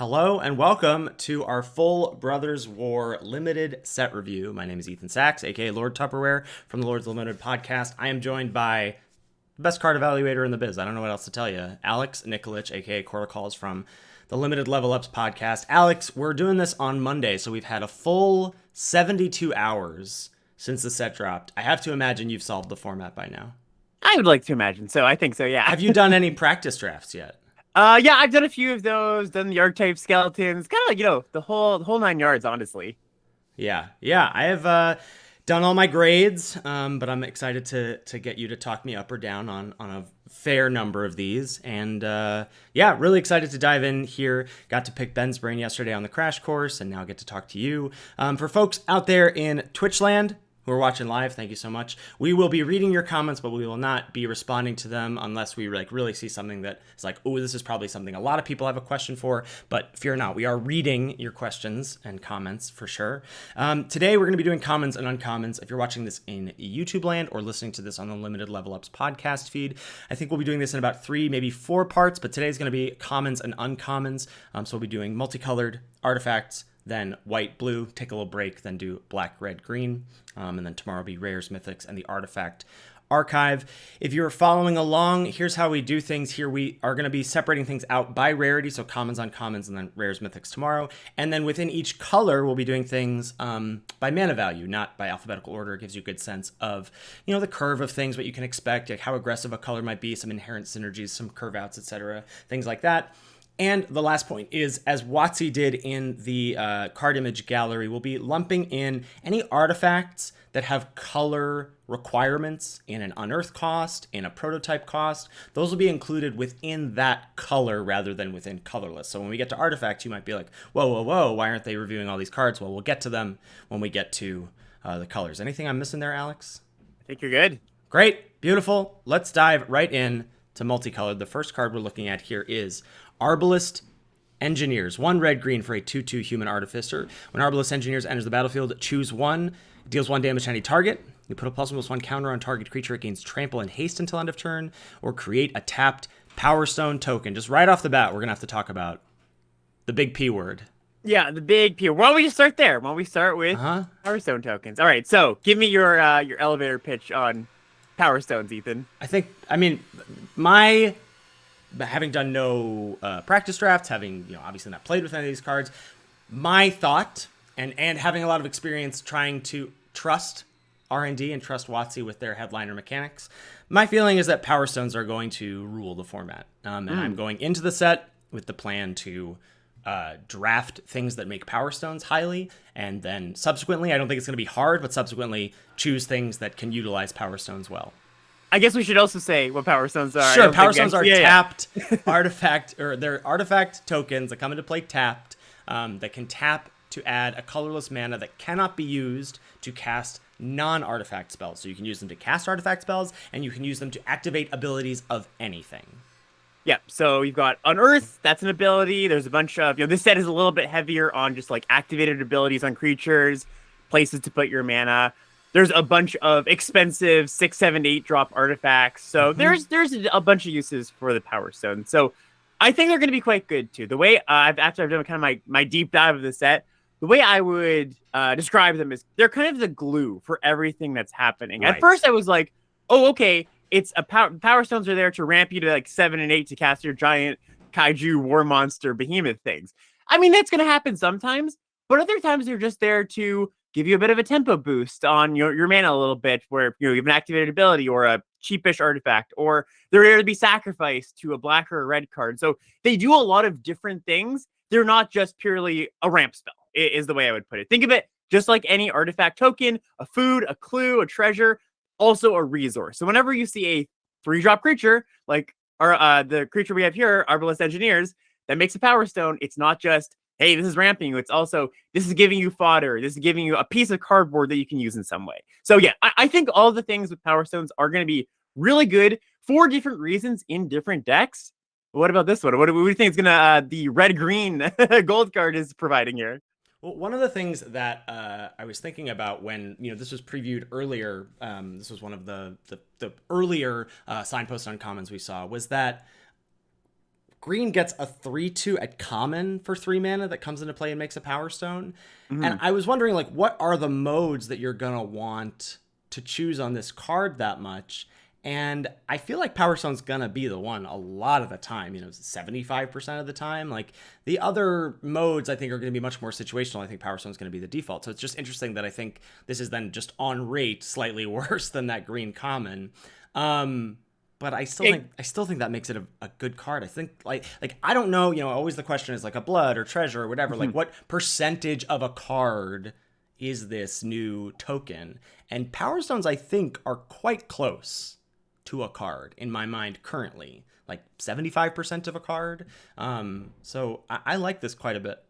Hello and welcome to our full Brothers War limited set review. My name is Ethan Sachs, aka Lord Tupperware from the Lords Limited podcast. I am joined by the best card evaluator in the biz. I don't know what else to tell you. Alex Nikolic, aka Calls from the Limited Level Ups podcast. Alex, we're doing this on Monday, so we've had a full 72 hours since the set dropped. I have to imagine you've solved the format by now. I would like to imagine. So I think so, yeah. Have you done any practice drafts yet? Yeah, I've done a few of those, done the archetype skeletons, kind of like, the whole 9 yards, honestly. Yeah. I have done all my grades, but I'm excited to get you to talk me up or down on a fair number of these. And yeah, really excited to dive in here. Got to pick Ben's brain yesterday on the crash course, and now get to talk to you. For folks out there in Twitchland who are watching live, thank you so much. We will be reading your comments, but we will not be responding to them unless we really see something that is like, oh, this is probably something a lot of people have a question for. But fear not, we are reading your questions and comments for sure. Today we're going to be doing commons and uncommons. If you're watching this in YouTube land or listening to this on the Limited Level Ups podcast feed, I think we'll be doing this in about 3, maybe 4 parts. But today's going to be commons and uncommons. So we'll be doing multicolored artifacts, then white, blue, take a little break, then do black, red, green. And then tomorrow will be rares, mythics, and the artifact archive. If you're following along, here's how we do things. Here we are going to be separating things out by rarity, so commons, uncommons, and then rares, mythics tomorrow. And then within each color, we'll be doing things by mana value, not by alphabetical order. It gives you a good sense of, the curve of things, what you can expect, like how aggressive a color might be, some inherent synergies, some curve outs, etc., things like that. And the last point is, as WotC did in the card image gallery, we'll be lumping in any artifacts that have color requirements in an unearthed cost, in a prototype cost. Those will be included within that color rather than within colorless. So when we get to artifacts, you might be like, whoa, why aren't they reviewing all these cards? Well, we'll get to them when we get to the colors. Anything I'm missing there, Alex? I think you're good. Great, beautiful. Let's dive right in to multicolored. The first card we're looking at here is Arbalest Engineers. 1 red-green for a 2/2 human artificer. When Arbalest Engineers enters the battlefield, choose 1. It deals 1 damage to any target. You put a +1/+1 counter on target creature. It gains trample and haste until end of turn. Or create a tapped Power Stone token. Just right off the bat, we're going to have to talk about the big P word. Yeah, the big P. Why don't we just start there? Why don't we start with Power Stone tokens? All right, so give me your elevator pitch on Power Stones, Ethan. Having done no practice drafts, having obviously not played with any of these cards, my thought and having a lot of experience trying to trust R&D and trust WotC with their headliner mechanics, my feeling is that Power Stones are going to rule the format. And I'm going into the set with the plan to draft things that make Power Stones highly, and then subsequently, I don't think it's going to be hard, but subsequently choose things that can utilize Power Stones well. I guess we should also say what Power Stones are. Sure, Power Stones are tapped artifact, or they're artifact tokens that come into play tapped, that can tap to add a colorless mana that cannot be used to cast non-artifact spells. So you can use them to cast artifact spells, and you can use them to activate abilities of anything. Yeah, so you've got Unearth, that's an ability. There's a bunch of, this set is a little bit heavier on just like activated abilities on creatures, places to put your mana. There's a bunch of expensive 6, 7, 8 drop artifacts. So there's a bunch of uses for the Power Stone. So I think they're going to be quite good too. The way after I've done kind of my deep dive of the set, the way I would describe them is they're kind of the glue for everything that's happening. Right. At first I was like, oh, okay, it's a Power Stones are there to ramp you to like 7 and 8 to cast your giant kaiju war monster behemoth things. I mean, that's going to happen sometimes, but other times they're just there to give you a bit of a tempo boost on your mana a little bit, where you have an activated ability or a cheapish artifact, or they're there to be sacrificed to a black or a red card. So they do a lot of different things. They're not just purely a ramp spell, is the way I would put it. Think of it just like any artifact token, a food, a clue, a treasure, also a resource. So whenever you see a 3-drop creature, like the creature we have here, Arbalest Engineers, that makes a Power Stone, it's not just, hey, this is ramping you. It's also, this is giving you fodder. This is giving you a piece of cardboard that you can use in some way. So yeah, I think all the things with Power Stones are going to be really good for different reasons in different decks. What about this one? What do you think is going to, the red-green gold card is providing here? Well, one of the things that I was thinking about when this was previewed earlier, this was one of the earlier signpost uncommons we saw, was that green gets a 3/2 at common for 3 mana that comes into play and makes a Power Stone. Mm-hmm. And I was wondering, like, what are the modes that you're going to want to choose on this card that much? And I feel like Power Stone's going to be the one a lot of the time, 75% of the time. Like, the other modes, I think, are going to be much more situational. I think Power Stone's going to be the default. So it's just interesting that I think this is then just on rate slightly worse than that green common. But I still think that makes it a good card. I think like I don't know, always the question is like a blood or treasure or whatever. Like what percentage of a card is this new token? And Power Stones, I think, are quite close to a card in my mind currently, like 75% of a card. So I like this quite a bit.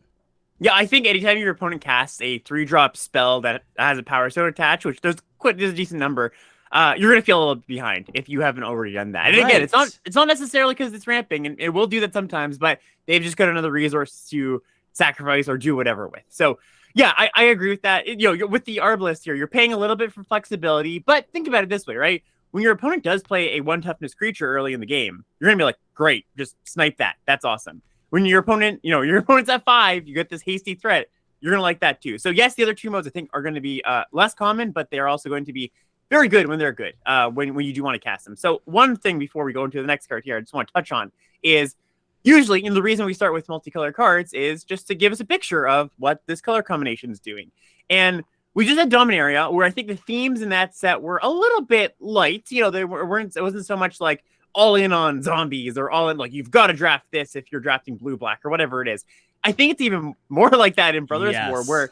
Yeah, I think anytime your opponent casts a 3-drop spell that has a Power Stone attached, which there's a decent number, you're gonna feel a little behind if you haven't already done that. And again, it's not necessarily because it's ramping, and it will do that sometimes, but they've just got another resource to sacrifice or do whatever with. So yeah, I agree with that. With the Arbalest here, you're paying a little bit for flexibility, but think about it this way, right? When your opponent does play a 1 toughness creature early in the game, you're gonna be like, great, just snipe that. That's awesome. When your opponent's at 5, you get this hasty threat, you're gonna like that too. So yes, the other 2 modes I think are going to be less common, but they're also going to be very good when they're good, when you do want to cast them. So one thing before we go into the next card here, I just want to touch on is usually, the reason we start with multicolor cards is just to give us a picture of what this color combination is doing. And we just had Dominaria, where I think the themes in that set were a little bit light. It wasn't so much like all in on zombies or all in like you've got to draft this if you're drafting blue black or whatever it is. I think it's even more like that in Brothers War, where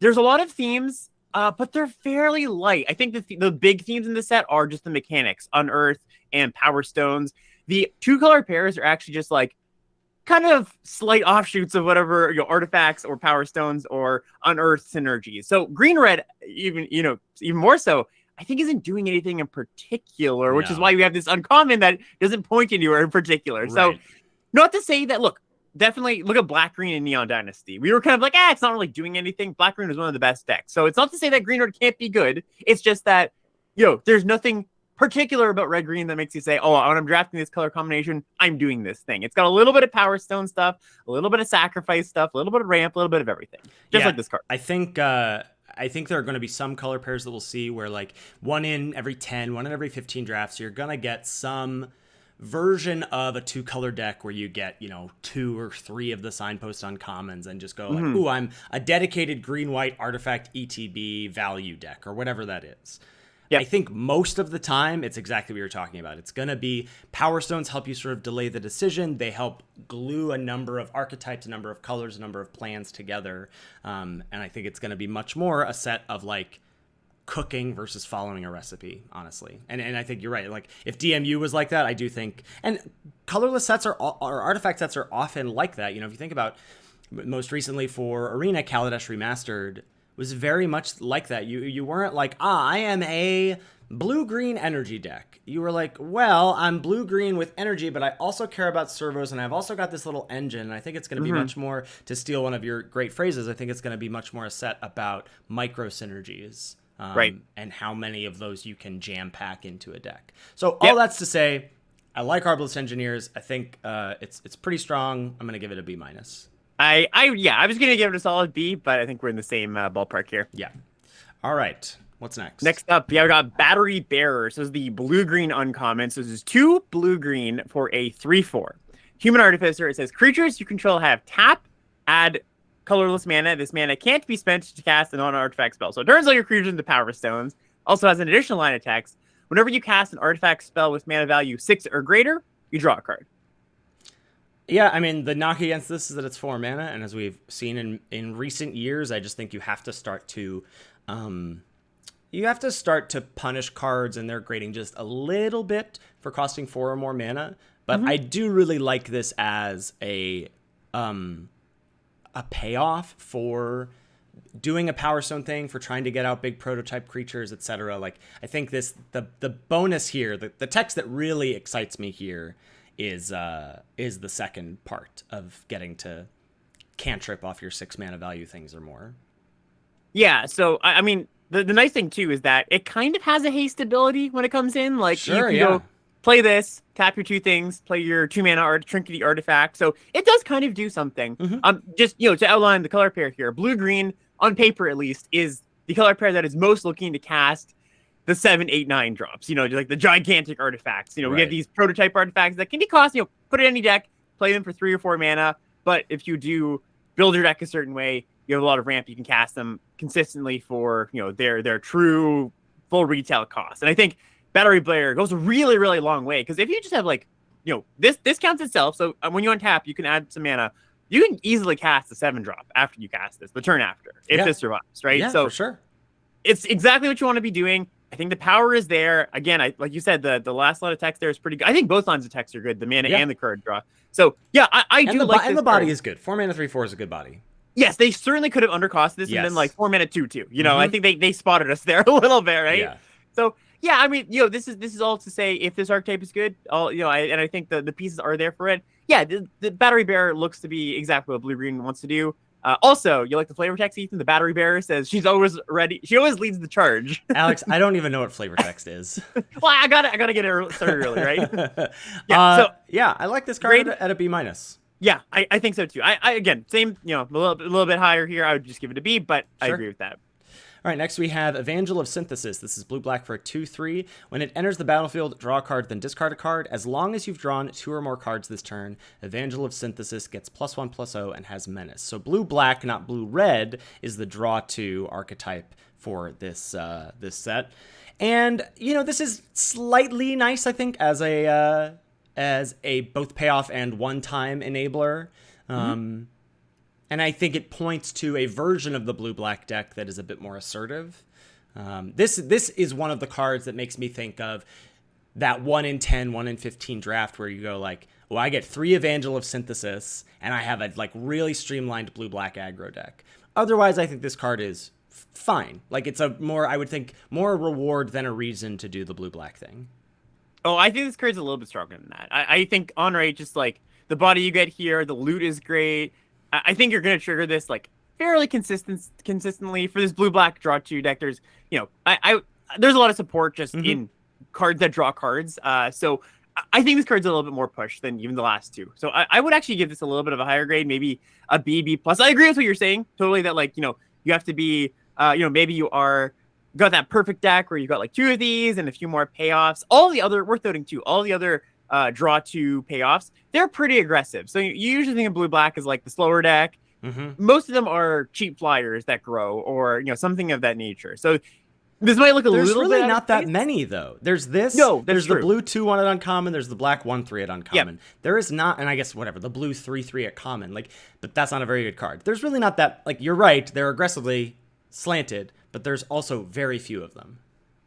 there's a lot of themes. But they're fairly light. I think the big themes in the set are just the mechanics, Unearth and Power Stones. The 2-color pairs are actually just like kind of slight offshoots of whatever artifacts or Power Stones or Unearth synergies. So green-red, even more so, I think isn't doing anything in particular, which is why we have this uncommon that doesn't point anywhere in particular. Right. So not to say that, definitely look at Black Green and Neon Dynasty. We were kind of like, it's not really doing anything. Black Green was one of the best decks. So it's not to say that Green Red can't be good. It's just that, there's nothing particular about Red Green that makes you say, when I'm drafting this color combination, I'm doing this thing. It's got a little bit of Power Stone stuff, a little bit of Sacrifice stuff, a little bit of Ramp, a little bit of everything. Just like this card. I think there are going to be some color pairs that we'll see where like 1 in every 10, 1 in every 15 drafts, you're going to get some version of a 2-color deck where you get 2 or 3 of the signpost uncommons and just go like, ooh, I'm a dedicated green-white artifact ETB value deck or whatever that is. Yep. I think most of the time it's exactly what you're talking about. It's going to be Power Stones help you sort of delay the decision. They help glue a number of archetypes, a number of colors, a number of plans together. And I think it's going to be much more a set of like cooking versus following a recipe, honestly. And I think you're right. Like if DMU was like that, I do think, and colorless sets or artifact sets are often like that. If you think about most recently for Arena, Kaladesh Remastered was very much like that. You weren't like, I am a blue-green energy deck. You were like, well, I'm blue-green with energy, but I also care about servos, and I've also got this little engine, and I think it's going to be much more, to steal one of your great phrases, I think it's going to be much more a set about micro synergies. Right. And how many of those you can jam pack into a deck. So all that's to say, I like Arbalest Engineers. I think it's pretty strong. I'm going to give it a B-. I was going to give it a solid B, but I think we're in the same ballpark here. Yeah. All right. What's next? Next up, we got Battery Bearer. So this is the blue-green uncommon. So this is 2 blue-green for a 3/4. Human Artificer. It says creatures you control have tap, add colorless mana. This mana can't be spent to cast a non-artifact spell. So it turns all your creatures into Power Stones. Also has an additional line of text. Whenever you cast an artifact spell with mana value 6 or greater, you draw a card. Yeah, I mean, the knock against this is that it's 4 mana, and as we've seen in recent years, I just think you have to start to punish cards and their grading just a little bit for costing 4 or more mana. But I do really like this as a payoff for doing a Power Stone thing, for trying to get out big prototype creatures, etc. Like, I think the bonus here, the text that really excites me here is the second part of getting to cantrip off your 6 mana value things or more. Yeah, so I mean the nice thing too is that it kind of has a haste ability when it comes in. Like sure, you can go play this, tap your 2 things, play your 2 mana trinkety artifact. So it does kind of do something. Just to outline the color pair here, blue green on paper at least is the color pair that is most looking to cast the 7, 8, 9 drops. Like the gigantic artifacts. We have these prototype artifacts that can be cost. Put it in any deck, play them for 3 or 4 mana. But if you do build your deck a certain way, you have a lot of ramp. You can cast them consistently for their true full retail cost. And I think Battery Blair goes a really, really long way, because if you just have this counts itself. So when you untap, you can add some mana. You can easily cast a 7-drop after you cast this, the turn after, if this survives, right? Yeah, so for sure. It's exactly what you want to be doing. I think the power is there. Again, like you said, the last line of text there is pretty good. I think both lines of text are good, the mana and the card draw. So yeah, I do like this. And the body is good. 4 mana 3/4 is a good body. Yes, they certainly could have undercosted this and been like 4 mana 2/2. I think they spotted us there a little bit, right? Yeah. So yeah, I mean, this is all to say, if this archetype is good, I think the pieces are there for it. Yeah, the Battery Bearer looks to be exactly what Blue Green wants to do. Also, you like the flavor text, Ethan? The Battery Bearer says she's always ready. She always leads the charge. Alex, I don't even know what flavor text is. Well, I gotta get it started early, right? Yeah, I like this card at a B-. Yeah, I think so too. I again, same, a little bit higher here. I would just give it a B, but I agree with that. All right, next we have Evangel of Synthesis. This is blue-black for a 2/3. When it enters the battlefield, draw a card, then discard a card. As long as you've drawn 2 or more cards this turn, Evangel of Synthesis gets +1/+0 and has Menace. So blue-black, not blue-red, is the draw 2 archetype for this this set. And, this is slightly nice, I think, as a both payoff and one-time enabler. And I think it points to a version of the blue-black deck that is a bit more assertive. This is one of the cards that makes me think of that 1 in 10, 1 in 15 draft where you go like, well, I get 3 Evangel of Synthesis, and I have a really streamlined blue-black aggro deck. Otherwise, I think this card is fine. It's I would think, more a reward than a reason to do the blue-black thing. Oh, I think this card's a little bit stronger than that. I think on rate, just the body you get here, the loot is great. I think you're going to trigger this fairly consistently for this blue-black draw 2 deck. There's there's a lot of support just in cards that draw cards. So I think this card's a little bit more push than even the last 2. So I would actually give this a little bit of a higher grade, maybe a B+. I agree with what you're saying totally, that you have to be maybe you got that perfect deck where you've got 2 of these and a few more payoffs. All the other, worth noting too, all the other draw 2 payoffs, they're pretty aggressive. So you usually think of blue-black as the slower deck. Most of them are cheap flyers that grow, or something of that nature. So this might look a little bit. There's really not that many though. There's this. No, there's true. The blue 2/1 at uncommon. There's the black 1/3 at uncommon. Yep. There is not, and I guess whatever, the blue 3/3 at common. But that's not a very good card. There's really not that. You're right. They're aggressively slanted, but there's also very few of them.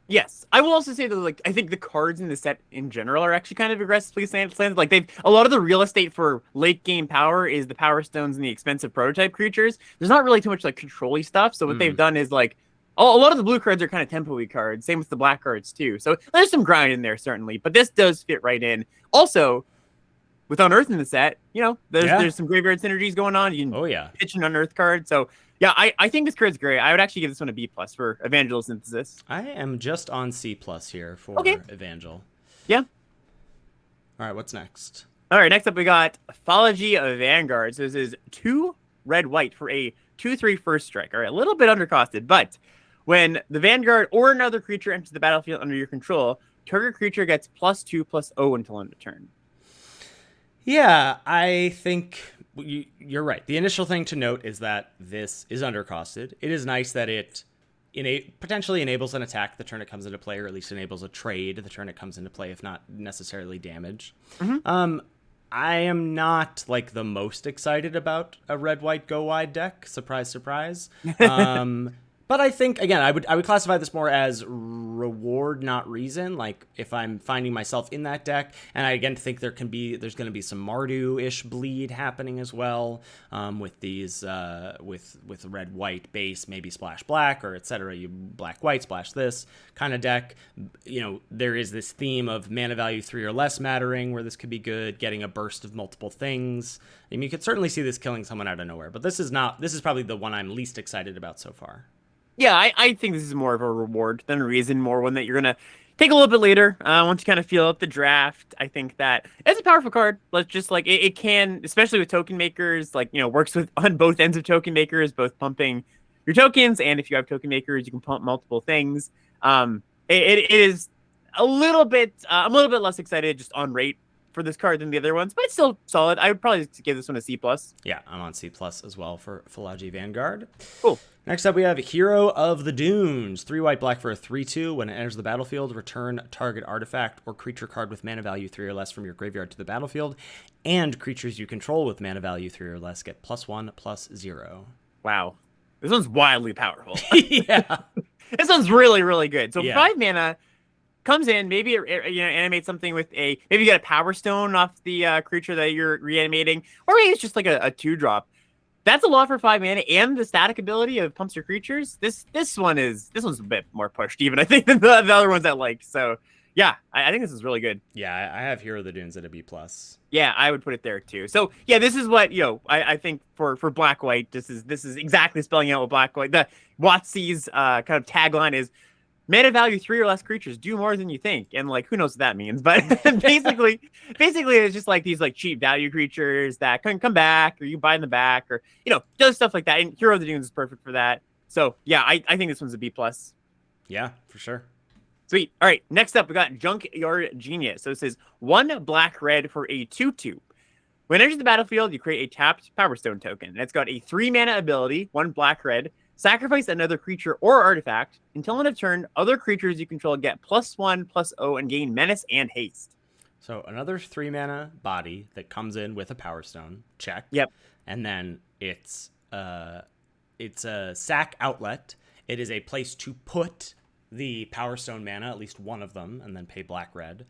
Yes, I will also say that I think the cards in the set in general are actually kind of aggressively slanted. They've a lot of the real estate for late game power is the power stones and the expensive prototype creatures. There's not really too much control-y stuff. So what they've done is a lot of the blue cards are kind of tempo-y cards. Same with the black cards too. So there's some grind in there certainly, but this does fit right in. Also, with Unearth in the set, there's some graveyard synergies going on. You can pitch an Unearth card. So yeah, I think this card's great. I would actually give this one a B+ for Evangel Synthesis. I am just on C+ here for Evangel. Yeah. All right, what's next? All right, next up we got Apology of Vanguard. So this is 2 red-white for a 2/3 first strike. All right, a little bit undercosted, but when the Vanguard or another creature enters the battlefield under your control, target creature gets +2/+0 until end of turn. Yeah, I think you're right. The initial thing to note is that this is undercosted. It is nice that it potentially enables an attack the turn it comes into play, or at least enables a trade the turn it comes into play, if not necessarily damage. I am not the most excited about a red-white go-wide deck. Surprise, surprise. But I think, again, I would classify this more as reward, not reason. If I'm finding myself in that deck, and I again think there's going to be some Mardu-ish bleed happening as well, with these with red white base, maybe splash black, or etc. You black white splash this kind of deck. There is this theme of mana value 3 or less mattering, where this could be good, getting a burst of multiple things. I mean, you could certainly see this killing someone out of nowhere, but this is probably the one I'm least excited about so far. Yeah, I think this is more of a reward than a reason, more one that you're going to take a little bit later. Once you kind of feel out the draft, I think that it's a powerful card. Let's just like it can, especially with token makers, like works with on both ends of token makers, both pumping your tokens, and if you have token makers, you can pump multiple things. It is a little bit. I'm a little bit less excited just on rate for this card than the other ones, but it's still solid. I would probably give this one a C plus. Yeah, I'm on C plus as well for Philaji Vanguard. Cool. Next up, we have Hero of the Dunes. 3 white, black for a 3/2. When it enters the battlefield, return target artifact or creature card with mana value 3 or less from your graveyard to the battlefield, and creatures you control with mana value 3 or less get +1/+0. Wow, this one's wildly powerful. Yeah, this one's really, really good. So Yeah. 5 mana comes in, maybe animate something with maybe you get a Power Stone off the creature that you're reanimating, or maybe it's just like a 2-drop. That's a lot for 5 mana, and the static ability of pumps your creatures. This one's a bit more pushed, even I think, than the other ones I like. So yeah, I think this is really good. Yeah, I have Hero of the Dunes at a B plus. Yeah, I would put it there too. So yeah, this is what I think for black white. This is exactly spelling out what black white. The WotC's kind of tagline is mana value 3 or less creatures do more than you think, and like who knows what that means, but basically it's just like these like cheap value creatures that can come back, or you buy them back, or does stuff like that. And Hero of the Dunes is perfect for that. So yeah, I think this one's a B plus. Yeah, for sure. Sweet. All right, next up we got Junkyard Genius. So this is 1 black red for a 2/2. When it enters the battlefield, you create a tapped Power Stone token, and it's got a 3 mana ability, 1 black red. Sacrifice another creature or artifact. Until end of turn, other creatures you control get +1/+0 and gain menace and haste. So another 3 mana body that comes in with a Power Stone. Check. Yep. And then it's a sack outlet. It is a place to put the Power Stone mana, at least one of them, and then pay black red.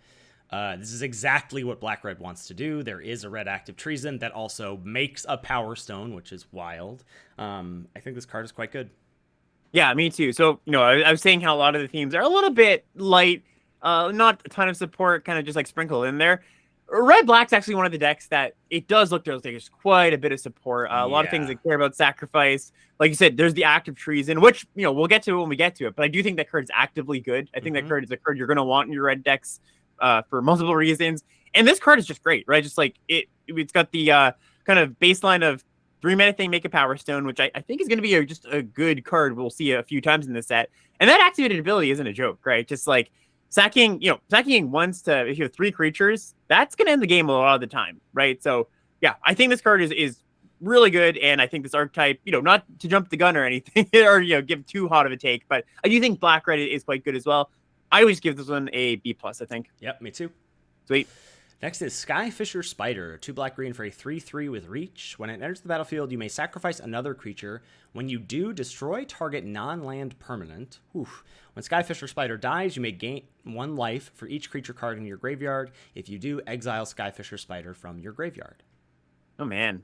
This is exactly what black red wants to do. There is a red active treason that also makes a Power Stone, which is wild. I think this card is quite good. Yeah, me too. So I was saying how a lot of the themes are a little bit light, not a ton of support, kind of just like sprinkled in there. Red black's actually one of the decks that it does look like there's quite a bit of support. A lot of things that care about sacrifice. Like you said, there's the active treason, which we'll get to it when we get to it. But I do think that card is actively good. I think that card is a card you're going to want in your red decks for multiple reasons. And this card is just great, right? Just like it's got the kind of baseline of 3 mana thing, make a Power Stone, which I think is going to be just a good card. We'll see a few times in this set. And that activated ability isn't a joke, right? Just like sacking once to, if you have 3 creatures, that's going to end the game a lot of the time, right? So yeah, I think this card is really good, and I think this archetype, not to jump the gun or anything, or give too hot of a take, but I do think black red is quite good as well. I always give this one a B plus, I think. Yep, me too. Sweet. Next is Skyfisher Spider, 2 black green for a 3/3 with reach. When it enters the battlefield, you may sacrifice another creature. When you do, destroy target non-land permanent. Oof. When Skyfisher Spider dies, you may gain 1 life for each creature card in your graveyard. If you do, exile Skyfisher Spider from your graveyard. Oh man,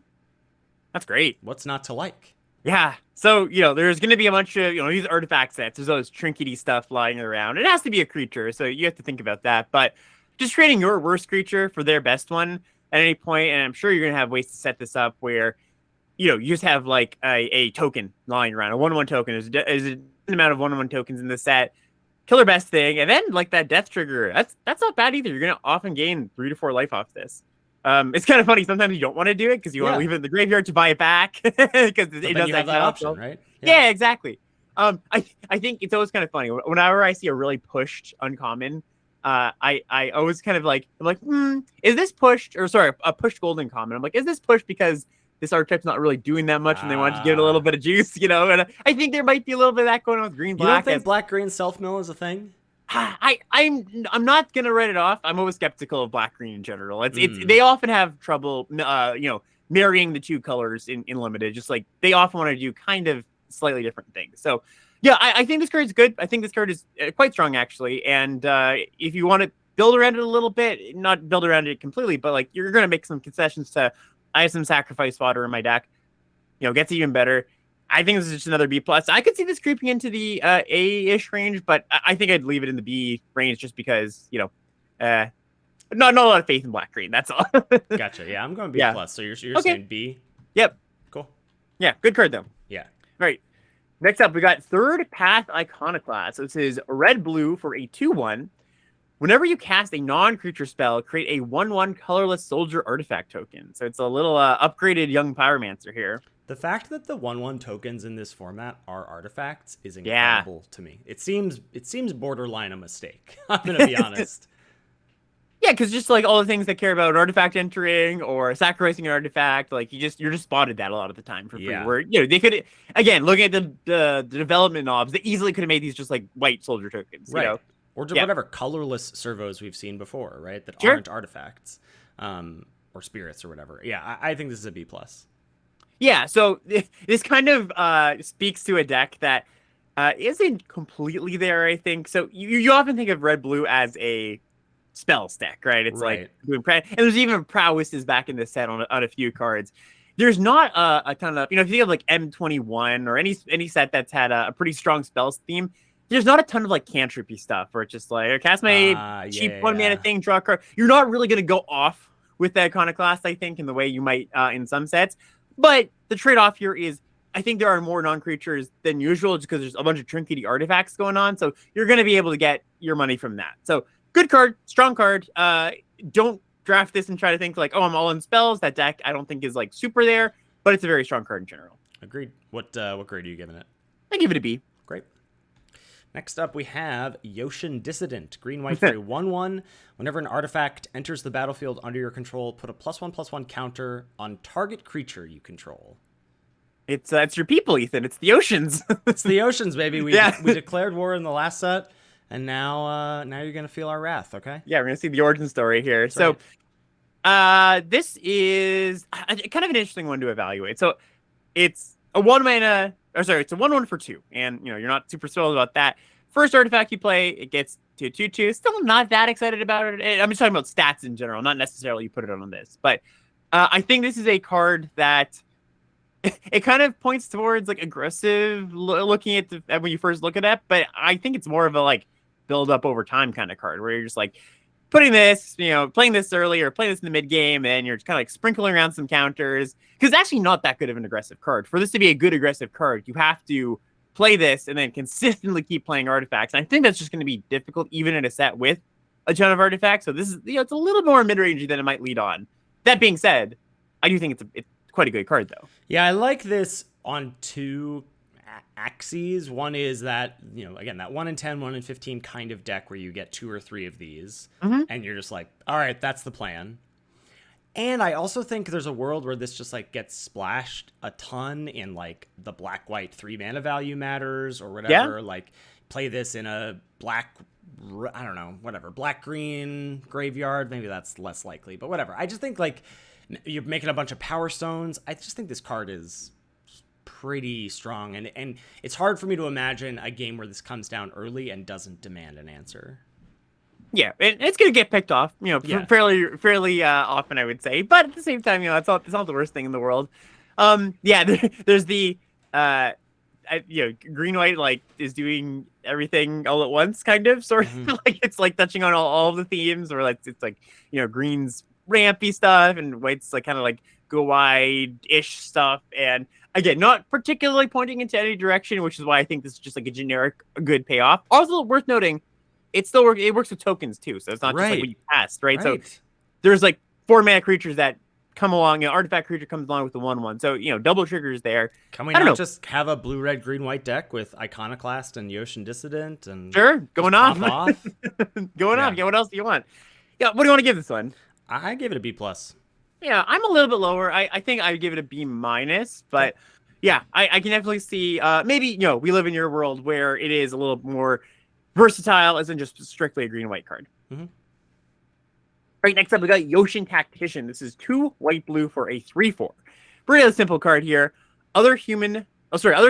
that's great. What's not to like? Yeah. So, there's going to be a bunch of, these artifact sets. There's all this trinkety stuff lying around. It has to be a creature, so you have to think about that. But just trading your worst creature for their best one at any point, and I'm sure you're going to have ways to set this up where, you just have like a token lying around, a 1/1 token. There's an amount of 1/1 tokens in the set. Killer best thing. And then like that death trigger, that's not bad either. You're going to often gain 3 to 4 life off this. It's kind of funny. Sometimes you don't want to do it because you want to leave it in the graveyard to buy it back because it does have that option, right? Yeah, exactly. I think it's always kind of funny whenever I see a really pushed uncommon. I always kind of I'm like, is this pushed, or sorry, a pushed golden common? I'm like, is this pushed because this archetype's not really doing that much and they want to give it a little bit of juice, And I think there might be a little bit of that going on with green black. You don't think black green self mill is a thing? I'm not gonna write it off. I'm always skeptical of black green in general. It's they often have trouble marrying the 2 colors in limited. Just like they often want to do kind of slightly different things. So yeah, I think this card is good. I think this card is quite strong actually. And if you want to build around it a little bit, not build around it completely, but like you're gonna make some concessions to. I have some sacrifice fodder in my deck. Gets even better. I think this is just another B plus. I could see this creeping into the A-ish range, but I think I'd leave it in the B range just because, not a lot of faith in black green. That's all. Gotcha. Yeah, I'm going B plus. So you're okay. saying B? Yep. Cool. Yeah, good card though. Yeah. Right. Next up, we got Third Path Iconoclast. So this is red blue for a 2/1. Whenever you cast a non-creature spell, create a 1/1 colorless soldier artifact token. So it's a little upgraded young pyromancer here. The fact that the 1/1 tokens in this format are artifacts is Yeah. incredible to me. It seems borderline a mistake. I'm gonna be honest. Yeah, because just like all the things that care about an artifact entering or sacrificing an artifact, like you're just spotted that a lot of the time for free. Yeah. Where they could, again, looking at the development knobs, they easily could have made these just like white soldier tokens, Right. Or Yeah. whatever colorless servos we've seen before, right? That Sure. aren't artifacts, or spirits or whatever. Yeah, I think this is a B plus. Yeah, so this kind of speaks to a deck that isn't completely there, I think. So you often think of red blue as a spell stack, right? It's Right. like doing and there's even prowesses back in the set on a few cards. There's not a ton of, if you think of like M21 or any set that's had a pretty strong spells theme, there's not a ton of like cantripy stuff where it's just like, cast my cheap one mana thing, draw a card. You're not really going to go off with the iconoclast, I think, in the way you might in some sets. But the trade-off here is I think there are more non-creatures than usual just because there's a bunch of trinkety artifacts going on. So you're going to be able to get your money from that. So good card, strong card. Don't draft this and try to think like, oh, I'm all in spells. That deck I don't think is like super there, but it's a very strong card in general. Agreed. What grade are you giving it? I give it a B. Great. Next up, we have Yoshin Dissident. Green-white for a 1/1. Whenever an artifact enters the battlefield under your control, put a +1/+1 counter on target creature you control. It's your people, Ethan. It's the oceans. It's the oceans, baby. We Yeah. we declared war in the last set, and now you're going to feel our wrath, okay? Yeah, we're going to see the origin story here. That's so right. this is kind of an interesting one to evaluate. So it's a 1 mana, or sorry, it's a 1/1 for 2. And, you're not super thrilled about that. First artifact you play, it gets to 2/2. Still not that excited about it. I'm just talking about stats in general, not necessarily you put it on this. But I think this is a card that it kind of points towards like aggressive looking at when you first look at it. But I think it's more of a like build up over time kind of card where you're just like putting this, playing this early or playing this in the mid game, and you're just kind of like sprinkling around some counters because it's actually not that good of an aggressive card. For this to be a good aggressive card, you have to play this and then consistently keep playing artifacts. And I think that's just going to be difficult even in a set with a ton of artifacts. So this is, it's a little more mid-rangey than it might lead on. That being said, I do think it's quite a good card though. Yeah, I like this on two axes. One is that, again, that 1 in 10, 1 in 15 kind of deck where you get 2 or 3 of these, and you're just like, all right, that's the plan. And I also think there's a world where this just like gets splashed a ton in like the black-white 3 mana value matters or whatever. Yeah. Like play this in a black, I don't know, whatever, black-green graveyard. Maybe that's less likely, but whatever. I just think like you're making a bunch of power stones. I just think this card is pretty strong, and it's hard for me to imagine a game where this comes down early and doesn't demand an answer. Yeah, it's gonna get picked off, fairly often, I would say. But at the same time, it's not the worst thing in the world. There's the green white like is doing everything all at once, kind of, sort of like it's like touching on all of the themes, or like it's like green's rampy stuff and white's like kind of like go wide-ish stuff, and again, not particularly pointing into any direction, which is why I think this is just like a generic good payoff. Also worth noting, it works with tokens too, so it's not just like when you cast, right? So there's like 4 mana creatures that come along, artifact creature comes along with the 1/1, so double triggers there. Can we not just have a blue, red, green, white deck with Iconoclast and Yoshin Dissident and sure going off? Going off. Yeah, what else do you want? Yeah, what do you want to give this one? I give it a B plus. Yeah, I'm a little bit lower. I think I would give it a B minus, but yeah, I can definitely see maybe we live in your world where it is a little more versatile, isn't just strictly a green white card. Mm-hmm. Right, next up we got Yoshin Tactician. This is 2 white blue for a 3/4. Pretty simple card here. Other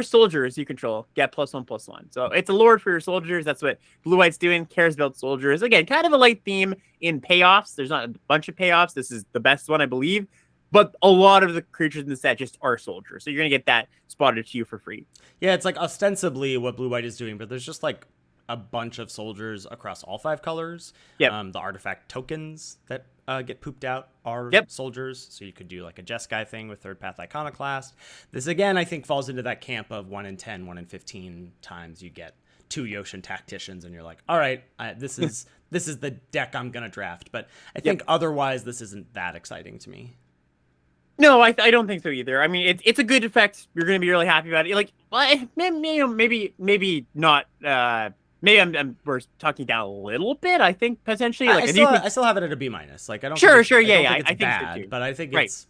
soldiers you control get +1/+1. So it's a lord for your soldiers. That's what blue white's doing. Cares about soldiers. Again, kind of a light theme in payoffs. There's not a bunch of payoffs. This is the best one, I believe. But a lot of the creatures in the set just are soldiers. So you're gonna get that spotted to you for free. Yeah, it's like ostensibly what blue white is doing, but there's just like a bunch of soldiers across all 5 colors. The artifact tokens that get pooped out are soldiers, so you could do like a Jeskai thing with Third Path Iconoclast. This again, I think, falls into that camp of 1 in 10, 1 in 15 times you get 2 Yoshin Tacticians, and you're like, all right, this is this is the deck I'm gonna draft. But I think otherwise this isn't that exciting to me. No, I don't think so either. I mean, it's a good effect. You're going to be really happy about it. Like, well, maybe not. Maybe we're talking down a little bit. I think potentially. Like, I still have it at a B minus. Like, I don't. Sure, think sure, I don't yeah. think it's I think bad, so too. but I think Right. it's.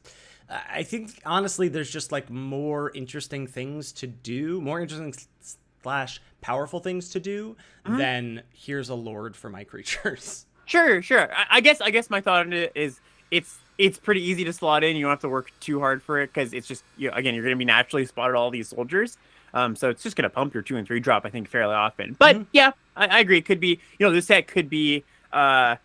I think honestly, there's just like more interesting things to do, more interesting slash powerful things to do than here's a lord for my creatures. Sure. I guess my thought on it is it's pretty easy to slot in. You don't have to work too hard for it because it's just again you're going to be naturally spotted all these soldiers. So it's just going to pump your 2 and 3 drop, I think, fairly often. But yeah, I agree. It could be this set could be a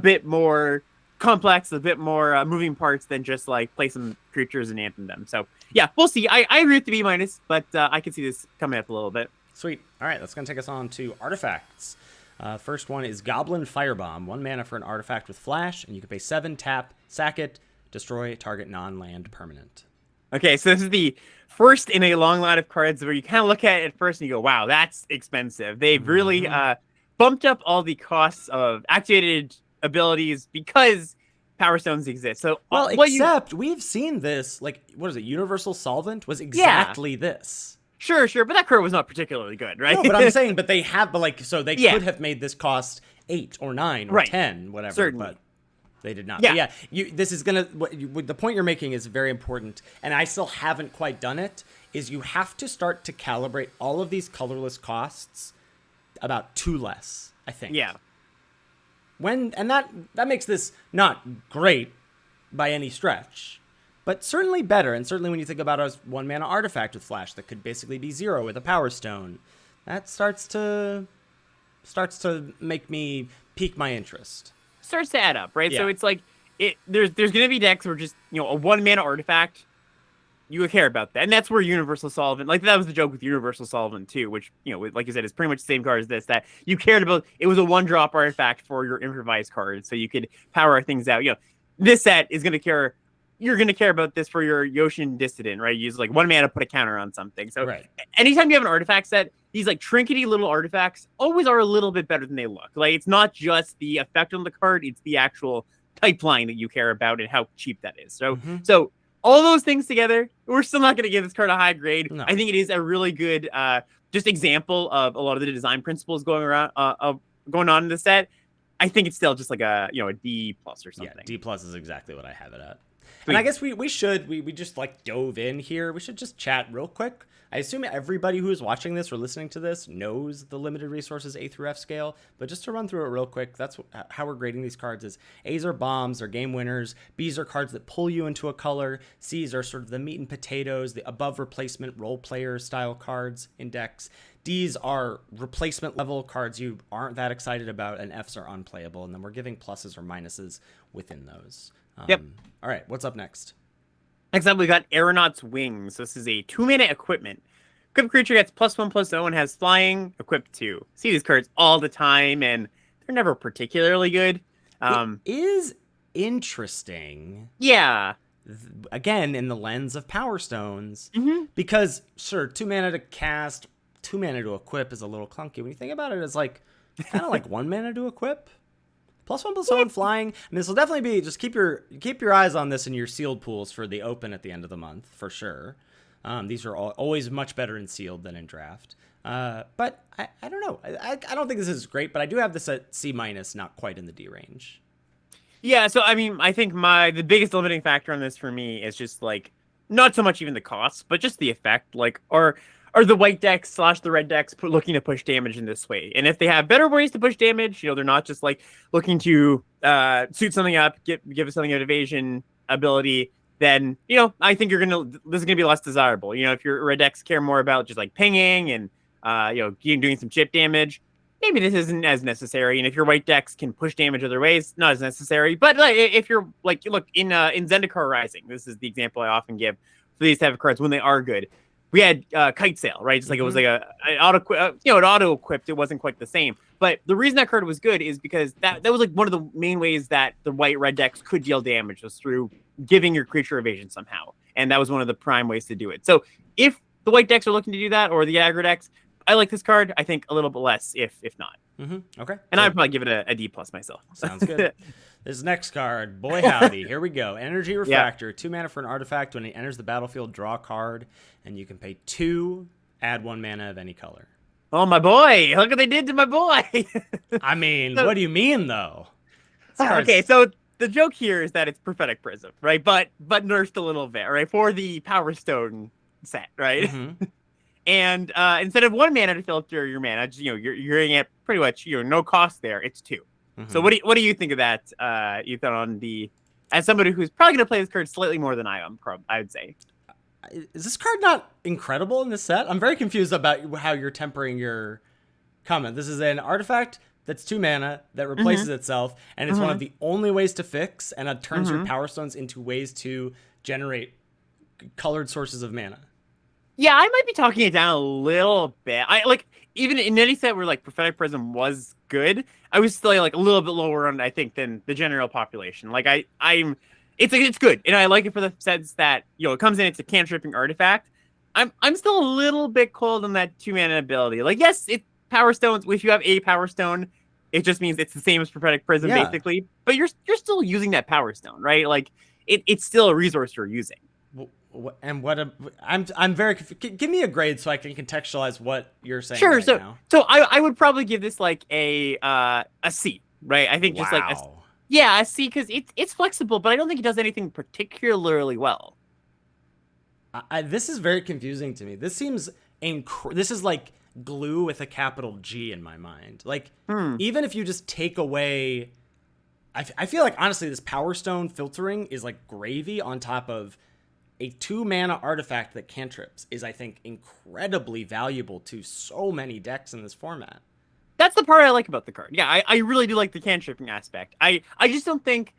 bit more complex, a bit more moving parts than just like play some creatures and anthem them. So yeah, we'll see. I agree with the B minus, but I can see this coming up a little bit. Sweet. All right, that's going to take us on to artifacts. First one is Goblin Firebomb. 1 mana for an artifact with flash, and you can pay 7, tap, sack it, destroy target non-land permanent. Okay, so this is the first in a long line of cards where you kind of look at it at first and you go, wow, that's expensive. They've really bumped up all the costs of activated abilities because Power Stones exist. So, we've seen this, like, what is it, Universal Solvent was exactly this. Sure, but that card was not particularly good, right? No, but I'm saying, they could have made this cost 8 or 9 or 10, whatever, certainly. But they did not. Yeah, but yeah. This is the point you're making is very important, and I still haven't quite done it. Is you have to start to calibrate all of these colorless costs about 2 less, I think. Yeah. That makes this not great by any stretch, but certainly better. And certainly when you think about a 1 mana artifact with flash that could basically be 0 with a Power Stone, that starts to make me pique my interest. Starts to add up, right? Yeah. So it's like there's going to be decks where just a 1 mana artifact, you would care about that, and that's where Universal Solvent, like that was the joke with Universal Solvent too, which like you said, is pretty much the same card as this. That you cared about, it was a 1-drop artifact for your improvised card, so you could power things out. This set is going to care. You're going to care about this for your Yoshin Dissident, right? You use like 1 mana to put a counter on something. So anytime you have an artifact set, these like trinkety little artifacts always are a little bit better than they look. Like it's not just the effect on the card, it's the actual pipeline that you care about and how cheap that is. So all those things together, we're still not going to give this card a high grade. No. I think it is a really good just example of a lot of the design principles going on in the set. I think it's still just like a D plus or something. Yeah, D plus is exactly what I have it at. And I guess we just like dove in here. We should just chat real quick. I assume everybody who is watching this or listening to this knows the limited resources A through F scale, but just to run through it real quick, that's how we're grading these cards is A's are bombs, they're game winners, B's are cards that pull you into a color, C's are sort of the meat and potatoes, the above replacement role player style cards in decks, D's are replacement level cards you aren't that excited about, and F's are unplayable, and then we're giving pluses or minuses within those. Yep. All right, what's up next? Next up, we got Aeronaut's Wings. This is a 2-mana equipment. Equipped creature gets +1/+0 and has flying, equipped 2. See these cards all the time, and they're never particularly good. It is interesting. Yeah. Again, in the lens of Power Stones, because, sure, 2 mana to cast, 2 mana to equip is a little clunky. When you think about it, it's like kind of like 1 mana to equip. +1/+0 and flying. And this will definitely be, just keep your eyes on this in your sealed pools for the open at the end of the month, for sure. These are always much better in sealed than in draft. But I don't know. I don't think this is great, but I do have this at C-, not quite in the D range. Yeah, so I mean, I think the biggest limiting factor on this for me is just like not so much even the cost, but just the effect. Like, are the white decks / the red decks looking to push damage in this way? And if they have better ways to push damage, they're not just like looking to suit something up, give us something of evasion ability, then I think this is gonna be less desirable. If your red decks care more about just like pinging and doing some chip damage, maybe this isn't as necessary. And if your white decks can push damage other ways, not as necessary. But like if you're like, look in Zendikar Rising, this is the example I often give for these type of cards when they are good. We had Kite Sail, right? Just like it was like an auto equipped. It wasn't quite the same. But the reason that card was good is because that was like one of the main ways that the white red decks could deal damage, was through giving your creature evasion somehow. And that was one of the prime ways to do it. So if the white decks are looking to do that, or the aggro decks, I like this card. I think a little bit less if not. Okay. And I'd probably give it a D plus myself. Sounds good. This next card, boy howdy, here we go. Energy Refractor, 2 mana for an artifact. When it enters the battlefield, draw a card, and you can pay 2, add 1 mana of any color. Oh, my boy. Look what they did to my boy. I mean, what do you mean, though? Okay, so the joke here is that it's Prophetic Prism, right? But nerfed a little bit, right? For the Power Stone set, right? And instead of 1 mana to filter your mana, you're getting at pretty much no cost there. It's 2. So what do you think of that, Ethan, on as somebody who's probably going to play this card slightly more than I am, I would say? Is this card not incredible in this set? I'm very confused about how you're tempering your comment. This is an artifact that's 2 mana that replaces itself, and it's one of the only ways to fix, and it turns your Power Stones into ways to generate colored sources of mana. Yeah, I might be talking it down a little bit. Even in any set where Prophetic Prism was good, I was still a little bit lower on, I think, than the general population. It's good, and I like it for the sense that it comes in, it's a cantripping artifact. I'm still a little bit cold on that 2 mana ability. Yes, it Power Stones. If you have a Power Stone, it just means it's the same as Prophetic Prism basically. But you're still using that Power Stone, right? It's still a resource you're using. I'm very give me a grade so I can contextualize what you're saying. Sure. Right now. So I would probably give this a C, right? I think just a C because it's flexible, but I don't think it does anything particularly well. This is very confusing to me. This seems this is like glue with a capital G in my mind. Even if you just take away, I feel like honestly this Power Stone filtering is like gravy on top of a 2 mana artifact that cantrips is, I think, incredibly valuable to so many decks in this format. That's the part I like about the card. Yeah, I really do like the cantripping aspect. I just don't think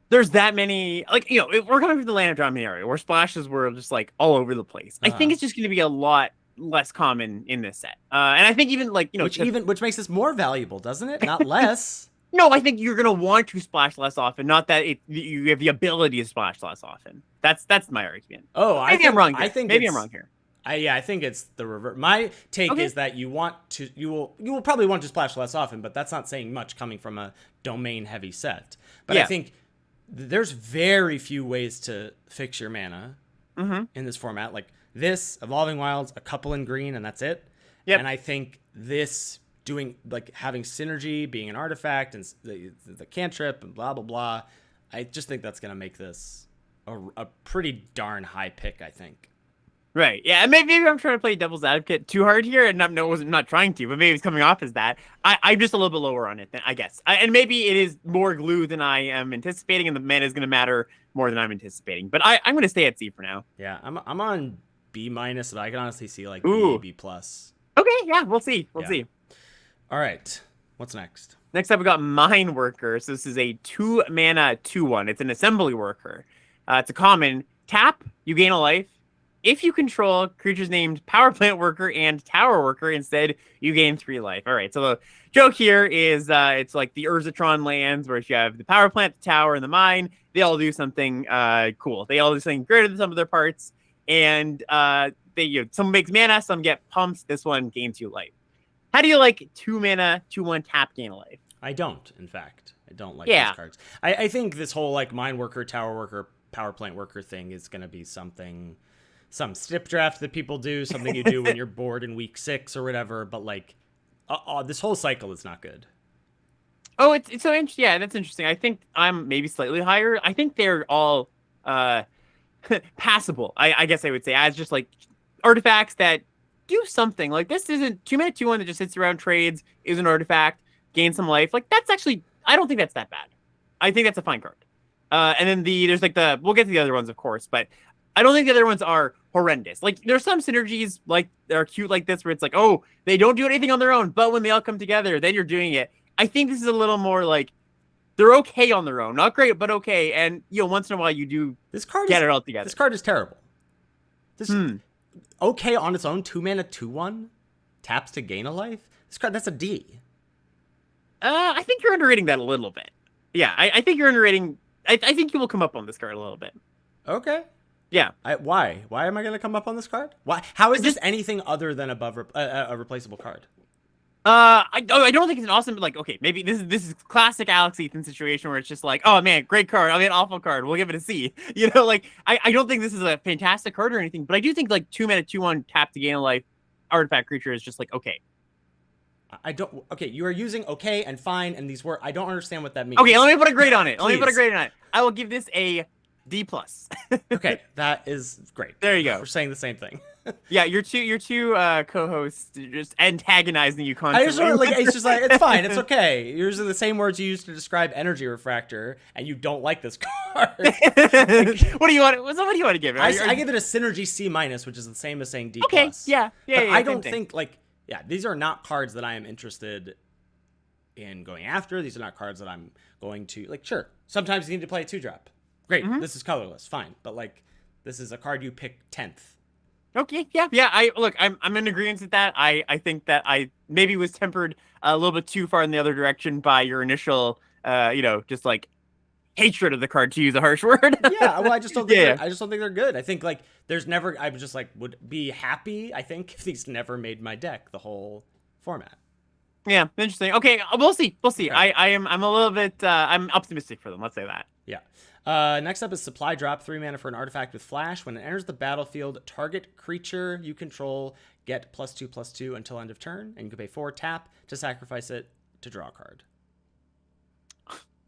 there's that many, if we're coming from the Land of Drama area where splashes were just all over the place. I think it's just going to be a lot less common in this set. And I think even which makes this more valuable, doesn't it? Not less. No, I think you're going to want to splash less often, not that you have the ability to splash less often. That's my argument. Oh, I'm wrong here. Maybe I'm wrong here. I think it's the reverse. My take is that you will probably want to splash less often, but that's not saying much coming from a domain heavy set. But I think there's very few ways to fix your mana in this format. Like this, Evolving Wilds, a couple in green, and that's it. Yep. And I think this having synergy, being an artifact, and the cantrip, and blah blah blah. I just think that's gonna make this a pretty darn high pick, I think. Right. Yeah. Maybe I'm trying to play devil's advocate too hard here, and I'm not trying to, but maybe it's coming off as that. I'm just a little bit lower on it, I guess. And maybe it is more glue than I am anticipating, and the mana is going to matter more than I'm anticipating. But I'm going to stay at C for now. Yeah. I'm on B-, but I can honestly see B+. Okay. Yeah. We'll see. We'll see. All right. What's next? Next up, we got Mine Worker. So this is a 2 mana 2/1. It's an assembly worker. It's a common. Tap, you gain a life. If you control creatures named Power Plant Worker and Tower Worker, instead, you gain 3 life. All right, so the joke here is it's like the Urzatron lands, where you have the Power Plant, the Tower, and the Mine. They all do something cool. They all do something greater than some of their parts. And some makes mana, some get pumps. This one gains you life. How do you like 2 mana, 2/1 tap, gain a life? I don't, in fact. I don't like these cards. I think this whole Mine Worker, Tower Worker, Power Plant Worker thing is going to be some snip draft that people do, something you do when you're bored in week 6 or whatever. But this whole cycle is not good. Oh, it's so interesting. Yeah, that's interesting. I think I'm maybe slightly higher. I think they're all passable. I guess I would say as just artifacts that do something. This isn't 2 mana 2/1 that just sits around, trades, is an artifact, gain some life. That's actually, I don't think that's that bad. I think that's a fine card. And then there's we'll get to the other ones, of course, but I don't think the other ones are horrendous. There's some synergies that are cute like this, where it's oh, they don't do anything on their own, but when they all come together, then you're doing it. I think this is a little more they're okay on their own, not great, but okay. And once in a while you do get it all together. This card is terrible. This okay on its own. 2 mana 2/1 taps to gain a life. This card, that's a D. I think you're underrating that a little bit. Yeah, I think you're underrating. I think you will come up on this card a little bit. Okay. Yeah. Why? Why am I going to come up on this card? Why? How is this anything other than a replaceable card? I don't think it's an awesome, like, okay, maybe this is classic Alex Ethan situation where it's just like, oh man, great card, I mean, awful card, we'll give it a C. You know, like, I don't think this is a fantastic card or anything, but I do think like 2-mana 2/1 tap to gain a life artifact creature is just like okay. I don't. Okay, you are using okay and fine and these words. I don't understand what that means. Okay, let me put a grade on it. Let me put a grade on it. I will give this a D+. Okay, that is great. There you go. We're saying the same thing. Yeah, your two co-hosts just antagonizing you constantly. I just want it's just like it's fine, it's okay. You're using the same words you used to describe energy refractor, and you don't like this card. What do you want? What do you want to give it? I give it a synergy C-, which is the same as saying D+. Okay, yeah. I don't think these are not cards that I am interested in going after. These are not cards that I'm going to Sure, sometimes you need to play a 2-drop. Great, This is colorless, fine, but this is a card you pick 10th. Okay, yeah. I'm in agreement with that. I think that I maybe was tempered a little bit too far in the other direction by your initial, just like hatred of the card, to use a harsh word. Yeah, well, I just don't think I just don't think they're good. I think there's never. I was just would be happy. I think if these never made my deck the whole format. Yeah, interesting. Okay, we'll see. Okay. I'm a little bit. I'm optimistic for them. Let's say that. Yeah. Next up is Supply Drop, 3 mana for an artifact with flash. When it enters the battlefield, target creature you control get +2/+2 until end of turn, and you can pay 4 tap to sacrifice it to draw a card.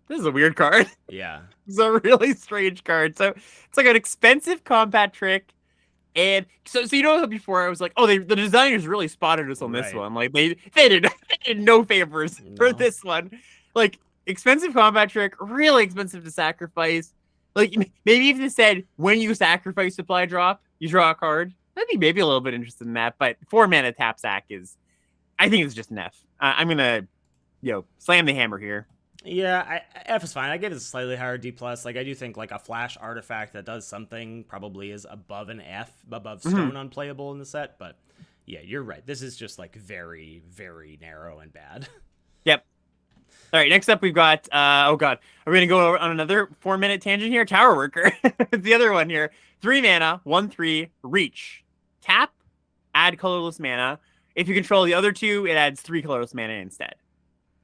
This is a weird card. Yeah. It's a really strange card. So it's like an expensive combat trick. And so you know before I was like, oh, the designers really spotted us on this one. Like they did no favors for this one. Like expensive combat trick, really expensive to sacrifice. Like maybe if they said when you sacrifice Supply Drop, you draw a card. I'd be maybe a little bit interested in that. But 4 mana tap sack I think it's just an F. I'm gonna slam the hammer here. Yeah, F is fine. I give it a slightly higher D+. I do think a flash artifact that does something probably is above an F, above stone unplayable in the set. But yeah, you're right. This is just very, very narrow and bad. Yep. All right, next up we've got, oh god, are we going to go on another 4-minute tangent here? Tower Worker. It's the other one here. 3 mana, 1/3, reach. Tap, add colorless mana. If you control the other 2, it adds 3 colorless mana instead.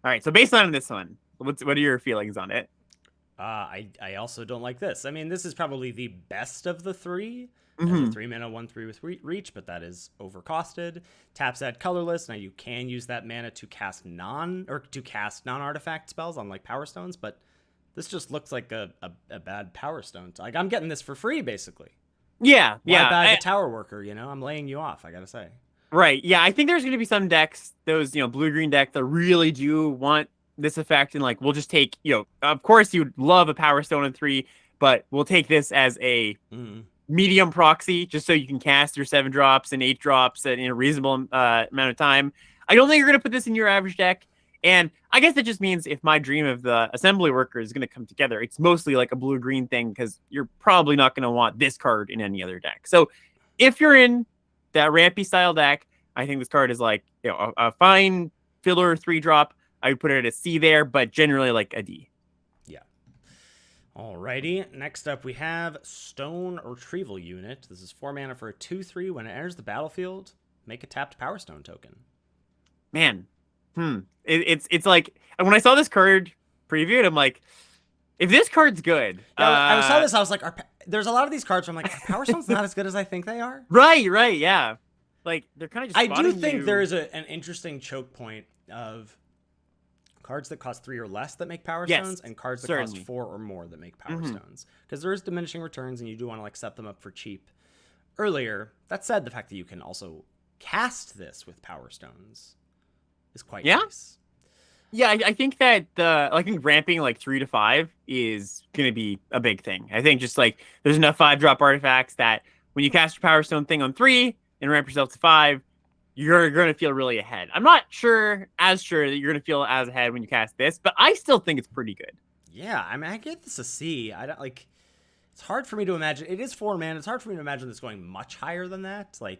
All right, so baseline on this one. What are your feelings on it? I also don't like this. I mean, this is probably the best of the 3. The 3 mana 1/3 with reach, but that is overcosted. Taps add colorless. Now you can use that mana to cast non-artifact spells on Power Stones, but this just looks like a bad Power Stone. I'm getting this for free basically. Yeah, Why bag a Tower Worker? I'm laying you off. I gotta say. Right. Yeah, I think there's going to be some decks, those blue-green decks that really do want this effect, and we'll just take of course you'd love a Power Stone in 3, but we'll take this as a medium proxy just so you can cast your 7 drops and 8 drops in a reasonable amount of time. I don't think you're going to put this in your average deck, and I guess that just means if my dream of the assembly worker is going to come together, it's mostly a blue-green thing because you're probably not going to want this card in any other deck. So if you're in that rampy style deck, I think this card is a fine filler 3-drop. I would put it at a C there, but generally a D. Yeah. Alrighty. Next up, we have Stone Retrieval Unit. This is 4 mana for a 2/3. When it enters the battlefield, make a tapped Power Stone token. Man, it's like when I saw this card previewed, I'm like, if this card's good. Yeah, I saw this. I was like, there's a lot of these cards where I'm like, are Power Stone's not as good as I think they are. Right, yeah. They're kind of just. I do think there is an interesting choke point of cards that cost 3 or less that make Power Stones, and cards that cost 4 or more that make Power Stones. Because there is diminishing returns, and you do want to set them up for cheap earlier. That said, the fact that you can also cast this with Power Stones is quite nice. Yeah, I think that I think ramping 3 to 5 is gonna be a big thing. I think just there's enough 5-drop artifacts that when you cast your Power Stone thing on 3 and ramp yourself to 5, you're going to feel really ahead. I'm not as sure that you're going to feel as ahead when you cast this, but I still think it's pretty good. Yeah, I mean, I give this a C. I don't it's hard for me to imagine. It is 4 mana. It's hard for me to imagine this going much higher than that. I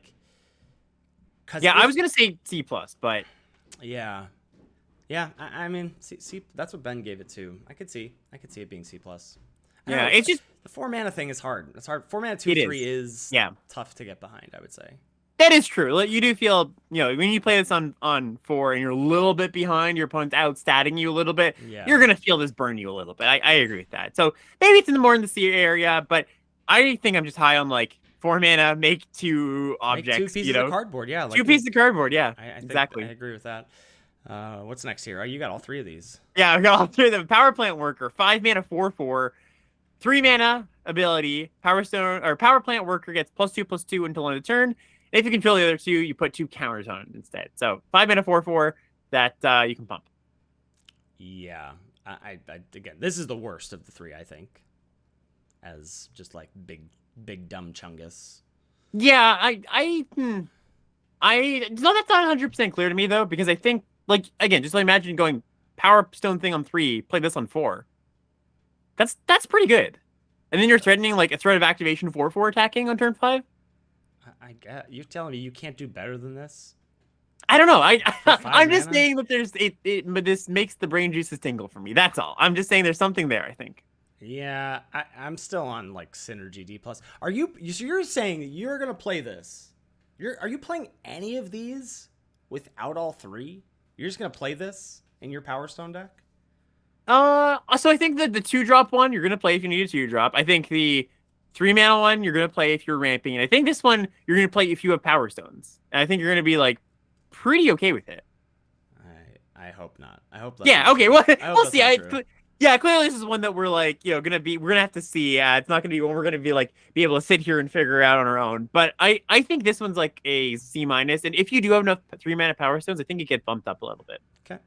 was going to say C+, but yeah. I mean, C. That's what Ben gave it to. I could see it being C+. I don't Yeah, know. it's just The 4 mana thing is hard. It's hard. 4 mana it 2/3 is. is Yeah, tough to get behind, I would say. that is true. Like, you do feel, when you play this on 4 and you're a little bit behind, your opponent's outstatting you a little bit, Yeah. you're gonna feel this burn you a little bit. I agree with that. So maybe it's more in the C area, but I think I'm just high on like 4 mana, make 2 objects. Make 2 pieces of cardboard. Yeah, like 2 pieces of cardboard. Yeah, I exactly. think I agree with that. What's next here? Oh, you got all 3 of these. Yeah, I got all 3 of them. Power Plant Worker, 5 mana, 4/4, 3 mana ability. Power Plant Worker gets +2/+2 until end of turn. And if you control the other 2, you put 2 counters on it instead. So 5 mana, 4/4 that you can pump. Yeah, I again, this is the worst of the 3, I think. As just like big dumb chungus. Yeah, that's not 100% clear to me though, because I think, like, again, just like imagine going Power Stone thing on 3, play this on 4. That's pretty good. And then you're threatening like a threat of activation 4/4 attacking on turn 5. I get you're telling me you can't do better than this. I don't know. For 5 I'm just mana? saying that there's but this makes the brain juices tingle for me. That's all. I'm just saying there's something there, I think. Yeah, I'm still on like synergy D+. Are you? So you're saying that you're gonna play this? Are you playing any of these without all 3? You're just gonna play this in your Power Stone deck? So I think that the 2-drop one you're gonna play if you need a 2-drop. I think the 3 mana one you're gonna play if you're ramping, and I think this one you're gonna play if you have Power Stones. And I think you're gonna be like pretty okay with it. I hope not. I hope that's Yeah. Okay. Well, we'll see. Yeah. Clearly, this is one that we're like, we're gonna have to see. It's not gonna be one we're gonna be like be able to sit here and figure out on our own. But I think this one's like a C-. And if you do have enough 3 mana Power Stones, I think it gets bumped up a little bit. Okay.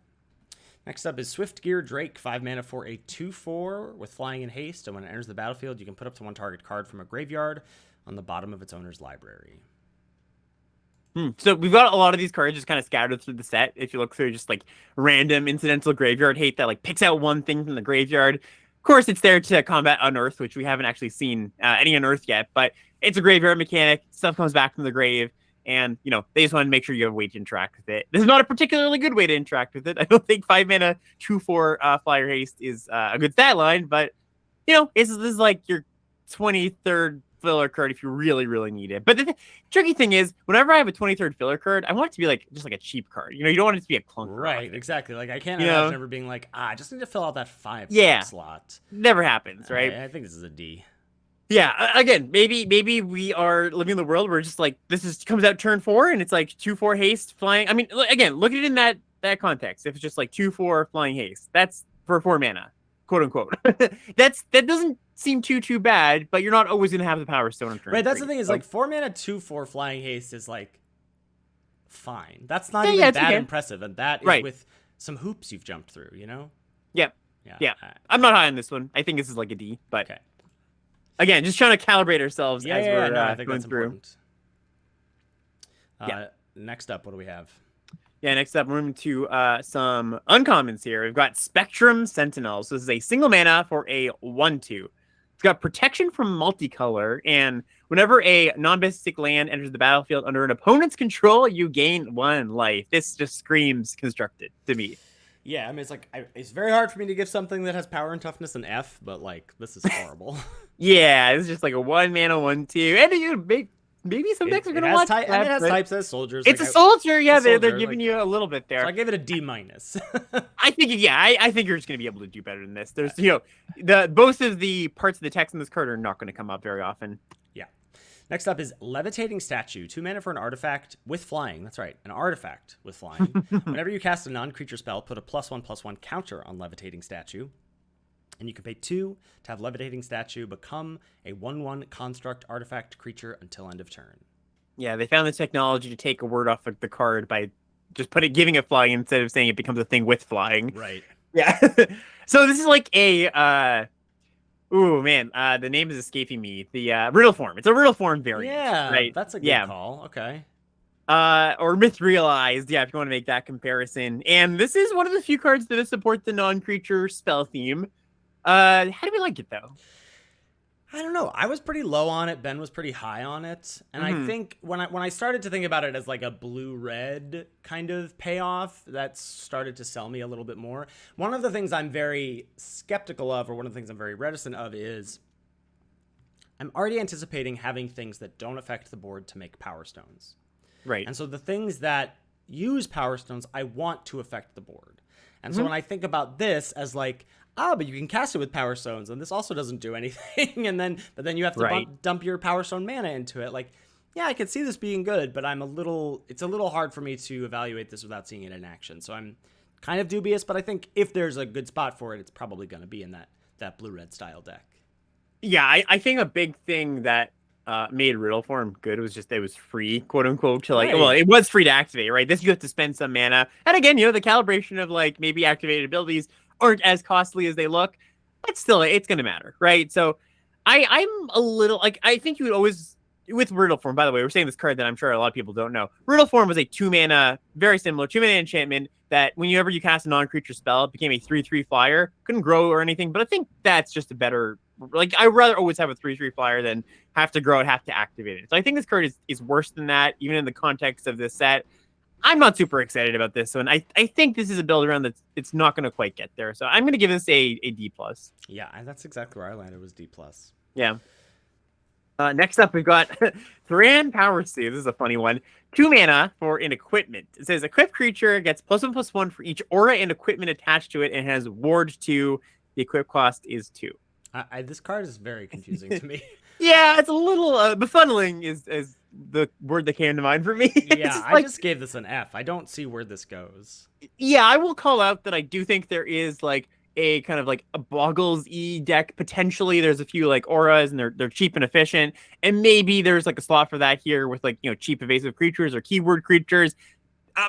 Next up is Swift Gear Drake, 5 mana for a 2/4 with flying and haste. And when it enters the battlefield, you can put up to 1 target card from a graveyard on the bottom of its owner's library. So we've got a lot of these cards just kind of scattered through the set. If you look through just like random incidental graveyard hate that like picks out one thing from the graveyard. Of course, it's there to combat Unearth, which we haven't actually seen any Unearth yet, but it's a graveyard mechanic. Stuff comes back from the grave, and they just want to make sure you have a way to interact with it. This is not a particularly good way to interact with it. I don't think 5 mana 2/4 flyer haste is a good stat line, but this is like your 23rd filler card if you really, really need it. But the tricky thing is, whenever I have a 23rd filler card, I want it to be like just like a cheap card. You don't want it to be a clunker. Right, exactly. Like I can't imagine ever being like, I just need to fill out that 5 slot. Never happens, right? I think this is a D. Yeah, again, maybe we are living in the world where just like comes out turn 4 and it's like 2/4 haste flying. I mean, again, look at it in that context. If it's just like 2/4 flying haste, that's for 4 mana, quote unquote. that doesn't seem too bad, but you're not always gonna have the Power Stone on turn. Right, that's 3. the thing is like 4 mana 2/4 flying haste is like fine. That's not Yeah, even that impressive, and that is with some hoops you've jumped through. Yep. Yeah. I'm not high on this one. I think this is like a D, but okay. Again, just trying to calibrate ourselves as we're I think going that's through. Important. Next up, what do we have? Yeah, next up, we're moving to some uncommons here. We've got Spectrum Sentinel. So this is a single mana for a 1/2. It's got protection from Multicolor, and whenever a non-basic land enters the battlefield under an opponent's control, you gain 1 life. This just screams constructed to me. Yeah, I mean, it's very hard for me to give something that has power and toughness an F, but like this is horrible. Yeah, it's just like a 1 mana 1/2, and maybe some decks are gonna watch that. It has types as soldiers. It's a soldier. Yeah, they're giving you a little bit there. So I give it a D-. I think I think you're just gonna be able to do better than this. There's both of the parts of the text in this card are not going to come up very often. Yeah. Next up is Levitating Statue. 2 mana for an artifact with flying. That's right, an artifact with flying. Whenever you cast a non-creature spell, put a +1/+1 counter on Levitating Statue. And you can pay 2 to have Levitating Statue become a 1/1 construct artifact creature until end of turn. Yeah, they found the technology to take a word off of the card by just giving it flying instead of saying it becomes a thing with flying. Right. Yeah. So this is like a the name is escaping me. The Riddle Form. It's a Riddle Form variant. Yeah, right? That's a good call. Okay. Or Myth-Realized, if you want to make that comparison. And this is one of the few cards that support the non-creature spell theme. How do we like it though? I don't know. I was pretty low on it. Ben was pretty high on it, and I Hmm. think when I started to think about it as like a blue red kind of payoff, that started to sell me a little bit more. One of the things I'm very skeptical of, or one of the things I'm very reticent of, is I'm already anticipating having things that don't affect the board to make power stones. Right. And so the things that use power stones, I want to affect the board. And so Hmm. when I think about this as like, but you can cast it with power stones, and this also doesn't do anything, but then you have to Right. dump your power stone mana into it. Like, yeah, I could see this being good, but it's a little hard for me to evaluate this without seeing it in action. So I'm kind of dubious, but I think if there's a good spot for it, it's probably going to be in that blue red style deck. Yeah, I think a big thing that made Riddle Form good was just it was free, quote unquote, to like, well, Right. it was free to activate, right? This you have to spend some mana. And again, the calibration of like maybe activated abilities aren't as costly as they look, but still it's gonna matter, right? So I'm a little like I think you would always with Riddle Form, by the way, we're saying this card that I'm sure a lot of people don't know. Riddle Form was a 2 mana, very similar 2 mana enchantment that whenever you cast a non-creature spell, it became a 3/3 flyer. Couldn't grow or anything, but I think that's just a better like I'd rather always have a 3/3 flyer than have to grow it, have to activate it. So I think this card is worse than that, even in the context of this set. I'm not super excited about this one. I think this is a build around that it's not going to quite get there. So I'm going to give this a D plus. Yeah, that's exactly where I landed, was D plus. Yeah. Next up, we've got Thran Power Stave. This is a funny one. 2 mana for an equipment. It says equipped creature gets +1/+1 for each aura and equipment attached to it and has ward 2. The equip cost is 2. This card is very confusing to me. Yeah, it's a little befuddling is the word that came to mind for me. Yeah, Just I like, just gave this an F. I don't see where this goes. yeah, I will call out that I do think there is like a kind of like a Boggles E deck potentially. There's a few like auras and they're cheap and efficient, and maybe there's like a slot for that here with like cheap evasive creatures or keyword creatures.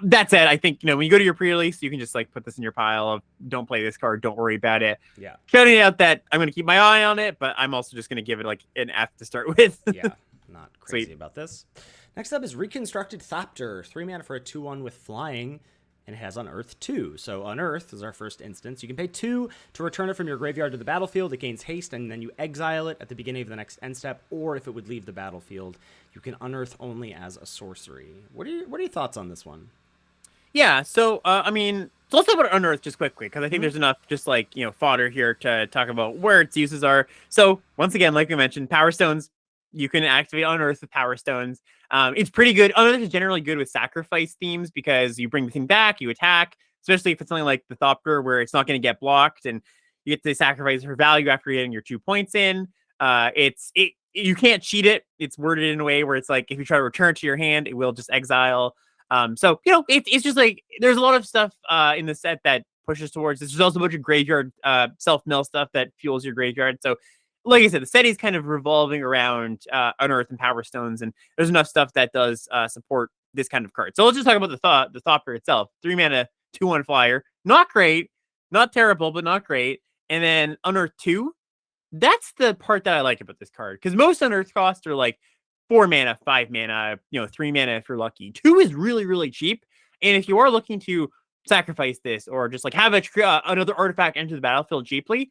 That said, I think when you go to your pre-release, you can just like put this in your pile of don't play this card, don't worry about it. Yeah. Shouting out that I'm going to keep my eye on it, but I'm also just going to give it like an F to start with. Yeah, not crazy Sweet. about this. Next up is Reconstructed Thopter. 3 mana for a 2/1 with flying, and it has Unearth 2. So Unearth is our first instance. You can pay 2 to return it from your graveyard to the battlefield. It gains haste, and then you exile it at the beginning of the next end step, or if it would leave the battlefield, you can Unearth only as a sorcery. What are your thoughts on this one? Yeah, so I mean, so let's talk about Unearth just quickly because I think there's enough just like fodder here to talk about where its uses are. So once again, like we mentioned, Power Stones, you can activate Unearth with Power Stones. It's pretty good. Unearth is generally good with sacrifice themes because you bring the thing back, you attack, especially if it's something like the Thopter where it's not going to get blocked and you get to sacrifice for value after getting your 2 points in. You can't cheat it. It's worded in a way where it's like if you try to return it to your hand, it will just exile. So it's just like there's a lot of stuff in the set that pushes towards this. There's also a bunch of graveyard self-mill stuff that fuels your graveyard. So like I said, the set is kind of revolving around Unearth and Power Stones, and there's enough stuff that does support this kind of card. So let's just talk about the Thopter itself. 3 mana, 2/1 flyer. Not great, not terrible, but not great. And then Unearth 2. That's the part that I like about this card because most Unearth costs are like 4 mana, 5 mana, 3 mana if you're lucky. 2 is really, really cheap. And if you are looking to sacrifice this or just like have another artifact enter the battlefield cheaply,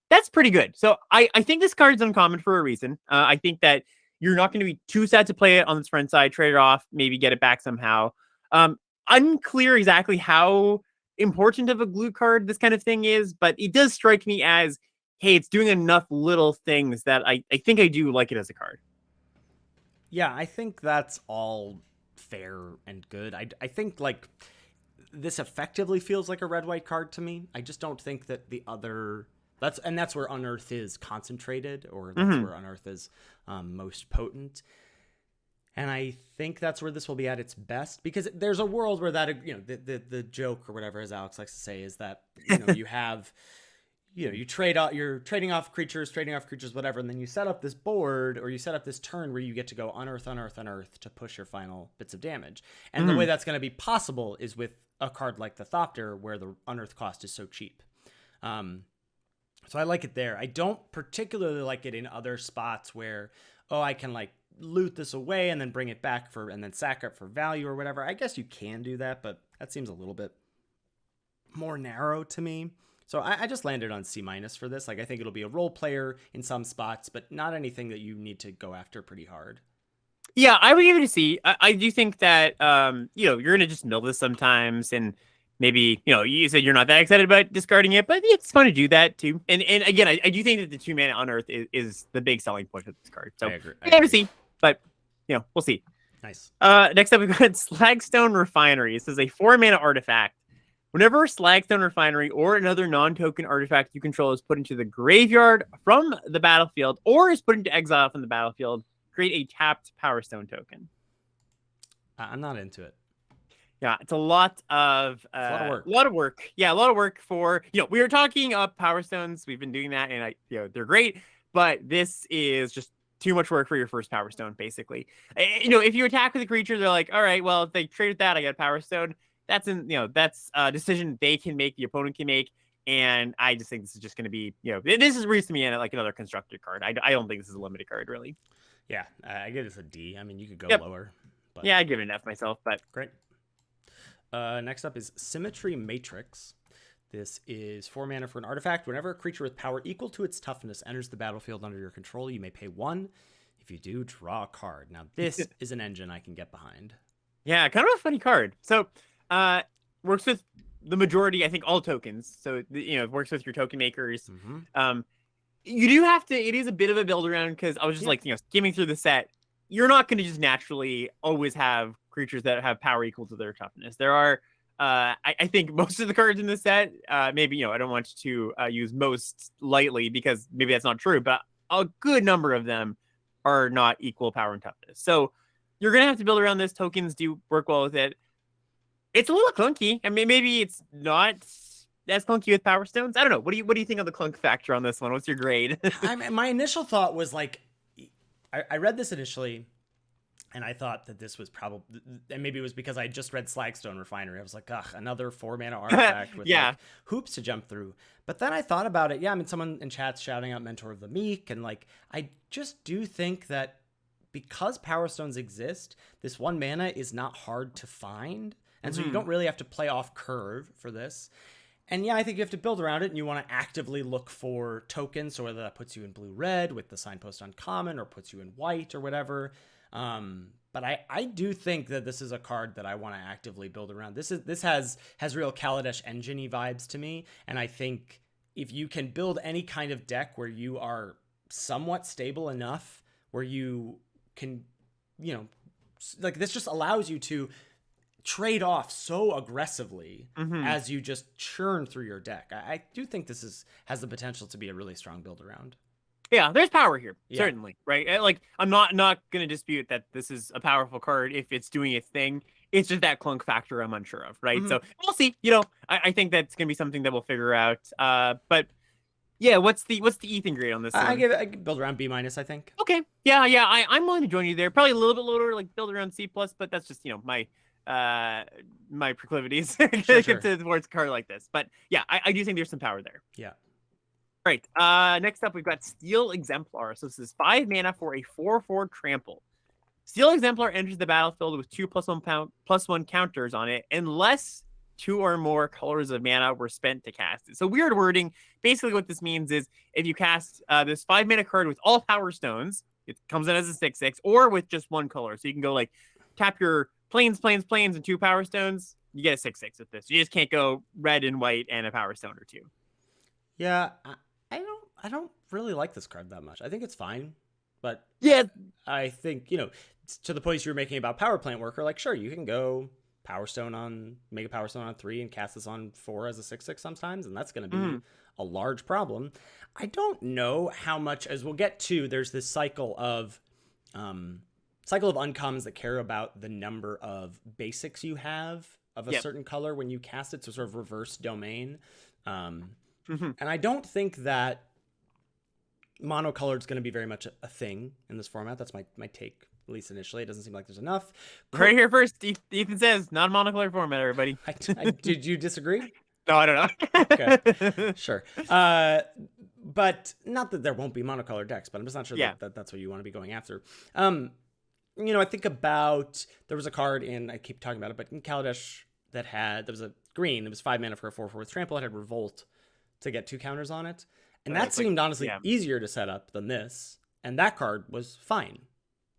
that's pretty good. So I think this card is uncommon for a reason. I think that you're not going to be too sad to play it on this front side, trade it off, maybe get it back somehow. Unclear exactly how important of a glue card this kind of thing is, but it does strike me as, hey, it's doing enough little things that I think I do like it as a card. Yeah, I think that's all fair and good. I think like this effectively feels like a red-white card to me. I just don't think that the other that's where Unearth is concentrated, or that's where Unearth is most potent. And I think that's where this will be at its best, because there's a world where that the joke or whatever, as Alex likes to say, is that you have you're trading off creatures, whatever, and then you set up this board, or you set up this turn where you get to go Unearth, Unearth, Unearth to push your final bits of damage. And the way that's going to be possible is with a card like the Thopter, where the Unearth cost is so cheap. So I like it there. I don't particularly like it in other spots where, I can like loot this away and then bring it back and then sack it for value or whatever. I guess you can do that, but that seems a little bit more narrow to me. So I just landed on C minus for this. Like, I think it'll be a role player in some spots, but not anything that you need to go after pretty hard. Yeah, I would give it a C. I do think that you're gonna just mill this sometimes, and maybe you said you're not that excited about discarding it, but it's fun to do that too. And again, I do think that the 2 mana Unearth is the big selling point of this card. So I agree. I have a C, but we'll see. Nice. Next up, we've got Slagstone Refinery. This is a 4-mana artifact. Whenever Slagstone Refinery or another non-token artifact you control is put into the graveyard from the battlefield or is put into exile from the battlefield, create a tapped Power Stone token. I'm not into it. Yeah, it's a lot of work. A lot of work. Yeah, a lot of work for we were talking up Power Stones. We've been doing that, and they're great, but this is just too much work for your first Power Stone, basically. If you attack with a creature, they're like, all right, well, if they trade with that, I got a Power Stone. That's a decision they can make, the opponent can make, and I just think this is just going to be, this is reads to me in like another constructed card. I don't think this is a limited card, really. Yeah, I give this a D. I mean, you could go lower. But... yeah, I'd give it an F myself, but great. Next up is Symmetry Matrix. This is 4 mana for an artifact. Whenever a creature with power equal to its toughness enters the battlefield under your control, you may pay 1. If you do, draw a card. Now, this is an engine I can get behind. Yeah, kind of a funny card. So, works with the majority, I think, all tokens. So, it works with your token makers. Mm-hmm. You do have to, it is a bit of a build around because I was just skimming through the set. You're not going to just naturally always have creatures that have power equal to their toughness. There are, I think most of the cards in the set, maybe, I don't want to use most lightly because maybe that's not true, but a good number of them are not equal power and toughness. So you're going to have to build around this. Tokens do work well with it. It's a little clunky. I mean, maybe it's not as clunky with Power Stones. I don't know. What do you think of the clunk factor on this one? What's your grade? My initial thought was like, I read this initially, and I thought that this was probably, and maybe it was because I just read Slagstone Refinery. I was like, ugh, another 4-mana artifact with like hoops to jump through. But then I thought about it. Yeah, I mean, someone in chat's shouting out Mentor of the Meek, and like, I just do think that because Power Stones exist, this 1 mana is not hard to find, and so you don't really have to play off curve for this. And yeah, I think you have to build around it, and you want to actively look for tokens, so whether that puts you in blue-red with the signpost uncommon or puts you in white or whatever. But I do think that this is a card that I want to actively build around. This has real Kaladesh engine-y vibes to me, and I think if you can build any kind of deck where you are somewhat stable enough, where you can, like this just allows you to trade off so aggressively as you just churn through your deck. I do think this has the potential to be a really strong build around. Yeah, there's power here, certainly, right? Like, I'm not going to dispute that this is a powerful card if it's doing its thing. It's just that clunk factor I'm unsure of, right? So we'll see. I think that's going to be something that we'll figure out. But yeah, what's the Ethan grade on this one? I build around B-, I think. Okay. Yeah. I'm willing to join you there. Probably a little bit lower, like build around C+, but that's just, my proclivities towards a card like this. But yeah, I do think there's some power there. Yeah. Right. Next up, we've got Steel Exemplar. So this is 5 mana for a 4/4 trample. Steel Exemplar enters the battlefield with 2+1 counters on it, unless 2 or more colors of mana were spent to cast it. So weird wording. Basically, what this means is if you cast this 5 mana card with all Power Stones, it comes in as a 6/6, or with just one color. So you can go like tap your plains, and 2 Power Stones. You get a 6/6 with this. You just can't go red and white and a Power Stone or 2. Yeah, I don't really like this card that much. I think it's fine, but yeah, I think to the points you were making about Power Plant Worker, like sure you can go make a Power Stone on 3 and cast this on 4 as a 6/6 sometimes, and that's going to be a large problem. I don't know how much, as we'll get to. There's this cycle of uncommons that care about the number of basics you have of a certain color when you cast it, so sort of reverse domain. And I don't think that monocolored is going to be very much a thing in this format. That's my take, at least initially. It doesn't seem like there's enough. Right here first, Ethan says, not monocolored format, everybody. Did you disagree? No, I don't know. Okay, sure. But not that there won't be monocolored decks, but I'm just not sure that that's what you want to be going after. I think about, there was a card I keep talking about it, but in Kaladesh that was a green. It was 5 mana for a 4/4 trample. It had Revolt. to get 2 counters on it. And Right, that it's like, seemed honestly yeah. easier to set up than this. And that card was fine.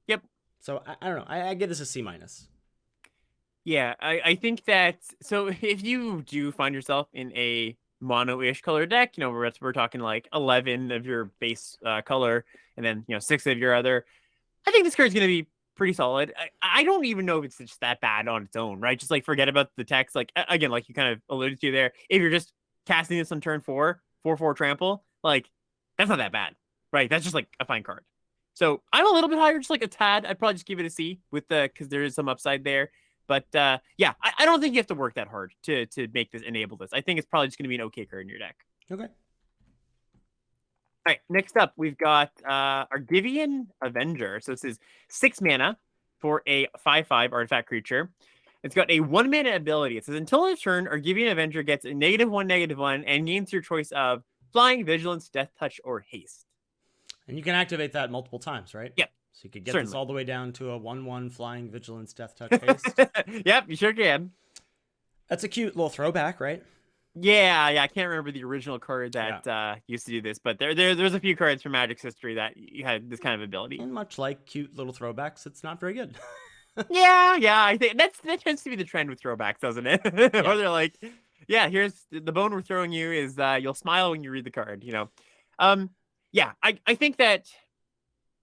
Yep. So I don't know. I give this a C minus. Yeah, I think that, so if you do find yourself in a mono-ish color deck, you know, we're talking like 11 of your base color and then, you know, 6 of your other, I think this card's going to be pretty solid. I don't even know if it's just that bad on its own, right? Just like forget about the text. Like, again, like you kind of alluded to there, if you're just casting this on turn 4/4 trample, like that's not that bad, right? That's just like a fine card. So I'm a little bit higher, just like a tad. I'd probably just give it a C with because there is some upside there. But yeah, I don't think you have to work that hard to make this enable this. I think it's probably just going to be an okay card in your deck. Okay. All right, next up, we've got Argivian Avenger. So this is 6 mana for a 5/5 artifact creature. It's got a 1 mana ability. It says until its turn, Argivian Avenger gets a -1/-1 and gains your choice of Flying, Vigilance, Death Touch, or Haste. And you can activate that multiple times, right? Yep. So you could get Certainly. this all the way down to a 1/1 Flying, Vigilance, Death Touch, Haste. Yep, you sure can. That's a cute little throwback, right? Yeah. I can't remember the original card that used to do this, but there's a few cards from Magic's history that you had this kind of ability. And much like cute little throwbacks, it's not very good. yeah. I think that tends to be the trend with throwbacks, doesn't it? Yeah. Or they're like, yeah, here's the bone we're throwing you is you'll smile when you read the card, you know. Yeah, I think that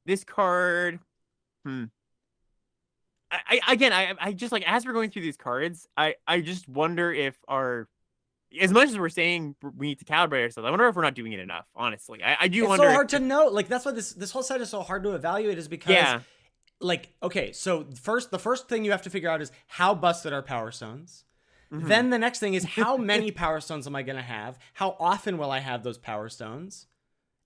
this card, I just like, as we're going through these cards, I just wonder if as much as we're saying we need to calibrate ourselves, I wonder if we're not doing it enough, honestly. I do wonder. It's so hard to know. Like, that's why this whole set is so hard to evaluate, is because, like, okay, so the first thing you have to figure out is how busted are Power Stones. Mm-hmm. Then the next thing is how many Power Stones am I going to have? How often will I have those Power Stones?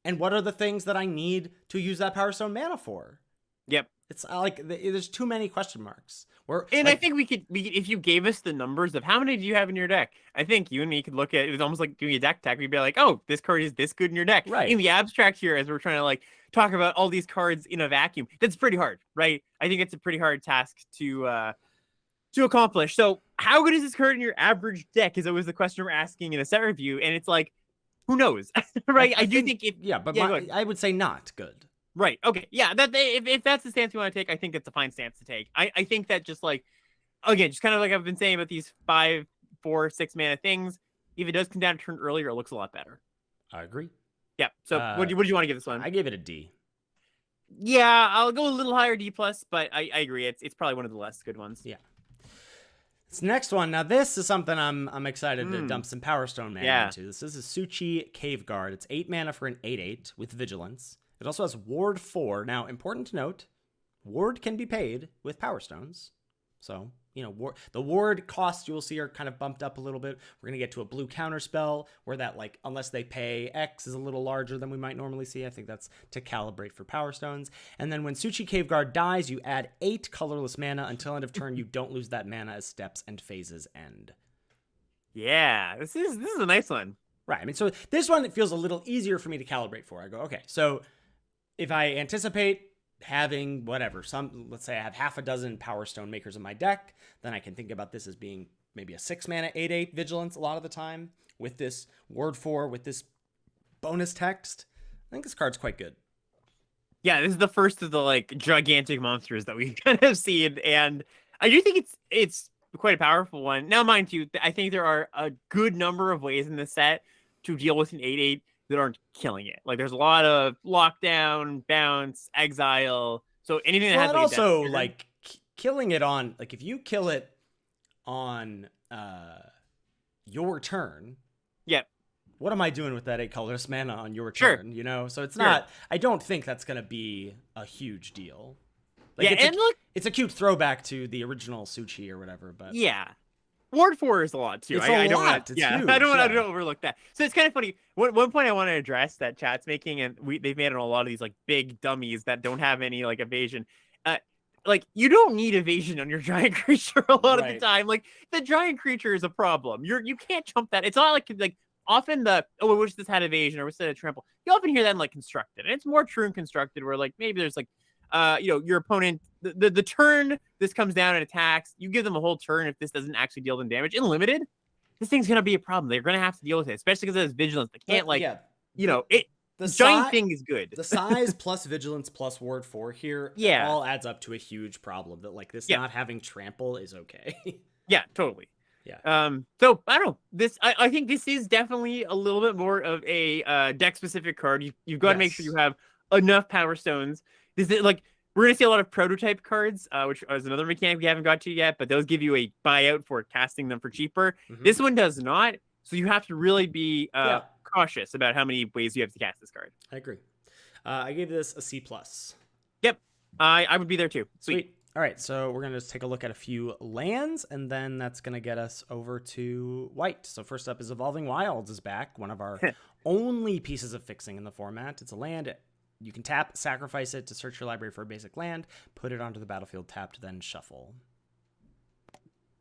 And what are the things that I need to use that Power Stone mana for? Yep. It's like there's too many question marks. I think we could, if you gave us the numbers of how many do you have in your deck, I think you and me could look at it. It was almost like doing a deck tech. We'd be like, oh, this card is this good in your deck. Right. In the abstract here, as we're trying to like talk about all these cards in a vacuum, that's pretty hard, right? I think it's a pretty hard task to accomplish. So how good is this card in your average deck is always the question we're asking in a set review. And it's like, who knows, right? I do think it. Yeah, but I would say not good. Right. Okay. Yeah. That if that's the stance you want to take, I think it's a fine stance to take. I think that just like, again, just kind of like I've been saying about these 5, 4, 6 mana things. If it does come down to turn earlier, it looks a lot better. I agree. Yeah. So what do you want to give this one? I gave it a D. Yeah, I'll go a little higher, D+, but I agree. It's probably one of the less good ones. Yeah. This next one, now this is something I'm excited to dump some Power Stone mana into. This is a Suchi Cave Guard. It's 8 mana for an 8/8 with Vigilance. It also has Ward 4. Now, important to note, Ward can be paid with Power Stones. So, you know, the Ward costs you will see are kind of bumped up a little bit. We're going to get to a blue counter spell where that, like, unless they pay X is a little larger than we might normally see. I think that's to calibrate for Power Stones. And then when Suchi Cave Guard dies, you add 8 colorless mana until end of turn. You don't lose that mana as steps and phases end. Yeah, this is a nice one. Right. I mean, so this one, it feels a little easier for me to calibrate for. I go, okay, so if I anticipate having whatever, let's say I have half a dozen Power Stone makers in my deck, then I can think about this as being maybe a 6 mana 8/8 Vigilance a lot of the time with this Ward 4, with this bonus text. I think this card's quite good. Yeah, this is the first of the like gigantic monsters that we've kind of seen, and I do think it's quite a powerful one. Now, mind you, I think there are a good number of ways in this set to deal with an 8/8 that aren't killing it. Like there's a lot of lockdown, bounce, exile. So anything that has also like killing it on, like if you kill it on your turn. Yep. What am I doing with that 8 colorless mana on your turn? You know, so it's not. I don't think that's gonna be a huge deal. Like, yeah, it's a cute throwback to the original Suchi or whatever. But yeah. Ward 4 is a lot too. It's a lot. It's huge. I don't want to overlook that. So it's kind of funny. One point I want to address that chat's making, and they've made it on a lot of these like big dummies that don't have any like evasion. Like you don't need evasion on your giant creature a lot of the time. Like the giant creature is a problem. You can't jump that. It's not like often I wish this had evasion or wish it had trample. You often hear that in like constructed, and it's more true in constructed where like maybe there's like your opponent, the turn this comes down and attacks, you give them a whole turn if this doesn't actually deal them damage. In limited, this thing's gonna be a problem. They're gonna have to deal with it, especially because it's vigilance. They can't Yeah, it. the Giant size thing is good. the size plus vigilance plus ward 4 here, Yeah. all adds up to a huge problem. That like this Yeah. not having trample is okay. Yeah, totally. Yeah. So I don't know. I think this is definitely a little bit more of a deck specific card. You've got to make sure you have enough power stones. This is like we're gonna see a lot of prototype cards, which is another mechanic we haven't got to yet, but those give you a buyout for casting them for cheaper. This one does not, so you have to really be cautious about how many ways you have to cast this card. I agree. I gave this a C+. Yep, I would be there too. Sweet. All right, so we're going to just take a look at a few lands, and then that's going to get us over to white. So first up is Evolving Wilds is back, one of our only pieces of fixing in the format. It's a land. You can tap, sacrifice it to search your library for a basic land, put it onto the battlefield tapped, then shuffle.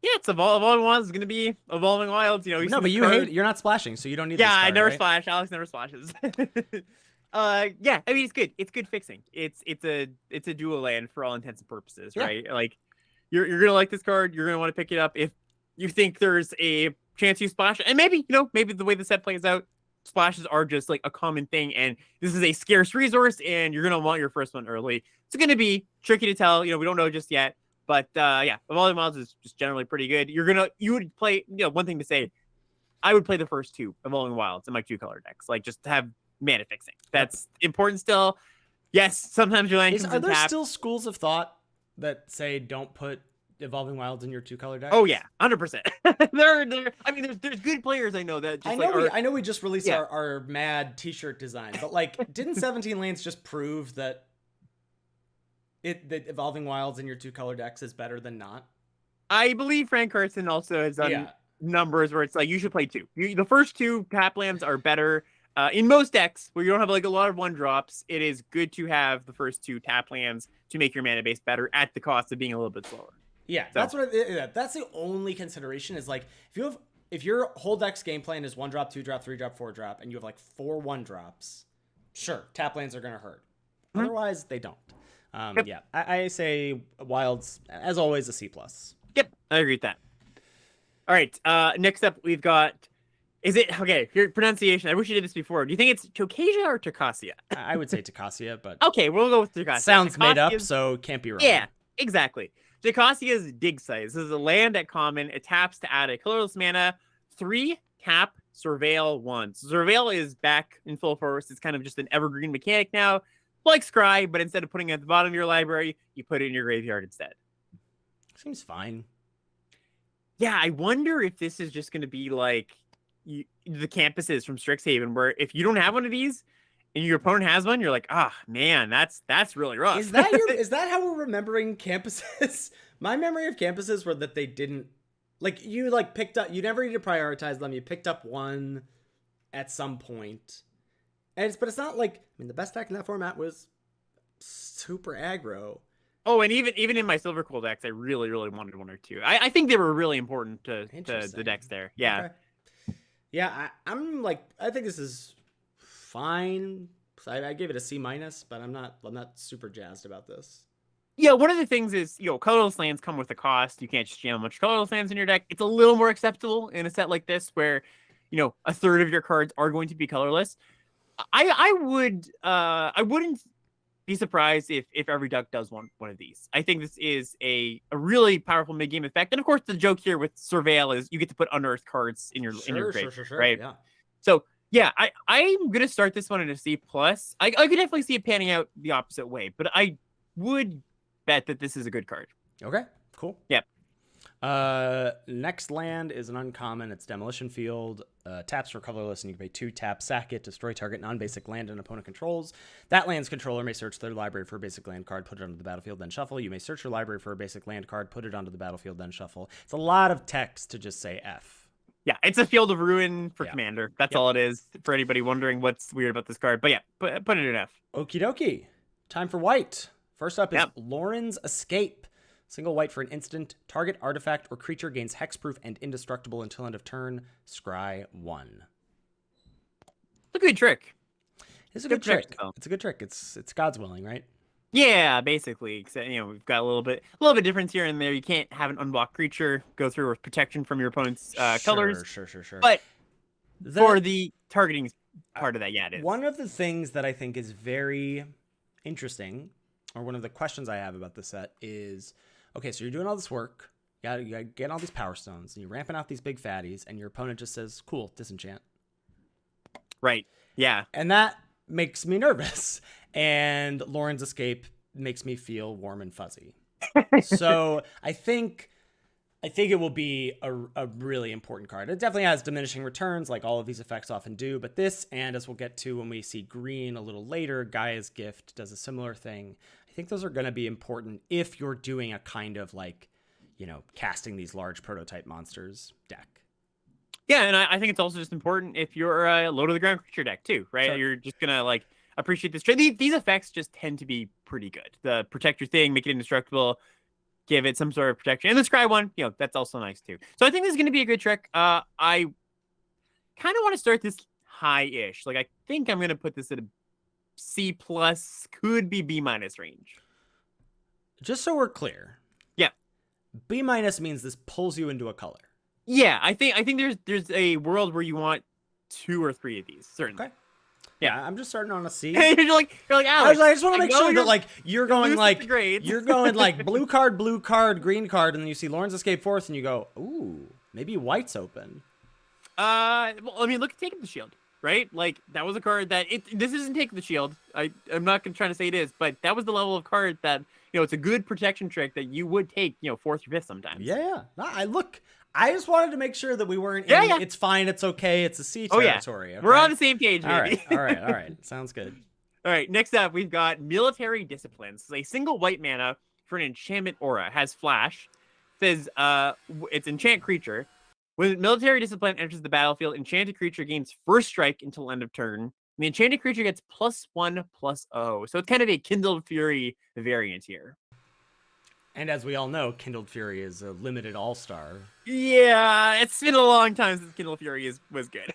Yeah, it's Evolving Wilds is going to be Evolving Wilds. You know, no, but you're not splashing, so you don't need this card, I never right? splash. Alex never splashes. Yeah, I mean it's good. It's good fixing. It's a dual land for all intents and purposes, right? Like you're gonna like this card. You're gonna want to pick it up if you think there's a chance you splash. And maybe maybe the way the set plays out, splashes are just like a common thing, and this is a scarce resource, and you're gonna want your first one early. It's gonna be tricky to tell. We don't know just yet, but yeah, Evolving Wilds is just generally pretty good. You would play. One thing to say, I would play the first two Evolving Wilds in my 2-color decks, like just to have mana fixing. That's important still. Yes, sometimes your land comes in Are there tap. still schools of thought that say don't put Evolving Wilds in your 2-color deck? Oh yeah, 100%. I mean, there's good players I know that. Just I know we just released our mad T-shirt design, but like, didn't 17 Lanes just prove that Evolving Wilds in your 2-color decks is better than not? I believe Frank Carson also has done numbers where it's like you should play two. The first two tap lands are better. In most decks where you don't have like a lot of 1-drops, it is good to have the first two tap lands to make your mana base better at the cost of being a little bit slower. Yeah, that's the only consideration is like if your whole deck's game plan is 1-drop, 2-drop, 3-drop, 4-drop, and you have like 4 1-drops, sure, tap lands are gonna hurt. Otherwise, they don't. Yeah, I say Wilds as always a C+. Yep, I agree with that. All right, next up we've got. Is it okay? Your pronunciation. I wish you did this before. Do you think it's Tokasia or Tokasia? I would say Tokasia, but okay, we'll go with Tokasia. Sounds made up, so can't be wrong. Yeah, exactly. Tokasia's Dig Site. This is a land at common. It taps to add a colorless mana. 3 tap Surveil 1. So Surveil is back in full force. It's kind of just an evergreen mechanic now, like Scry, but instead of putting it at the bottom of your library, you put it in your graveyard instead. Seems fine. Yeah, I wonder if this is just going to be like the campuses from Strixhaven, where if you don't have one of these and your opponent has one, you're like, man, that's really rough. Is that how we're remembering campuses? My memory of campuses were that they didn't you picked up. You never need to prioritize them. You picked up one at some point, but it's not like the best deck in that format was super aggro. Oh, and even in my Silver Cool decks, I really wanted 1 or 2. I think they were really important to the decks there. Yeah. Okay. Yeah, I'm like, I think this is fine. I gave it a C-, but I'm not super jazzed about this. Yeah, one of the things is, colorless lands come with a cost. You can't just jam a bunch of colorless lands in your deck. It's a little more acceptable in a set like this where, a third of your cards are going to be colorless. I wouldn't be surprised if every deck does one of these. I think this is a really powerful mid-game effect. And of course, the joke here with Surveil is you get to put unearthed cards in your grave, sure, right? Yeah. So yeah, I'm gonna start this one at a C+. I could definitely see it panning out the opposite way, but I would bet that this is a good card. Okay, cool. Yep. Next land is an uncommon. It's Demolition Field. Taps for colorless, and you can pay 2 tap, sack it, destroy target non-basic land an opponent controls. That land's controller may search their library for a basic land card, put it onto the battlefield, then shuffle. You may search your library for a basic land card, put it onto the battlefield, then shuffle. It's a lot of text to just say F. Yeah, it's a Field of Ruin for Commander. That's all it is for anybody wondering what's weird about this card. But yeah, put it in F. Okie dokie. Time for white. First up is Lauren's Escape. Single white for an instant. Target artifact or creature gains hexproof and indestructible until end of turn. Scry 1. It's a good trick. It's a good trick. It's a good trick. It's God's willing, right? Yeah, basically. Except, we've got a little bit difference here and there. You can't have an unblocked creature go through with protection from your opponent's Sure, colors. sure, sure, sure. But The for the targeting uh, part of that, yeah, it is. one of the things that I think is very interesting, or one of the questions I have about the set is, okay, so you're doing all this work, you gotta get all these power stones, and you're ramping out these big fatties, and your opponent just says, "Cool, disenchant," Right. Yeah. and that makes me nervous. And Lauren's Escape makes me feel warm and fuzzy. So I think it will be a really important card. It definitely has diminishing returns, like all of these effects often do. But this, and as we'll get to when we see green a little later, Gaia's Gift does a similar thing. I think those are going to be important if you're doing a kind of like, casting these large prototype monsters deck. Yeah, and I think it's also just important if you're a low to the ground creature deck too, right? Sure. You're just gonna like appreciate this trade. These effects just tend to be pretty good. The protect your thing, make it indestructible, give it some sort of protection, and the scry one, that's also nice too. So I think this is gonna be a good trick. I kind of want to start this high-ish. Like I think I'm gonna put this at a C plus, could be B minus range. Just so we're clear, Yeah. B minus means this pulls you into a color. Yeah, I think there's a world where you want 2 or 3 of these, certainly. Okay. Yeah, I'm just starting on a C. you're like Alex. I just want to make sure that like you're going grades. blue card, green card, and then you see Lauren's Escape fourth, and you go, ooh, maybe white's open. Well, I mean, look at Take the Shield, right? Like that was a card that this isn't Take the Shield. I'm not gonna try to say it is, but that was the level of card that it's a good protection trick that you would take fourth or fifth sometimes. Yeah. No, I just wanted to make sure that we weren't. Yeah. It's fine. It's okay. It's a C Oh yeah, territory. Okay? we're on the same page, All baby. right. All right. Sounds good. All right, next up, we've got Military Disciplines. It's a single white mana for an enchantment aura. It has flash. It says it's enchant creature. When Military Discipline enters the battlefield, enchanted creature gains first strike until end of turn. And the enchanted creature gets +1/+0. So it's kind of a Kindled Fury variant here. And as we all know, Kindled Fury is a limited all-star. Yeah, it's been a long time since Kindled Fury was good.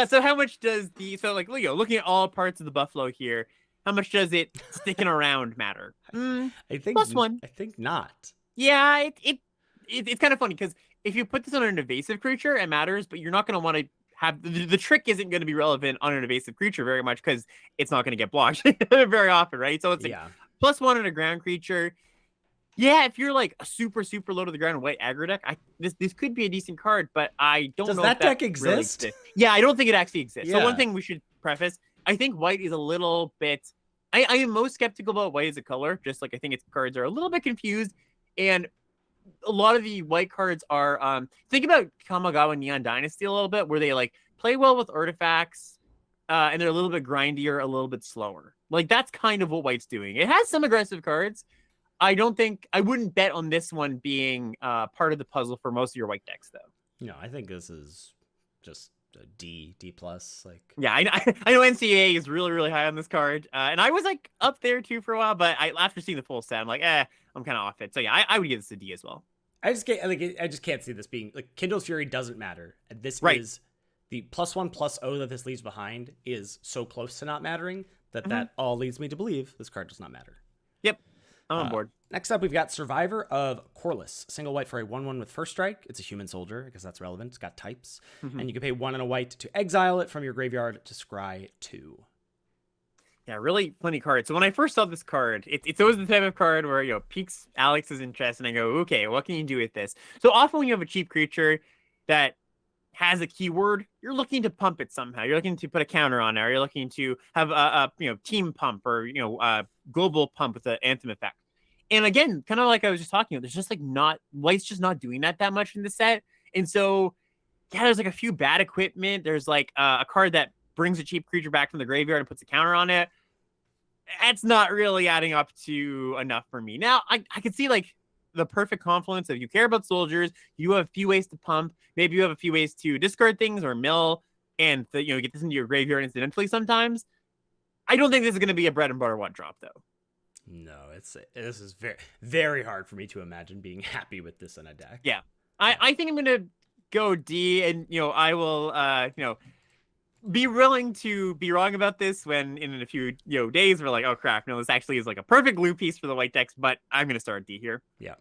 So how much does looking at all parts of the Buffalo here, how much does it sticking around matter? I think +1. I think not. Yeah, it's kind of funny because if you put this on an evasive creature, it matters, but you're not going to want to have the trick isn't going to be relevant on an evasive creature very much because it's not going to get blocked very often, right? So it's like +1 on a ground creature. Yeah, if you're like a super low to the ground white aggro deck, this could be a decent card, but I don't know. Does that deck exist? Really yeah, I don't think it actually exists. Yeah. So one thing we should preface, I think white is a little bit. I am most skeptical about white as a color. Just like I think its cards are a little bit confused, and a lot of the white cards are. Think about Kamigawa Neon Dynasty a little bit, where they like play well with artifacts, and they're a little bit grindier, a little bit slower. Like that's kind of what white's doing. It has some aggressive cards. I wouldn't bet on this one being part of the puzzle for most of your white decks, though. No, I think this is just a D plus. Like, yeah, I know NCAA is really high on this card, and I was like up there too for a while, but after seeing the full set, I'm like, I'm kind of off it. So yeah, I would give this a D as well. I just can't see this being like Kindled Fury doesn't matter. This is the +1/+0 that this leaves behind is so close to not mattering that all leads me to believe this card does not matter. Yep. I'm on board. Next up, we've got Survivor of Colorless. Single white for a 1/1 with first strike. It's a human soldier because that's relevant. It's got types. And you can pay 1 and a white to exile it from your graveyard to scry 2. Yeah, really funny card. So when I first saw this card, it's always the type of card where, piques Alex's interest and I go, okay, what can you do with this? So often when you have a cheap creature that has a keyword, you're looking to pump it somehow. You're looking to put a counter on it, or you're looking to have a team pump or global pump with the anthem effect. And again, kind of like I was just talking about, there's just like white's just not doing that much in the set. And so yeah, there's like a few bad equipment. There's like a card that brings a cheap creature back from the graveyard and puts a counter on it. That's not really adding up to enough for me. Now I could see like the perfect confluence of you care about soldiers, you have a few ways to pump, maybe you have a few ways to discard things or mill and get this into your graveyard incidentally sometimes. I don't think this is going to be a bread and butter one drop though. No, this is very, very hard for me to imagine being happy with this in a deck. Yeah. I think I'm going to go D and, I will, be willing to be wrong about this when in a few days we're like, oh crap, no, this actually is like a perfect blue piece for the white decks. But I'm gonna start D here. Yeah. All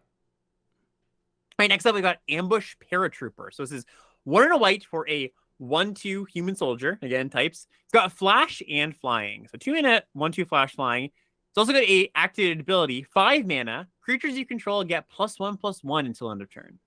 right, next up we got Ambush Paratrooper. So this is 1 and a white for a 1/2 human soldier. Again, types. It's got flash and flying. So 2 mana, 1/2 flash flying. It's also got a activated ability, 5 mana. Creatures you control get +1/+1 until end of turn.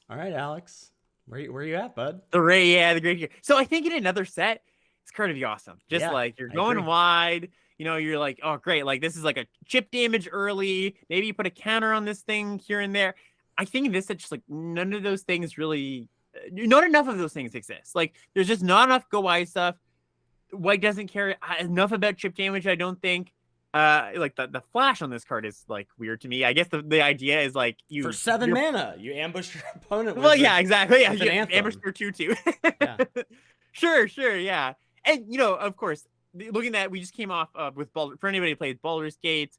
All right, Alex. Where you at, bud? The Ray, yeah, the great here. So I think in another set, it's going to be awesome. Just like you're going wide, you're like, oh great, like this is like a chip damage early. Maybe you put a counter on this thing here and there. I think in this set, just like none of those things really, not enough of those things exist. Like there's just not enough go wide stuff. White doesn't care enough about chip damage, I don't think. Like the flash on this card is like weird to me. I guess the idea is like you for 7 mana, you ambush your opponent. Well, yeah, exactly. Yeah, you ambush for 2/2. Yeah. Sure, yeah. And of course, looking at we just came off with for anybody who played Baldur's Gate.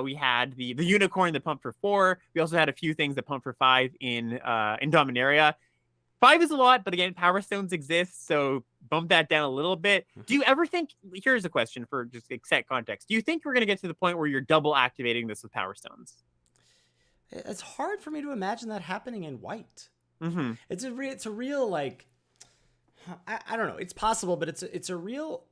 We had the unicorn that pumped for 4. We also had a few things that pumped for 5 in Dominaria. 5 is a lot, but again, Power Stones exist, so bump that down a little bit. Do you ever think, here's a question for just set context, do you think we're going to get to the point where you're double activating this with Power Stones? It's hard for me to imagine that happening in white. Mm-hmm. It's a real, like, I don't know, it's possible, but it's a real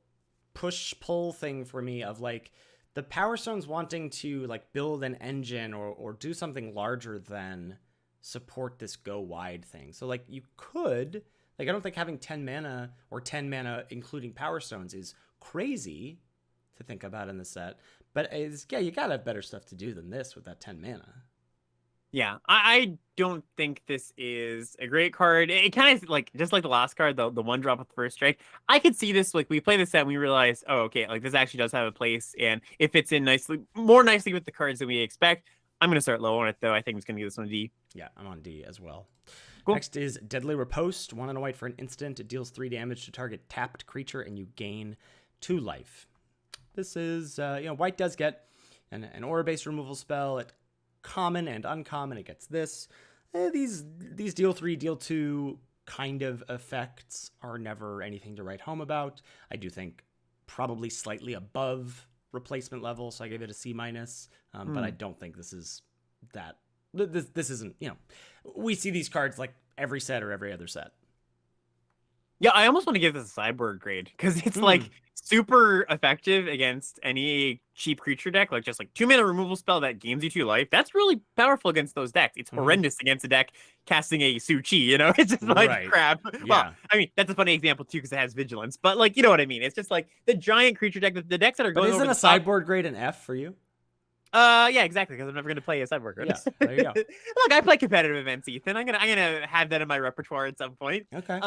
push-pull thing for me of, like, the Power Stones wanting to, like, build an engine or do something larger than support this go wide thing. So like you could, like, I don't think having 10 mana or 10 mana including Power Stones is crazy to think about in the set, but you gotta have better stuff to do than this with that 10 mana. Yeah, I don't think this is a great card. It kind of like just like the last card, the 1-drop with the first strike. I could see this, like we play this set and we realize, oh okay, like this actually does have a place and it fits in more nicely with the cards than we expect. I'm going to start low on it, though. I think I'm just going to give this one a D. Yeah, I'm on D as well. Cool. Next is Deadly Riposte. 1 and a white for an instant. It deals 3 damage to target tapped creature, and you gain 2 life. This is, white does get an aura-based removal spell. At common and uncommon, it gets this. These deal 3, deal 2 kind of effects are never anything to write home about. I do think probably slightly above replacement level, so I gave it a C-, but I don't think this is that. This isn't, we see these cards like every set or every other set. Yeah, I almost want to give this a sideboard grade because it's like super effective against any cheap creature deck, like just like 2 mana removal spell that gains you 2 life. That's really powerful against those decks. It's horrendous against a deck casting a Su-Chi, It's just like crap. Yeah. Well, I mean, that's a funny example too because it has vigilance, but like, you know what I mean? It's just like the giant creature deck, the decks that are going. But isn't a sideboard grade an F for you? Yeah, exactly, because I'm never gonna play a sideboard grade. Yeah, there you go. Look, I play competitive events, Ethan. I'm gonna have that in my repertoire at some point. Okay.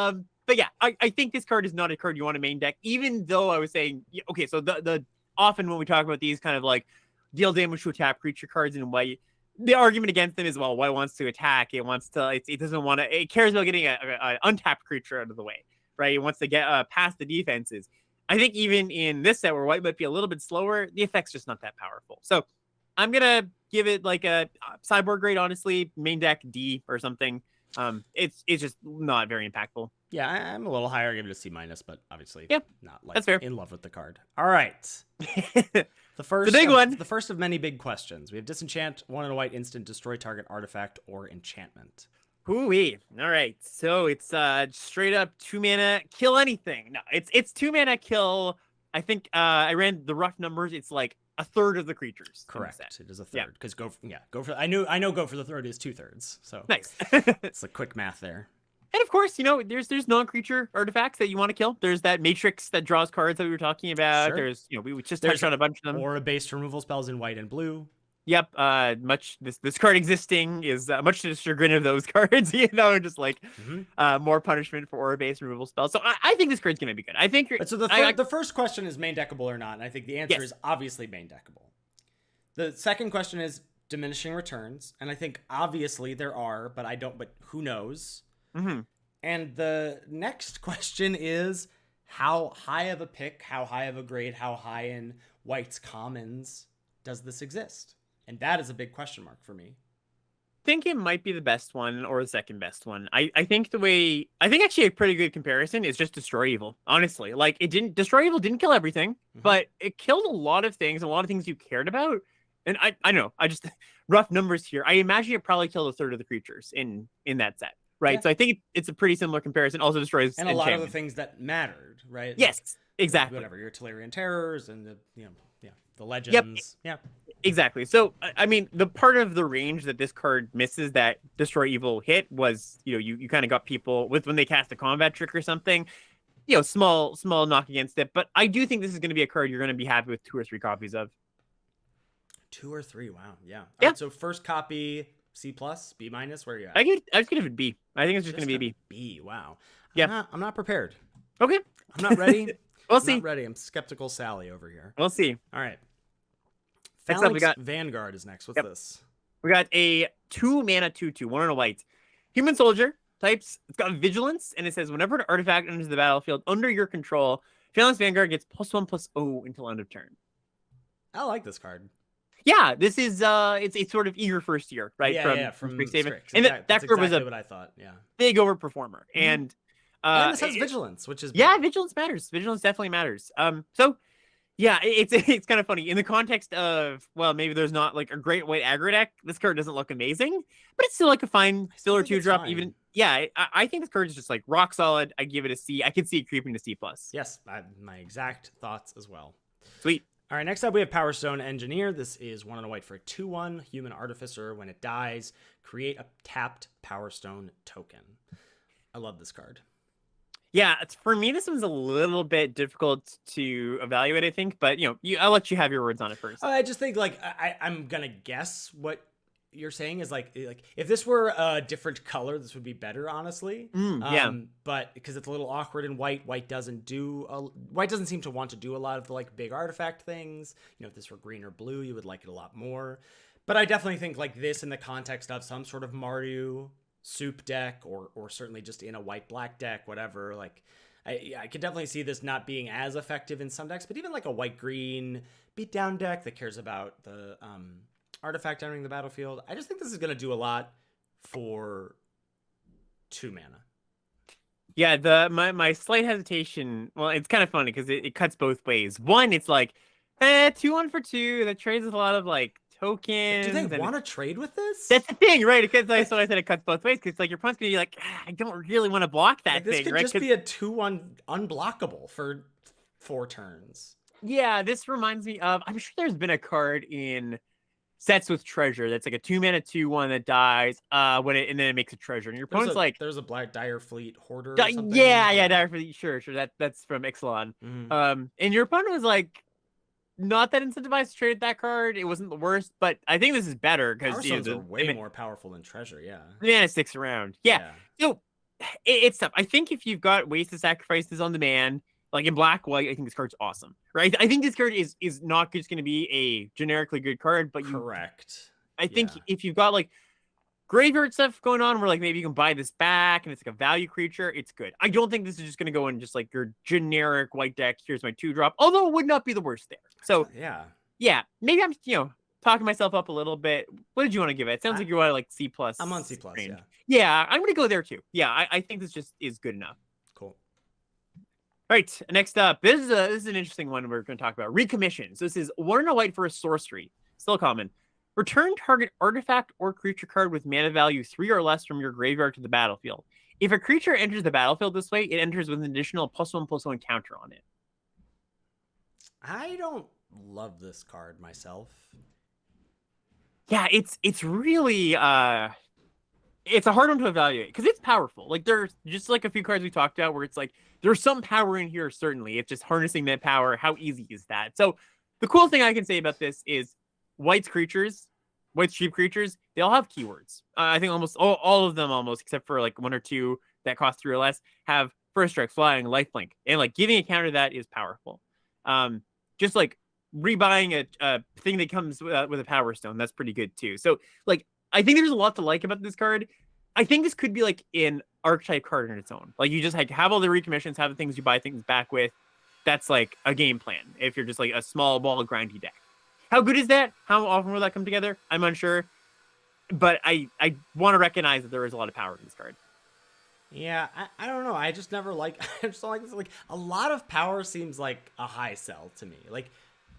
But yeah, I think this card is not a card you want to main deck, even though I was saying, okay, so the often when we talk about these kind of like deal damage to a tap creature cards in white, the argument against them is, well, white wants to attack, it wants to, it doesn't want to, it cares about getting a untapped creature out of the way, right? It wants to get past the defenses. I think even in this set where white might be a little bit slower, the effect's just not that powerful. So I'm gonna give it like a sideboard grade, honestly, main deck D or something. It's just not very impactful. Yeah, I'm a little higher. I give it a C-, but obviously not like that's fair. In love with the card. All right. The big one. The first of many big questions. We have Disenchant, 1 and a white instant, destroy target artifact or enchantment. Hoo-wee. All right. So it's straight up 2 mana, kill anything. No, it's 2 mana kill. I think I ran the rough numbers. It's like a third of the creatures. Correct. It is a third. Because go for I know go for the third is 2/3. So nice. It's like quick math there. And of course, there's non-creature artifacts that you want to kill. There's that matrix that draws cards that we were talking about. Sure. There's, we just touched on a bunch of them. Aura-based removal spells in white and blue. Yep. This card existing is much to the chagrin of those cards. Just like more punishment for aura-based removal spells. So I think this card's gonna be good. I think. So the first question is main deckable or not, and I think the answer is obviously main deckable. The second question is diminishing returns, and I think obviously there are, but who knows? Mm-hmm. And the next question is how high of a pick, how high of a grade, how high in white's commons does this exist? And that is a big question mark for me. think it might be the best one or the second best one. I think I think actually a pretty good comparison is just Destroy Evil. Honestly, like it didn't Destroy Evil didn't kill everything, but it killed a lot of things, a lot of things you cared about. And I know I just rough numbers here. I imagine it probably killed a third of the creatures in that set, right? Yeah. So I think it's a pretty similar comparison. Also destroys And a lot of the things that mattered, right? Yes, Like, exactly. whatever your Tellurian terrors and the the Yep. legends. Yeah. Exactly. So, I mean, the part of the range that this card misses that Destroy Evil hit was, you kind of got people with when they cast a combat trick or something, small knock against it. But I do think this is going to be a card you're going to be happy with 2 or 3 copies of. 2 or 3. Wow. Yeah. All Yeah. right, so first copy, C+, B-, where are you at? I was going to give it B. I think it's just going to be B. B. Wow. Yeah. I'm not prepared. Okay. I'm not ready. We'll see. Not ready. I'm skeptical Sally over here. We'll see. All right. Next up, we got Vanguard is next. What's this? We got a 2 mana 2/2, 1 and a white. Human soldier types. It's got vigilance, and it says whenever an artifact enters the battlefield under your control, Phalanx Vanguard gets +1/+0 until end of turn. I like this card. Yeah, this is it's sort of eager first year, right? Yeah, from Strixhaven. Strix. And That's that card was exactly what I thought. Yeah. big overperformer. And this has vigilance, which is yeah, vigilance matters. Vigilance definitely matters. So yeah, it's kind of funny in the context of, well, maybe there's not like a great white aggro deck. This card doesn't look amazing, but it's still like a fine still or 2-drop. Even I think this card is just like rock solid. I give it a C. I could see it creeping to C+. Yes, my exact thoughts as well. Sweet. All right, next up we have Power Stone Engineer. This is 1 and a white for a 2/1 human artificer. When it dies, create a tapped Power Stone token. I love this card. Yeah, for me, this one's a little bit difficult to evaluate, I think, but I'll let you have your words on it first. I just think like I'm gonna guess what you're saying is like if this were a different color, this would be better, honestly. Yeah. But because it's a little awkward in white, white doesn't seem to want to do a lot of the like big artifact things. If this were green or blue, you would like it a lot more. But I definitely think like this in the context of some sort of Mario soup deck or certainly just in a white-black deck, whatever, like I could definitely see this not being as effective in some decks, but even like a white-green beatdown deck that cares about the artifact entering the battlefield, I just think this is going to do a lot for 2 mana. Yeah, my slight hesitation, well, it's kind of funny because it cuts both ways. One, it's like 2-1 for 2 that trades with a lot of like tokens. Do they want to trade with this? That's the thing, right? Because that's what I said, it cuts both ways. Because like your opponent's gonna be like, I don't really want to block that this thing. Could right? just be a 2/1 unblockable for 4 turns. Yeah, this reminds me of, I'm sure there's been a card in sets with treasure that's like a 2 mana 2/1 that dies and then it makes a treasure. And your opponent's there's a black Dire Fleet Hoarder. Yeah, Dire Fleet. Sure. That's from Ixalan. Mm-hmm. And your opponent was like, not that incentivized to trade that card. It wasn't the worst, but I think this is better because Power Stones are way more powerful than Treasure. Yeah, mana sticks around. Yeah. So it's tough. I think if you've got ways to sacrifice this on demand, like in black white, I think this card's awesome. Right? I think this card is not just going to be a generically good card, but correct. I think if you've got like graveyard stuff going on where like maybe you can buy this back and it's like a value creature, it's good. I don't think this is just going to go in just like your generic white deck. Here's my 2-drop, although it would not be the worst there. So yeah, maybe I'm talking myself up a little bit. What did you want to give it? It sounds like you want to like C+. I'm on C+. Yeah, I'm going to go there too. Yeah, I think this just is good enough. Cool. All right, next up, this is an interesting one we're going to talk about. Recommission. So this is 1 and a white for a sorcery. Still common. Return target artifact or creature card with mana value 3 or less from your graveyard to the battlefield. If a creature enters the battlefield this way, it enters with an additional +1/+1 counter on it. I don't love this card myself. Yeah, it's really it's a hard one to evaluate because it's powerful. Like there's just like a few cards we talked about where it's like there's some power in here. Certainly, it's just harnessing that power. How easy is that? So the cool thing I can say about this is white's cheap creatures, they all have keywords. I think almost all of them, except for like 1 or 2 that cost 3 or less, have first strike, flying, lifelink, and like giving a counter to that is powerful. Just like rebuying a thing that comes with a power stone, that's pretty good too. So like I think there's a lot to like about this card. I think this could be like an archetype card in its own. Like you just like have all the recommissions, have the things you buy things back with. That's like a game plan if you're just like a small ball grindy deck. How good is that? How often will that come together? I'm unsure. but I want to recognize that there is a lot of power in this card. Yeah, I don't know. I just never like. I just don't like this. Like a lot of power seems like a high sell to me. Like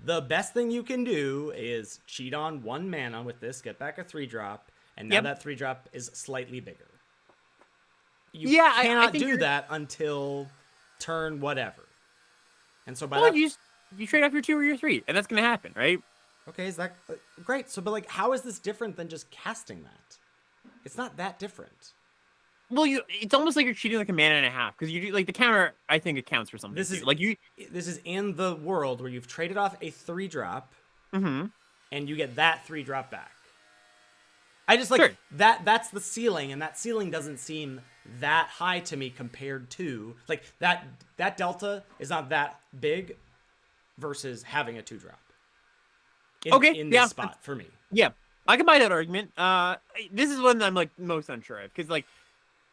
the best thing you can do is cheat on 1 mana with this, get back a 3-drop, and now Yep. that 3-drop is slightly bigger. You Yeah, I cannot think do that until turn whatever. And so by well, that, you trade off your 2 or your 3, and that's gonna happen, right? okay, is that great? So, but like, how is this different than just casting that? It's not that different. Well, it's almost like you're cheating like a mana and a half because you do like the counter. I think it counts for something. This too. is like you. This is in the world where you've traded off a 3-drop, and you get that 3-drop back. I just like Sure. that. That's the ceiling, and that ceiling doesn't seem that high to me compared to like that. That delta is not that big versus having a 2-drop. In this spot for me. Yeah, I can buy that argument. This is one I'm like most unsure of because like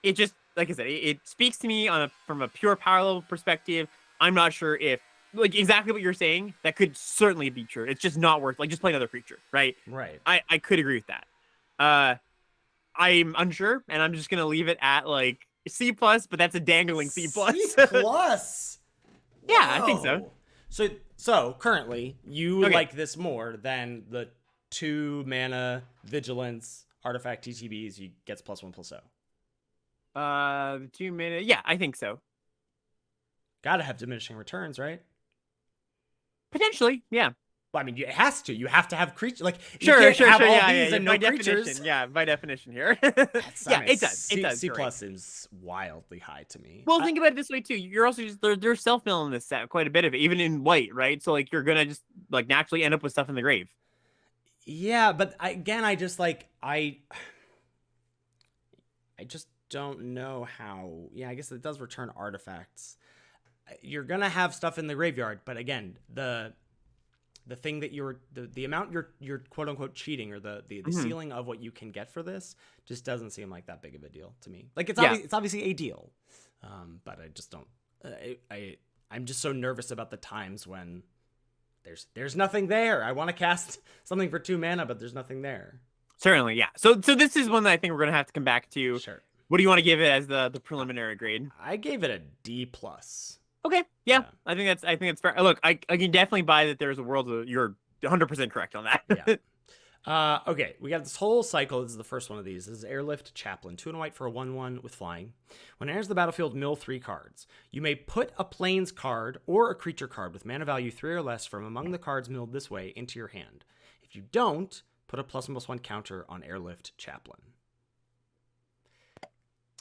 it just like I said, it speaks to me from a pure power level perspective. I'm not sure if like exactly what you're saying. That could certainly be true. It's just not worth like just play another creature, right? Right. I could agree with that. I'm unsure, and I'm just gonna leave it at like C plus, but that's a dangling C plus. C plus. Yeah, I think so. So currently, you Okay. like this more than the 2-mana vigilance artifact TTBs. You gets +1/+0. The 2 minute. Yeah, I think so. Gotta have diminishing returns, right? Potentially, yeah. Well, I mean, it has to. You have to have creatures. Like, Sure. you can't have all Yeah, these yeah. and By no creatures. definition, yeah. By definition here. Yeah, it does. C, It does. C you're plus right. seems wildly high to me. Well, think about it this way too. You're also just there's self mill in this set, quite a bit of it, even in white, right? So like you're gonna just like naturally end up with stuff in the grave. Yeah, but I just like I just don't know how. Yeah, I guess it does return artifacts. You're gonna have stuff in the graveyard, but again, the thing that the amount you're quote unquote cheating or the ceiling of what you can get for this just doesn't seem like that big of a deal to me. Like it's it's obviously a deal, but I just don't. I'm just so nervous about the times when there's nothing there. I want to cast something for 2 mana, but there's nothing there. Certainly, yeah. So this is one that I think we're gonna have to come back to. Sure. What do you want to give it as the preliminary grade? I gave it a D plus. Okay, yeah. I think that's fair. Look, I can definitely buy that there's a world where you're 100% correct on that. Yeah. Okay, we got this whole cycle. This is the first one of these. This is Airlift Chaplain. 2 and a white for a 1/1 with flying. When it enters the battlefield, mill 3 cards. You may put a plains card or a creature card with mana value 3 or less from among the cards milled this way into your hand. If you don't, put a +1/+1 counter on Airlift Chaplain.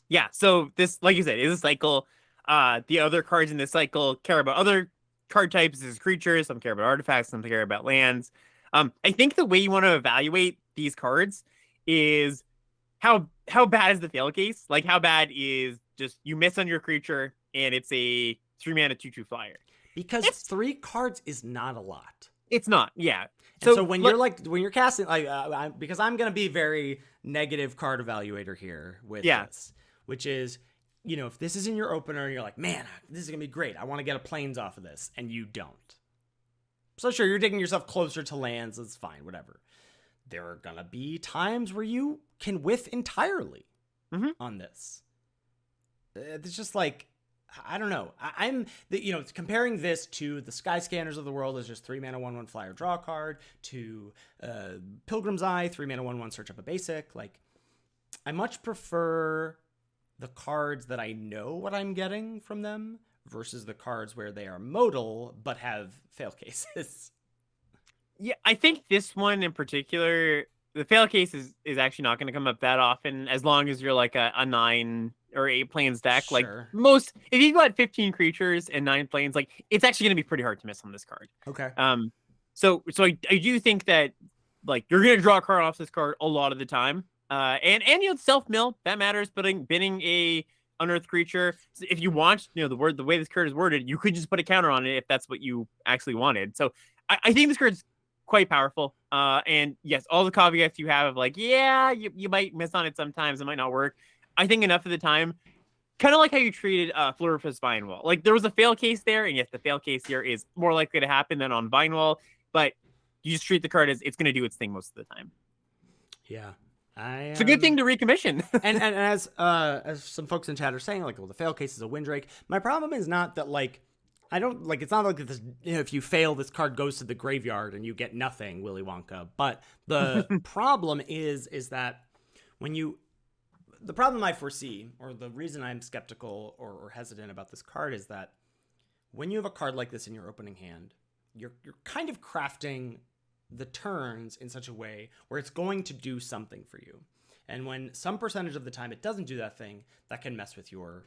Yeah, so this, like you said, is a cycle. The other cards in this cycle care about other card types as creatures. Some care about artifacts. Some care about lands. I think the way you want to evaluate these cards is how bad is the fail case? Like how bad is just you miss on your creature and it's a 3-mana 2/2 flyer? Because 3 cards is not a lot. It's not, yeah. So when you're casting, like, because I'm gonna be very negative card evaluator here with this, which is, you know, if this is in your opener and you're like, man, this is gonna be great, I want to get a plains off of this, and you don't. So sure, you're digging yourself closer to lands. It's fine, whatever. There are gonna be times where you can whiff entirely on this. It's just like, I don't know. Comparing this to the Sky Scanners of the world is just 3 mana 1/1 flyer draw a card, to Pilgrim's Eye 3 mana 1/1 search up a basic. Like, I much prefer the cards that I know what I'm getting from them versus the cards where they are modal but have fail cases. Yeah, I think this one in particular, the fail case is actually not going to come up that often as long as you're like a 9 or 8 planes deck. Sure. Like if you've got 15 creatures and 9 planes, like it's actually going to be pretty hard to miss on this card. Okay. So I do think that like you're going to draw a card off this card a lot of the time. And you know, self mill that matters. Binning a unearthed creature. If you want, you know, the way this card is worded, you could just put a counter on it if that's what you actually wanted. So I think this card's quite powerful. And yes, all the caveats you have of like, yeah, you might miss on it sometimes. It might not work. I think enough of the time, kind of like how you treated Flurifus Vinewall. Like there was a fail case there, and yes, the fail case here is more likely to happen than on Vinewall, but you just treat the card as it's going to do its thing most of the time. Yeah. I It's a good thing to recommission. and as some folks in chat are saying, like, well, the fail case is a Windrake. My problem is not that, like, I don't like. It's not like this. You know, if you fail, this card goes to the graveyard and you get nothing, Willy Wonka. But the problem is that when you, the problem I foresee, or the reason I'm skeptical or hesitant about this card is that when you have a card like this in your opening hand, you're kind of crafting the turns in such a way where it's going to do something for you. And when some percentage of the time it doesn't do that thing, that can mess with your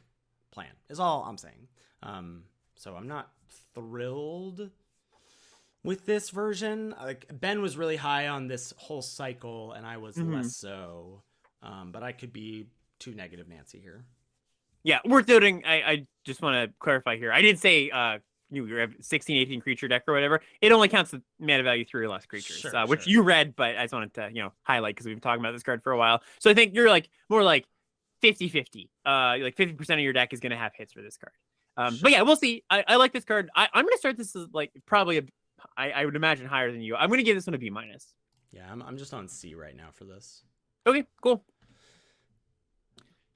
plan, is all I'm saying. So I'm not thrilled with this version. Like, Ben was really high on this whole cycle, and I was less so. But I could be too negative Nancy here. Yeah, worth noting, I just want to clarify here. I did say you have 16, 18 creature deck or whatever. It only counts the mana value 3 or less creatures, which you read, but I just wanted to, highlight because we've been talking about this card for a while. So I think you're like more like 50-50. Like 50% of your deck is going to have hits for this card. But yeah, we'll see. I like this card. I'm going to start this as like probably I would imagine higher than you. I'm going to give this one a B-. Yeah, I'm just on C right now for this. Okay, cool.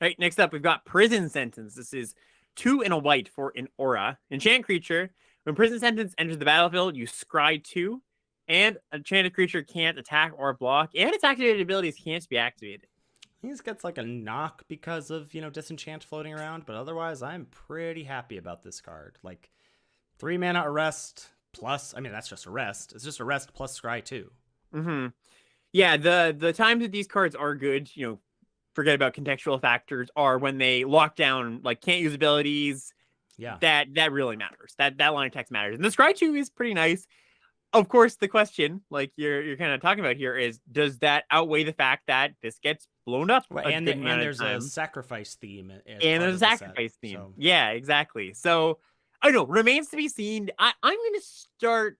All right, next up, we've got Prison Sentence. This is 2 and a white for an aura. Enchant creature. When Prison Sentence enters the battlefield, you scry 2, and an enchanted creature can't attack or block, and its activated abilities can't be activated. He just gets like a knock because of, disenchant floating around, but otherwise I'm pretty happy about this card. Like 3 mana arrest plus, I mean, that's just arrest. It's just arrest plus scry 2. Yeah, the times that these cards are good, forget about contextual factors, are when they lock down, like, can't use abilities. Yeah. That really matters. That line of text matters. And the scry 2 is pretty nice. Of course, the question, like you're kind of talking about here, is does that outweigh the fact that this gets blown up? Well, and there's a sacrifice theme. And there's a sacrifice theme. So. Yeah, exactly. So, I don't know. Remains to be seen. I'm going to start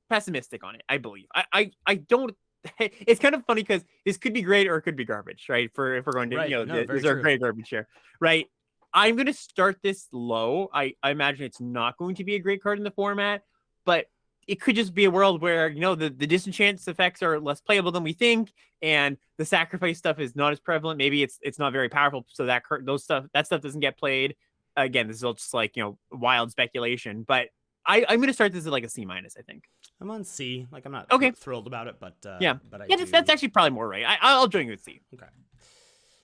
pessimistic on it, I believe. I don't. It's kind of funny because this could be great or it could be garbage, right? If we're going to, these are great garbage here, right? I'm going to start this low. I imagine it's not going to be a great card in the format, but it could just be a world where, the disenchant effects are less playable than we think, and the sacrifice stuff is not as prevalent. Maybe it's not very powerful, so that stuff doesn't get played. Again, this is all just like, wild speculation, but I'm going to start this at like a C-, I think. I'm on C. Like, I'm not thrilled about it, but yeah. But that's actually probably more right. I'll join you with C. Okay.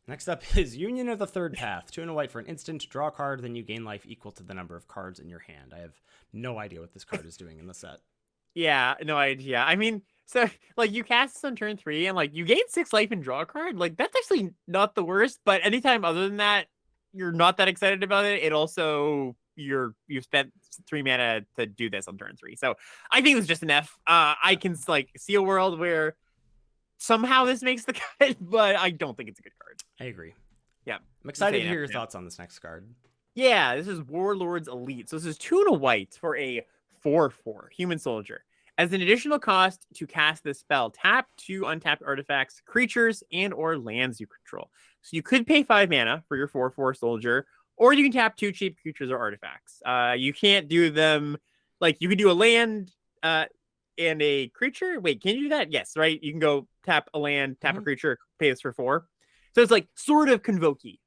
Next up is Union of the Third Path. 2 and a white for an instant. Draw a card, then you gain life equal to the number of cards in your hand. I have no idea what this card is doing in the set. Yeah, no idea. I mean, so like you cast this on turn 3 and like you gain 6 life and draw a card. Like that's actually not the worst. But anytime other than that, you're not that excited about it. It also you've spent 3 mana to do this on turn 3. So I think it's just an F. I can like see a world where somehow this makes the cut, but I don't think it's a good card. I agree. Yeah. I'm excited to hear your thoughts on this next card. Yeah, this is Warlord's Elite. So this is 2 and a white for a 4/4 human soldier. As an additional cost to cast this spell, tap 2 untapped artifacts, creatures, and or lands you control. So you could pay 5 mana for your 4/4 soldier, or you can tap 2 cheap creatures or artifacts. You can't do them like you can do a land and a creature. Wait, can you do that? Yes, right. You can go tap a land, tap a creature, pay this for 4. So it's like sort of Convoke-y.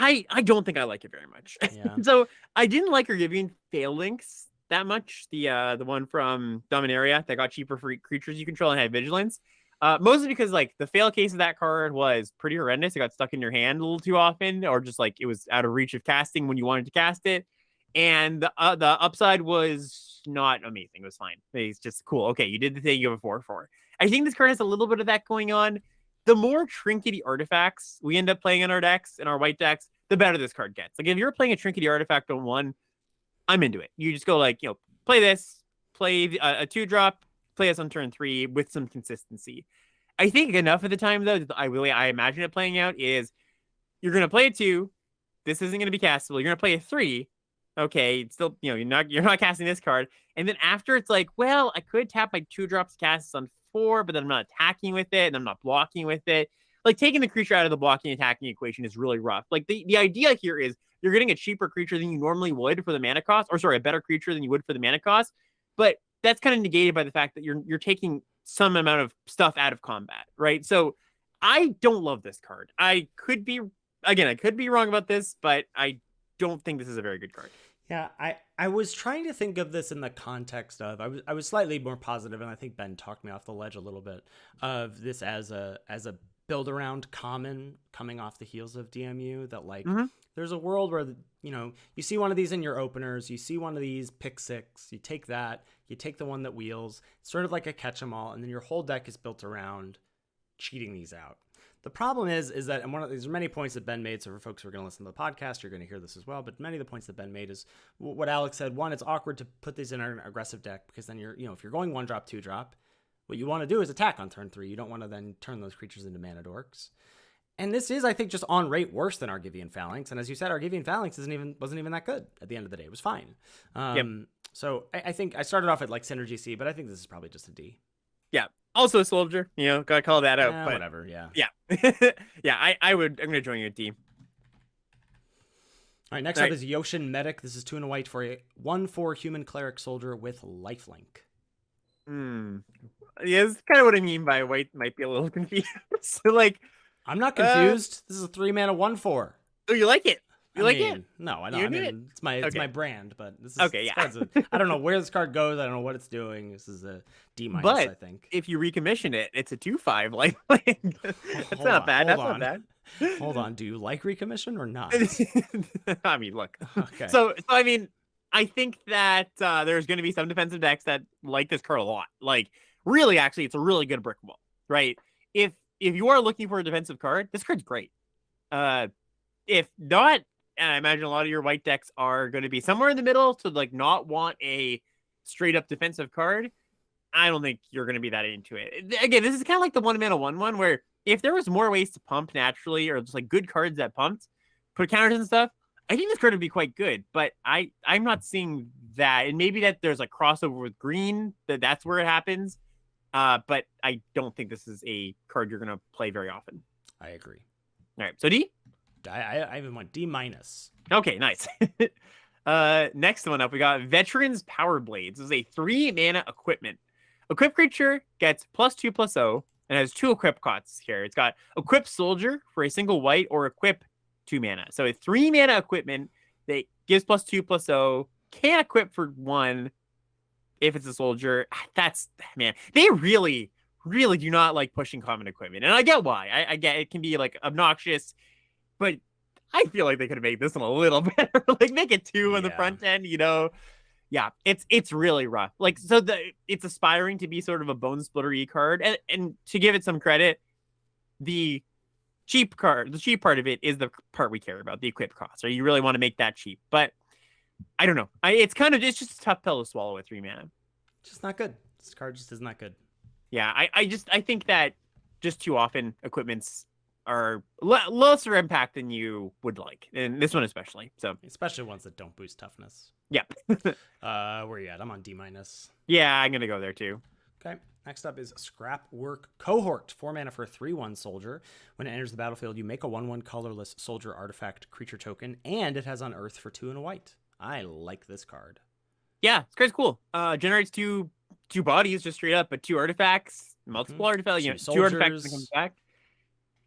I don't think I like it very much. Yeah. So I didn't like her giving Phalanx that much. The one from Dominaria that got cheaper for creatures you control and had vigilance. Mostly because like the fail case of that card was pretty horrendous. It got stuck in your hand a little too often, or just like it was out of reach of casting when you wanted to cast it. And the upside was not amazing. It was fine. It's just cool. Okay, you did the thing. You have a 4/4. I think this card has a little bit of that going on. The more trinkety artifacts we end up playing in our decks, in our white decks, the better this card gets. Like if you're playing a trinkety artifact on 1, I'm into it. You just go like, play this, play a 2-drop, play this on turn 3 with some consistency. I think enough of the time though, I imagine it playing out is you're going to play a 2. This isn't going to be castable. You're going to play a 3. Okay, it's still, you're not casting this card. And then after it's like, well, I could tap my 2-drops to cast this on 4, but then I'm not attacking with it and I'm not blocking with it. Like taking the creature out of the blocking attacking equation is really rough. Like the idea here is you're getting a cheaper creature than you normally would for the mana cost, or sorry, a better creature than you would for the mana cost. But that's kind of negated by the fact that you're taking some amount of stuff out of combat, right? So I don't love this card. I could be wrong about this, but I don't think this is a very good card. Yeah, I was trying to think of this in the context of I was slightly more positive, and I think Ben talked me off the ledge a little bit of this as a build around common coming off the heels of DMU, that like there's a world where you see one of these in your openers, you see one of these pick six, you take that, you take the one that wheels, it's sort of like a catch 'em all, and then your whole deck is built around cheating these out. The problem is that, and there's many points that Ben made, so for folks who are going to listen to the podcast, you're going to hear this as well, but many of the points that Ben made is what Alex said. One, it's awkward to put these in an aggressive deck, because then if you're going 1-drop, 2-drop, what you want to do is attack on turn 3. You don't want to then turn those creatures into mana dorks. And this is, I think, just on rate worse than Argivian Phalanx, and as you said, Argivian Phalanx wasn't even that good at the end of the day. It was fine. So I think I started off at like Synergy C, but I think this is probably just a D. Yeah. Also a soldier, gotta call that out. But whatever, yeah. Yeah. Yeah, I'm gonna join you at D. All right, next up is Yoshin Medic. This is 2 and a white for a 1/4 human cleric soldier with lifelink. Yeah, that's kind of what I mean by white might be a little confused. So, like, I'm not confused. This is a 3-mana 1/4. Oh, you like it? I mean, no, I don't. It's my brand, but this is okay. Yeah, I don't know where this card goes. I don't know what it's doing. This is a D-, but I think. If you recommission it, it's a 2/5 lifelink. That's not bad. That's not bad. Hold on. Do you like recommission or not? I mean, look. Okay. So I mean, I think that there's going to be some defensive decks that like this card a lot. Like, really, actually, it's a really good brick wall, right? If you are looking for a defensive card, this card's great. If not, and I imagine a lot of your white decks are going to be somewhere in the middle to like not want a straight up defensive card, I don't think you're going to be that into it. Again, this is kind of like the 1-mana 1/1 where if there was more ways to pump naturally, or just like good cards that pumped, put counters and stuff, I think this card would be quite good. But I'm not seeing that. And maybe that there's a crossover with green, that's where it happens. But I don't think this is a card you're going to play very often. I agree. All right, so D? I even went D-. Okay, nice. Next one up, we got Veterans Power Blades. This is a 3-mana equipment. Equip creature gets +2/+0 and has 2 equip costs here. It's got Equip Soldier for a single white, or Equip 2 mana. So a 3-mana equipment that gives +2/+0, can equip for 1 if it's a soldier. That's, man, they really, really do not like pushing common equipment. And I get why. I get it can be like obnoxious, but I feel like they could have made this one a little better. Like, make it 2 on the front end, Yeah, it's really rough. Like, so it's aspiring to be sort of a bone splitter-y card. And to give it some credit, the cheap part of it is the part we care about, the equip cost. Or you really want to make that cheap. But I don't know. It's just a tough pill to swallow with 3 mana. Just not good. This card just is not good. Yeah, I think that just too often equipments are lesser impact than you would like, and this one especially. So especially ones that don't boost toughness. Yeah. Where are you at? I'm on D-. Yeah, I'm gonna go there too. Okay. Next up is Scrap Work Cohort. 4 mana for a 3/1 soldier. When it enters the battlefield, you make a 1/1 colorless soldier artifact creature token, and it has Unearth for 2 and a white. I like this card. Yeah, this card's cool. Generates two bodies just straight up, but 2 artifacts, multiple artifacts. 2 artifacts that comes back.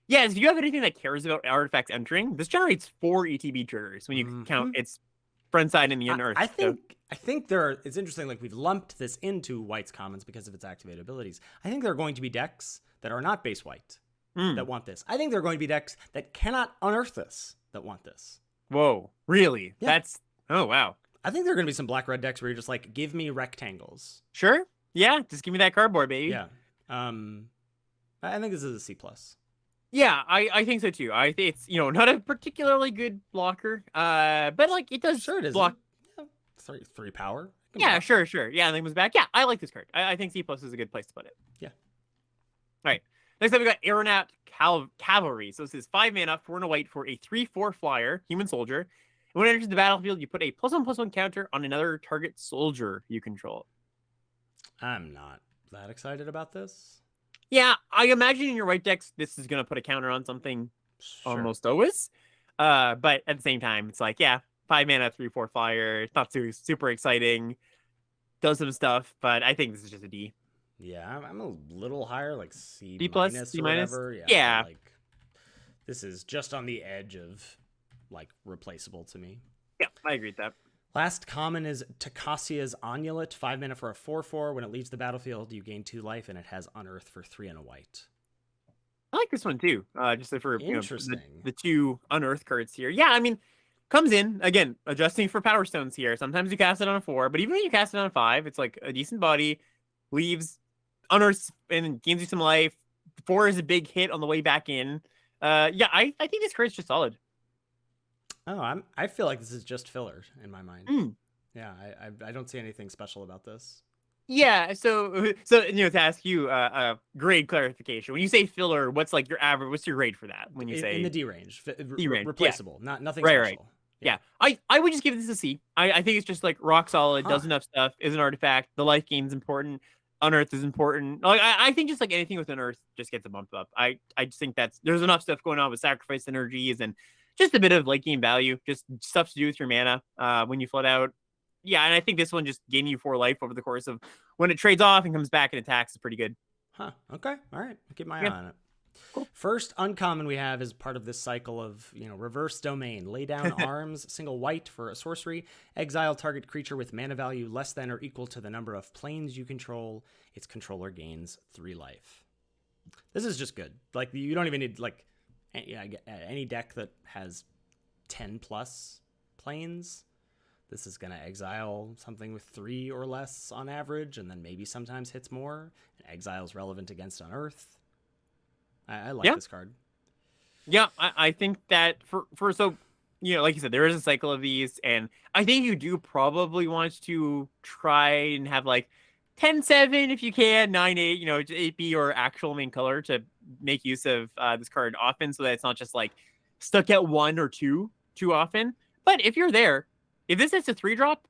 Yeah, if you have anything that cares about artifacts entering, this generates 4 ETB triggers when you count its front side and the Unearth. I think it's interesting, like, we've lumped this into white's commons because of its activated abilities. I think there are going to be decks that are not base white that want this. I think there are going to be decks that cannot unearth this that want this. Whoa, really? Yeah. Oh, wow. I think there are going to be some black-red decks where you're just like, give me rectangles. Sure. Yeah, just give me that cardboard, baby. Yeah. I think this is a C+. Yeah, I think so too. I think it's not a particularly good blocker, but like it does block. Yeah, three power. Yeah, sure. Yeah, and then comes back. Yeah, I like this card. I think C+ is a good place to put it. Yeah. All right. Next up, we got Aeronaut Cavalry. So this is 5 mana, 4 and a white for a 3/4 flyer, human soldier. And when it enters the battlefield, you put a +1/+1 counter on another target soldier you control. I'm not that excited about this. Yeah, I imagine in your white decks, this is going to put a counter on something almost always. But at the same time, it's like, yeah, 5 mana, 3/4 flyer. It's not super exciting. Does some stuff, but I think this is just a D. Yeah, I'm a little higher, like C B plus, minus C or minus. whatever. Yeah, Yeah, like this is just on the edge of like replaceable to me. yeah, I agree with that. Last common is Takasia's Onulet, 5 mana for a 4/4. When it leaves the battlefield, you gain 2 life, and it has Unearth for 3 and a white. I like this one too. Just for Interesting. the two unearth cards here. Yeah, I mean, comes in again, adjusting for power stones here. Sometimes you cast it on a 4, but even when you cast it on a 5, it's like a decent body, leaves unearths and gains you some life. 4 is a big hit on the way back in. Yeah, I think this card's just solid. Oh, I feel like this is just filler in my mind. Mm. Yeah, I don't see anything special about this. Yeah, so to ask you grade clarification. When you say filler, what's like your average? What's your grade for that? When you say In the D range, D range, replaceable, not nothing right, special. Yeah. I would just give this a C. I think it's just like rock solid, does enough stuff, is an artifact. The life gain's important. Unearth is important. Like I think just like anything with Unearth just gets a bump up. I just think there's enough stuff going on with sacrifice energies and just a bit of late game value, just stuff to do with your mana when you flood out. Yeah, and I think this one just gaining you 4 life over the course of when it trades off and comes back and attacks is pretty good. Okay. All right. I'll keep my eye on it. Cool. First uncommon we have is part of this cycle of, reverse domain. Lay down arms, single white for a sorcery. Exile target creature with mana value less than or equal to the number of planes you control. Its controller gains 3 life. This is just good. Like, you don't even need, like, any deck that has 10 plus planes. This is going to exile something with 3 or less on average, and then maybe sometimes hits more. And exile is relevant against Unearth. I like this card. Yeah, I think that for so, like you said, there is a cycle of these, and I think you do probably want to try and have like 10-7 if you can, 9-8, 8 be your actual main color to make use of this card often, so that it's not just like stuck at 1 or 2 too often. But if you're there, if this hits a 3-drop,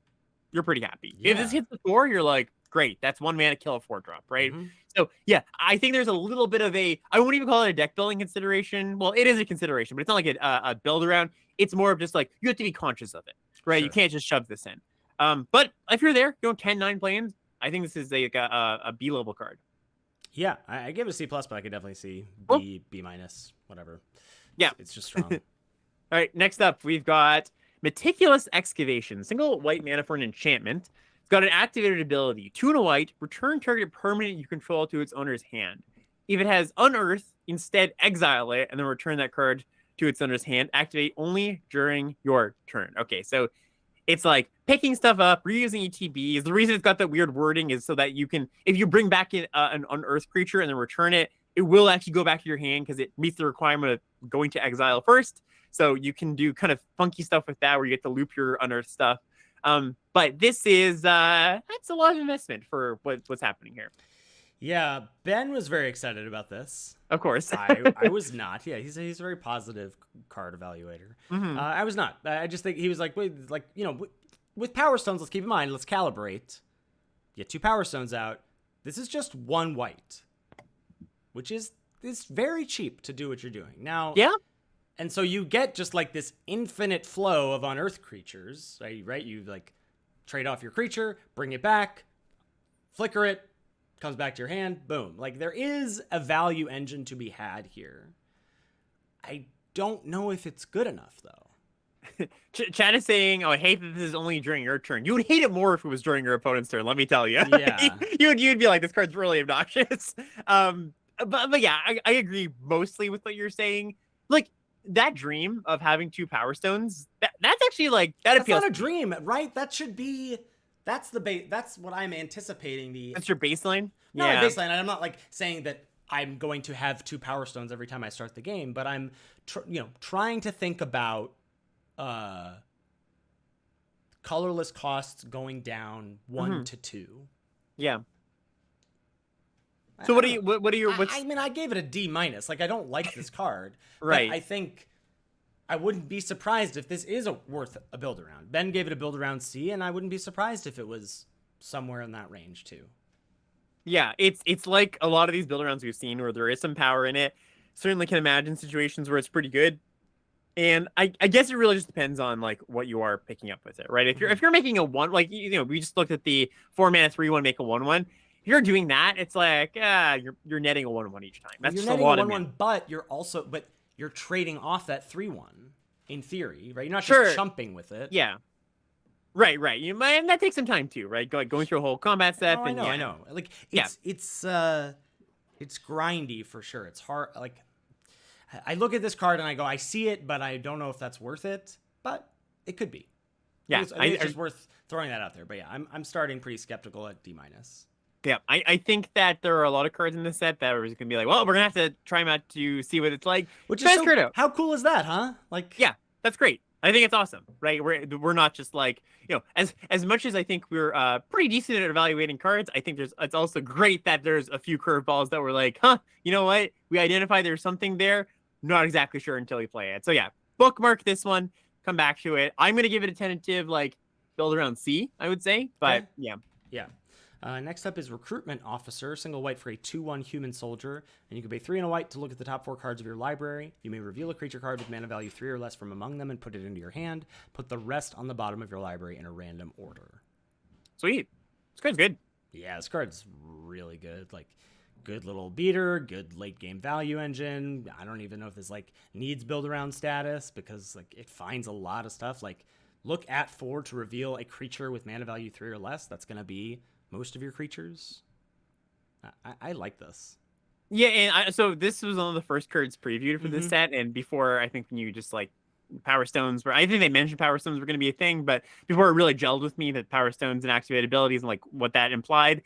you're pretty happy. Yeah. If this hits a 4, you're like, great, that's 1 mana kill a 4-drop, right? Mm-hmm. So yeah, I think there's a little bit of I won't even call it a deck building consideration. Well, it is a consideration, but it's not like a build around. It's more of just like, you have to be conscious of it, right? Sure. You can't just shove this in. But if you're there, 10-9 planes, I think this is a B level card. Yeah, I give it a C+, but I could definitely see B minus, whatever. Yeah. It's just strong. All right, next up, we've got Meticulous Excavation. Single white mana for an enchantment. It's got an activated ability. 2 and a white, return target permanent you control to its owner's hand. If it has Unearth, instead exile it, and then return that card to its owner's hand. Activate only during your turn. Okay, so it's like picking stuff up, reusing ETBs. The reason it's got that weird wording is so that you can, if you bring back an Unearth creature and then return it, it will actually go back to your hand because it meets the requirement of going to exile first. So you can do kind of funky stuff with that where you get to loop your Unearth stuff. But this is, that's a lot of investment for what's happening here. Yeah, Ben was very excited about this. Of course. I was not. Yeah, he's a very positive card evaluator. Mm-hmm. I was not. I just think he was like, with Power Stones, let's keep in mind, let's calibrate. Get 2 Power Stones out. This is just 1 white, which is very cheap to do what you're doing. Now, yeah. And so you get just like this infinite flow of Unearth creatures, right? You like trade off your creature, bring it back, flicker it, comes back to your hand, boom. Like, there is a value engine to be had here. I don't know if it's good enough, though. Chad is saying, I hate that this is only during your turn. You would hate it more if it was during your opponent's turn, let me tell you. Yeah. You'd be like, this card's really obnoxious. But yeah, I agree mostly with what you're saying. Like, that dream of having 2 Power Stones, that's actually like, that appeals. That's not a dream, right? That should be... That's the base. That's what I'm anticipating. That's your baseline? No, yeah. Baseline. I'm not like saying that I'm going to have 2 Power Stones every time I start the game, but I'm trying to think about colorless costs going down 1 to 2. Yeah. So what are your? I mean, I gave it a D minus. Like, I don't like this card, right? But I think I wouldn't be surprised if this is worth a build around. Ben gave it a build around C, and I wouldn't be surprised if it was somewhere in that range too. Yeah, it's like a lot of these build arounds we've seen where there is some power in it. Certainly can imagine situations where it's pretty good. And I guess it really just depends on like what you are picking up with it, right? If you're making a 1, like we just looked at the 4 mana 3/1 make a 1/1. you're doing that, it's like you're netting a 1/1 each time. That's You're just a netting a lot of 1/1, but you're trading off that 3/1 in theory, right? You're not just Sure. chumping with it. Yeah. Right. You might, and that takes some time too, right? Going through a whole combat step, Oh, and I know. Like yeah, it's grindy for sure. It's hard. Like I look at this card and I go, I see it, but I don't know if that's worth it. But it could be. yeah. I think it's just worth throwing that out there. But yeah, I'm starting pretty skeptical at D-. Yeah, I think that there are a lot of cards in this set that are just gonna be like, well, we're gonna have to try them out to see what it's like. Which is so, how cool is that, huh? Like, yeah, that's great. I think it's awesome, right? We're not just like, as much as I think we're pretty decent at evaluating cards. I think it's also great that there's a few curveballs that were like, huh, you know what? We identify there's something there. Not exactly sure until we play it. So yeah, bookmark this one. Come back to it. I'm gonna give it a tentative like build around C, I would say, but okay. Yeah. Next up is Recruitment Officer, single white for a 2/1 human soldier, and you can pay 3 and a white to look at the top 4 cards of your library. You may reveal a creature card with mana value 3 or less from among them and put it into your hand. Put the rest on the bottom of your library in a random order. Sweet. This card's good. Yeah, this card's really good. Like, good little beater, good late game value engine. I don't even know if this like needs build around status because like it finds a lot of stuff. Like, look at 4 to reveal a creature with mana value 3 or less. That's gonna be most of your creatures. I like this. Yeah, and so this was one of the first cards previewed for this set, and before I think when you just like Power Stones were, I think they mentioned Power Stones were going to be a thing, but before it really gelled with me that Power Stones and activated abilities and like what that implied,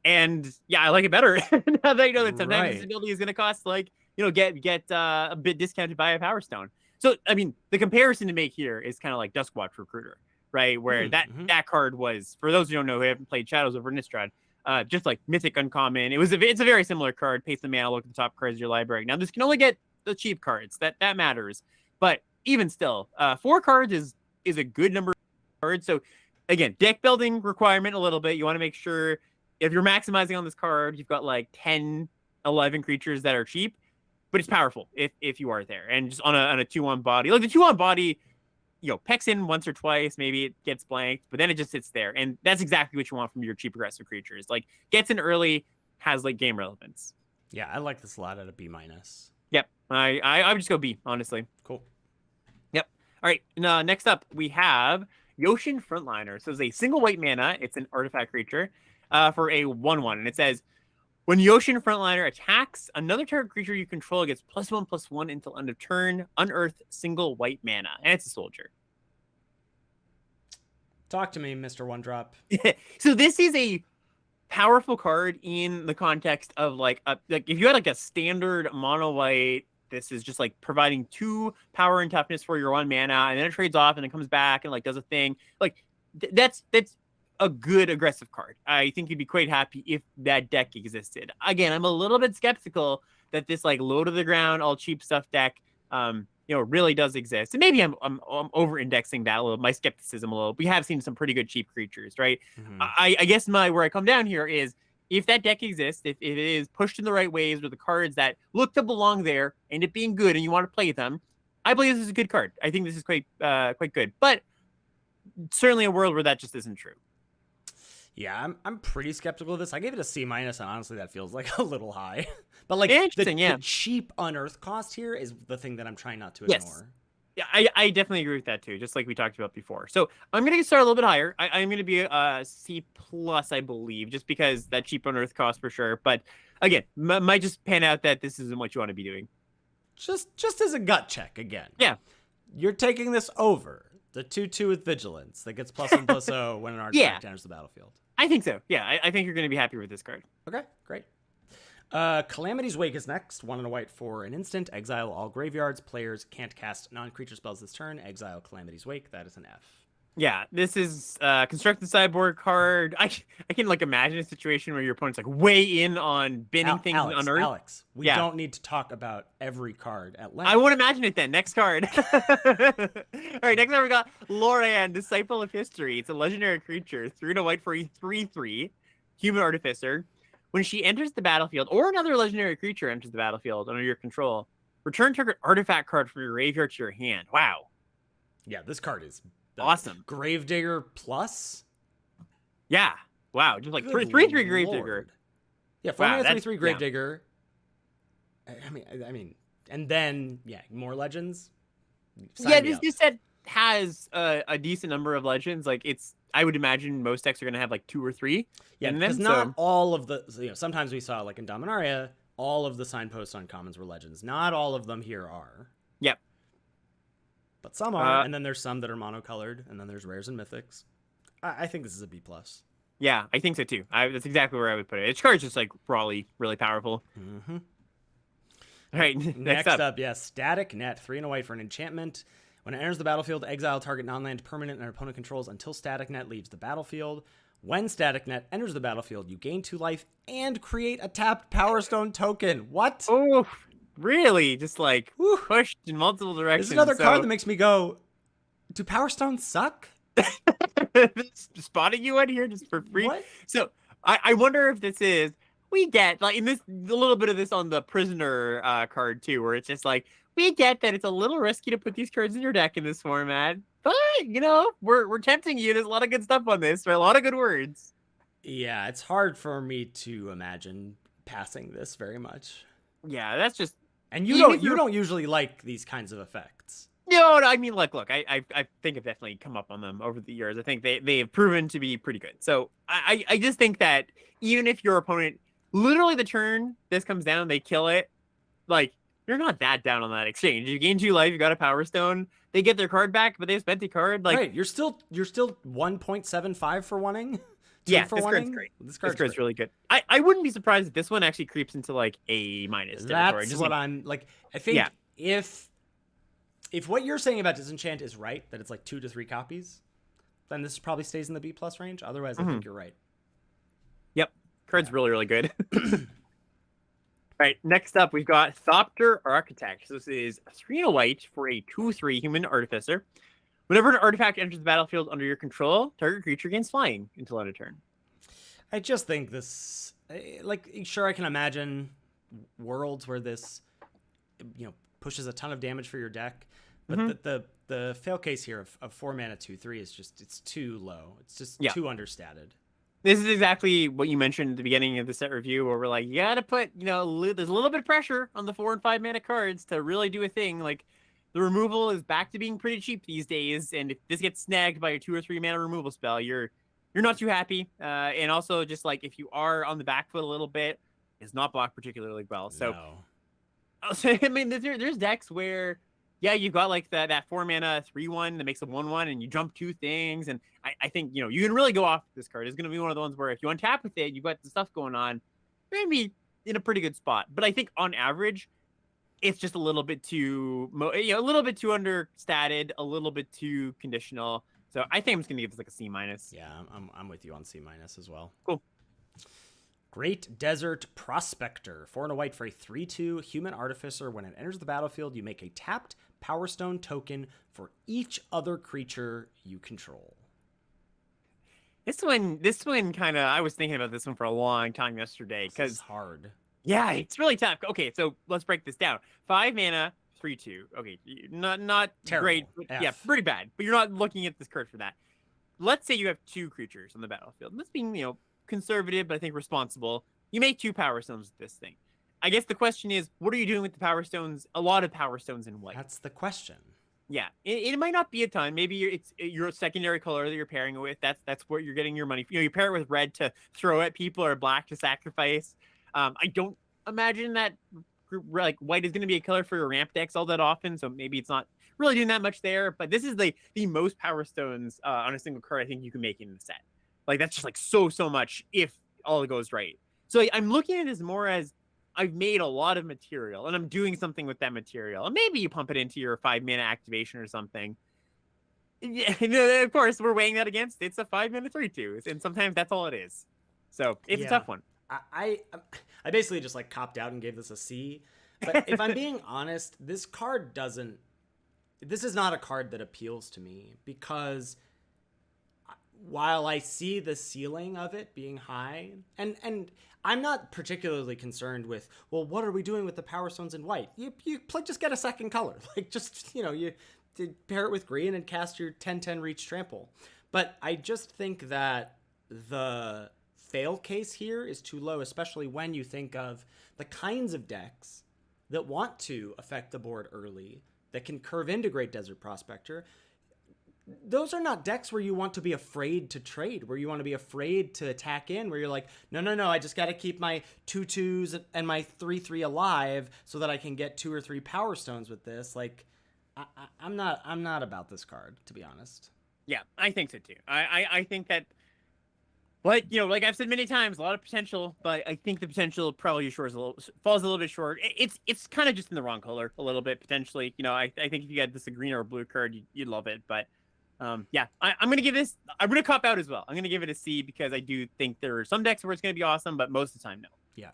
and yeah, I like it better now that you know that sometimes this ability is going to cost like get a bit discounted by a Power Stone. So I mean, the comparison to make here is kind of like Duskwatch Recruiter, right? Where that card was, for those who don't know who haven't played Shadows over Innistrad, just like mythic uncommon. It's a very similar card. Pay some mana, look at the top cards of your library. Now this can only get the cheap cards. That matters. But even still, 4 cards is a good number of cards. So again, deck building requirement a little bit. You want to make sure if you're maximizing on this card, you've got like 10, 11 creatures that are cheap, but it's powerful if you are there. And just on a 2/1 body, like the 2/1 body, pecks in once or twice, maybe it gets blanked, but then it just sits there. And that's exactly what you want from your cheap aggressive creatures. Like, gets in early, has like game relevance. Yeah, I like this a lot at a B-. Yep. I would just go B, honestly. Cool. Yep. All right. Next up, we have Yoshin Frontliner. So it's a single white mana. It's an artifact creature for a 1/1. And it says, when Yoshin Frontliner attacks, another target creature you control gets +1/+1 until end of turn. Unearth single white mana. And it's a soldier. Talk to me, Mr. One Drop. So this is a powerful card in the context of like if you had like a standard mono white, this is just like providing 2 power and toughness for your 1 mana, and then it trades off and then comes back and like does a thing. Like that's a good aggressive card. I think you'd be quite happy if that deck existed. Again, I'm a little bit skeptical that this like low to the ground, all cheap stuff deck, really does exist. And maybe I'm over indexing that a little, my skepticism a little. We have seen some pretty good cheap creatures, right? I guess where I come down here is if that deck exists, if it is pushed in the right ways with the cards that look to belong there, end up being good and you want to play them, I believe this is a good card. I think this is quite good. But certainly a world where that just isn't true. Yeah, I'm pretty skeptical of this. I gave it a C-, and honestly, that feels like a little high. But like the cheap unearth cost here is the thing that I'm trying not to ignore. Yeah, I definitely agree with that too, just like we talked about before. So I'm going to start a little bit higher. I'm going to be a C+, I believe, just because that cheap unearth cost for sure. But again, might just pan out that this isn't what you want to be doing. Just as a gut check again. Yeah. You're taking this over the 2/2 with vigilance that gets +1/+0 when an artifact enters the battlefield. I think so. Yeah, I think you're going to be happy with this card. Okay, great. Calamity's Wake is next. 1 and a white for an instant. Exile all graveyards. Players can't cast non-creature spells this turn. Exile Calamity's Wake. That is an F. Yeah, this is construct the sideboard card. I can like imagine a situation where your opponent's like way in on binning things unearthed. Alex, we don't need to talk about every card at length. I won't imagine it then. Next card. All right, next time we got Lorian, Disciple of History. It's a legendary creature, 3 and a white for a 3/3 human artificer. When she enters the battlefield, or another legendary creature enters the battlefield under your control, return target artifact card from your graveyard to your hand. Wow. Yeah, this card is awesome. Gravedigger plus? Yeah. Wow. Just like 3/3 Gravedigger. Yeah, 4 Wow, mana, 3 that's 3 Gravedigger. I mean, and then more legends. yeah. Sign me up. This set has a decent number of legends. Like I would imagine most decks are gonna have like 2 or 3 Yeah, in because them. not So all of the sometimes we saw like in Dominaria, all of the signposts on commons were legends. Not all of them here are, yep. but some are, Uh, and then there's some that are monocolored, and then there's rares and mythics. I think this is a B plus. yeah, I think so too. That's exactly where I would put it. Its card's just like broadly really powerful. Mm-hmm. All right, next Next up. up, Static Net, 3 and a white for an enchantment. When it enters the battlefield, exile target non-land permanent an opponent controls until Static Net leaves the battlefield. When Static Net enters the battlefield, you gain 2 life and create a tapped Power Stone token. What? Oh, really? Just like Whew. pushed in multiple This is directions. another card that makes me go, do Power Stones suck? Spotting you in here just for free. What? So I wonder if this is we get like in this a little bit of this on the prisoner card too, where it's just like we get that it's a little risky to put these cards in your deck in this format, but we're tempting you. There's a lot of good stuff on this, right? A lot of good words. Yeah, it's hard for me to imagine passing this very much. Yeah, that's just And you don't usually like these kinds of effects. no. I mean, look. I think I've definitely come up on them over the years. I think they have proven to be pretty good. So I just think that even if your opponent literally the turn this comes down, they kill it, like you're not that down on that exchange. You gain 2 life, you got a Power Stone. They get their card back, but they spent the card. Like Right, you're still 1.75 for wanting. yeah, for this wanting. card's great. This Card's great. really good. I wouldn't be surprised if this one actually creeps into like A minus territory. That's Just what like, I'm like. I think Yeah. if what you're saying about Disenchant is right, that it's like 2 to 3 copies, then this probably stays in the B plus range. Otherwise, I think you're right. Yep, card's really really good. All right, next up we've got Thopter Architect. So this is 3 and a white for a 2/3 human artificer. Whenever an artifact enters the battlefield under your control, target creature gains flying until end of turn. I just think this, like, sure, I can imagine worlds where this, pushes a ton of damage for your deck, but the fail case here of 4 mana 2/3 is just it's too low. It's just too understated. This is exactly what you mentioned at the beginning of the set review, where we're like, you gotta put, there's a little bit of pressure on the 4 and 5 mana cards to really do a thing. Like, the removal is back to being pretty cheap these days, and if this gets snagged by a 2 or 3 mana removal spell, you're not too happy. And also, just like if you are on the back foot a little bit, it's not blocked particularly well. So, I mean, there's decks where, yeah, you've got like that 4 mana 3/1 that makes a 1/1, and you jump 2 things. And I think you can really go off this card. It's going to be one of the ones where if you untap with it, you've got the stuff going on, you're going to be in a pretty good spot. But I think on average, it's just a little bit too, a little bit too understated, a little bit too conditional. So I think I'm just going to give this like a C minus. Yeah, I'm with you on C minus as well. Cool. Great Desert Prospector, 4 and a white for a 3/2 human artificer. When it enters the battlefield, you make a tapped Power Stone token for each other creature you control. This one kind of, I was thinking about this one for a long time yesterday because it's hard. Yeah, it's really tough. Okay, so let's break this down. 5 mana, 3/2. Okay, not terrible. Great. F. Yeah, pretty bad. But you're not looking at this card for that. Let's say you have 2 creatures on the battlefield. Let's be, conservative, but I think responsible. You make 2 Power Stones with this thing. I guess the question is, what are you doing with the Power Stones? A lot of Power Stones in white. That's the question. Yeah, it might not be a ton. Maybe it's your secondary color that you're pairing it with. That's where you're getting your money. You pair it with red to throw at people or black to sacrifice. I don't imagine that like white is going to be a color for your ramp decks all that often, so maybe it's not really doing that much there. But this is the most Power Stones on a single card I think you can make in the set. Like that's just like so much if all goes right. So I'm looking at this more as I've made a lot of material and I'm doing something with that material. And maybe you pump it into your 5 mana activation or something. Yeah, of course, we're weighing that against it's a 5 mana 3/2, and sometimes that's all it is. So it's a tough one. I basically just like copped out and gave this a C. But if I'm being honest, this is not a card that appeals to me because while I see the ceiling of it being high, and I'm not particularly concerned with, well, what are we doing with the Power Stones in white? You just get a second color. Like just, you pair it with green and cast your 10/10 reach trample. But I just think that the fail case here is too low, especially when you think of the kinds of decks that want to affect the board early, that can curve into Great Desert Prospector. Those are not decks where you want to be afraid to trade, where you want to be afraid to attack in, where you're like, no, I just got to keep my 2/2s and my 3/3 alive so that I can get 2 or 3 Power Stones with this. Like, I'm not about this card, to be honest. Yeah, I think so too. I think that, like, like I've said many times, a lot of potential, but I think the potential probably falls a little bit short. It's kind of just in the wrong color a little bit potentially. I think if you had this a green or a blue card, you'd love it. But yeah, I'm gonna give this. I'm gonna cop out as well. I'm gonna give it a C because I do think there are some decks where it's gonna be awesome, but most of the time, no. Yeah. All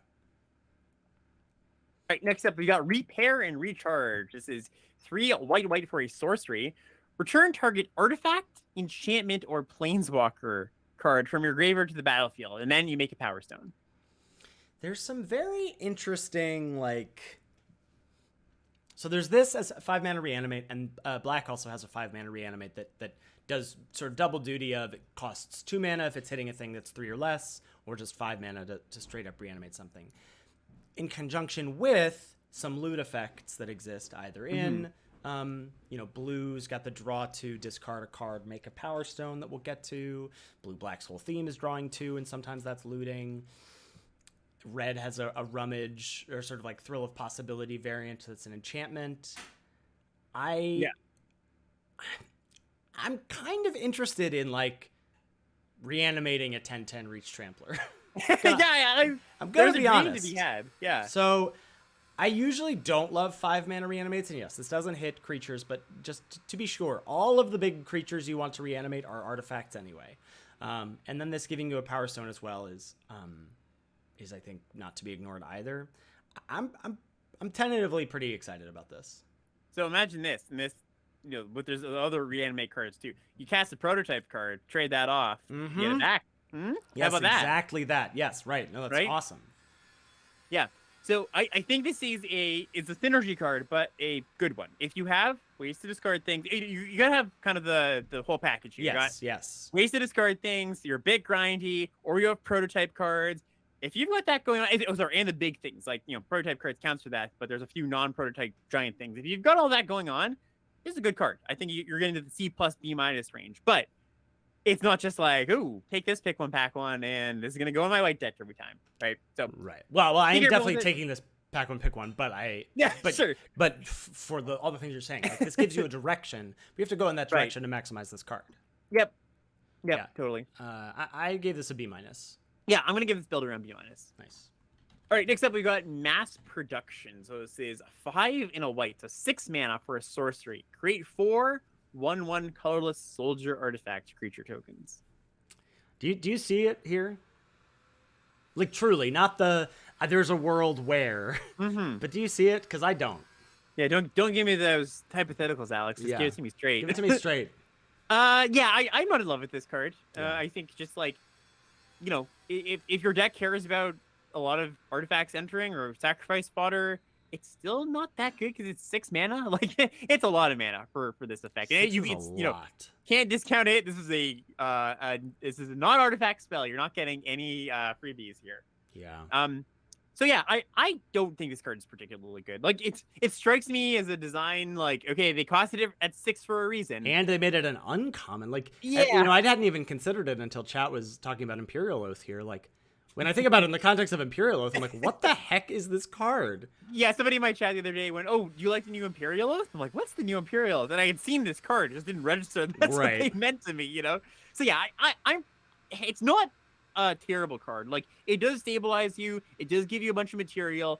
right, next up we got Repair and Recharge. This is 3 white for a sorcery. Return target artifact, enchantment, or planeswalker card from your graveyard to the battlefield, and then you make a Power Stone. There's some very interesting, like... So there's this as 5 mana Reanimate, and black also has a 5 mana Reanimate that does sort of double duty of it costs 2 mana if it's hitting a thing that's 3 or less, or just 5 mana to straight up reanimate something. In conjunction with some loot effects that exist either in... blue's got the draw to discard a card, make a Power Stone that we'll get to. Blue-black's whole theme is drawing 2, and sometimes that's looting. Red has a rummage or sort of like Thrill of Possibility variant that's an enchantment. I'm kind of interested in like reanimating a 10/10 Reach Trampler. I'm gonna be honest. To be had. Yeah. So I usually don't love 5 mana reanimates, and yes, this doesn't hit creatures, but just to be sure, all of the big creatures you want to reanimate are artifacts anyway. And then this giving you a Power Stone as well is I think not to be ignored either. I'm tentatively pretty excited about this. So imagine this, and this, but there's other reanimate cards too. You cast a prototype card, trade that off, you get it back. Yes, how about that? Exactly that. Yes, right. No, that's awesome. Yeah. So I think this is a synergy card, but a good one. If you have ways to discard things, you gotta have kind of the whole package. Yes. Ways to discard things. You're a bit grindy, or you have prototype cards. If you've got that going on, and the big things like prototype cards counts for that, but there's a few non-prototype giant things. If you've got all that going on, this is a good card. I think you're getting to the C plus B minus range, but it's not just like, ooh, take this, pick one, pack one, and this is gonna go in my white deck every time, right? So right. Well, I am definitely taking this pack one, pick one, but sure. But for all the things you're saying, like, this gives you a direction. We have to go in that direction to maximize this card. Yep, totally. I gave this a B minus. Yeah, I'm gonna give this build around B minus. Nice. All right, next up we got Mass Production. So this is 5 in a white, so 6 mana for a sorcery. Create 4 1/1 colorless soldier artifact creature tokens. Do you see it here? Like truly, not the there's a world where, but do you see it? Because I don't. Yeah, don't give me those hypotheticals, Alex. Just give it to me straight. Give it to me straight. I'm not in love with this card. Yeah. I think just like, if your deck cares about a lot of artifacts entering or sacrifice fodder, it's still not that good because it's 6 mana. Like, it's a lot of mana for this effect. And can't discount it. This is a non-artifact spell. You're not getting any freebies here. Yeah. So yeah, I don't think this card is particularly good. Like, it strikes me as a design like, okay, they costed it at 6 for a reason, and they made it an uncommon. Like, yeah, I hadn't even considered it until chat was talking about Imperial Oath here. Like, when I think about it in the context of Imperial Oath, I'm like, what the heck is this card? Yeah, somebody in my chat the other day went, "Oh, do you like the new Imperial Oath?" I'm like, "What's the new Imperial Oath?" And I had seen this card, it just didn't register. That's what they meant to me, So yeah, I'm. It's not a terrible card. Like, it does stabilize you. It does give you a bunch of material.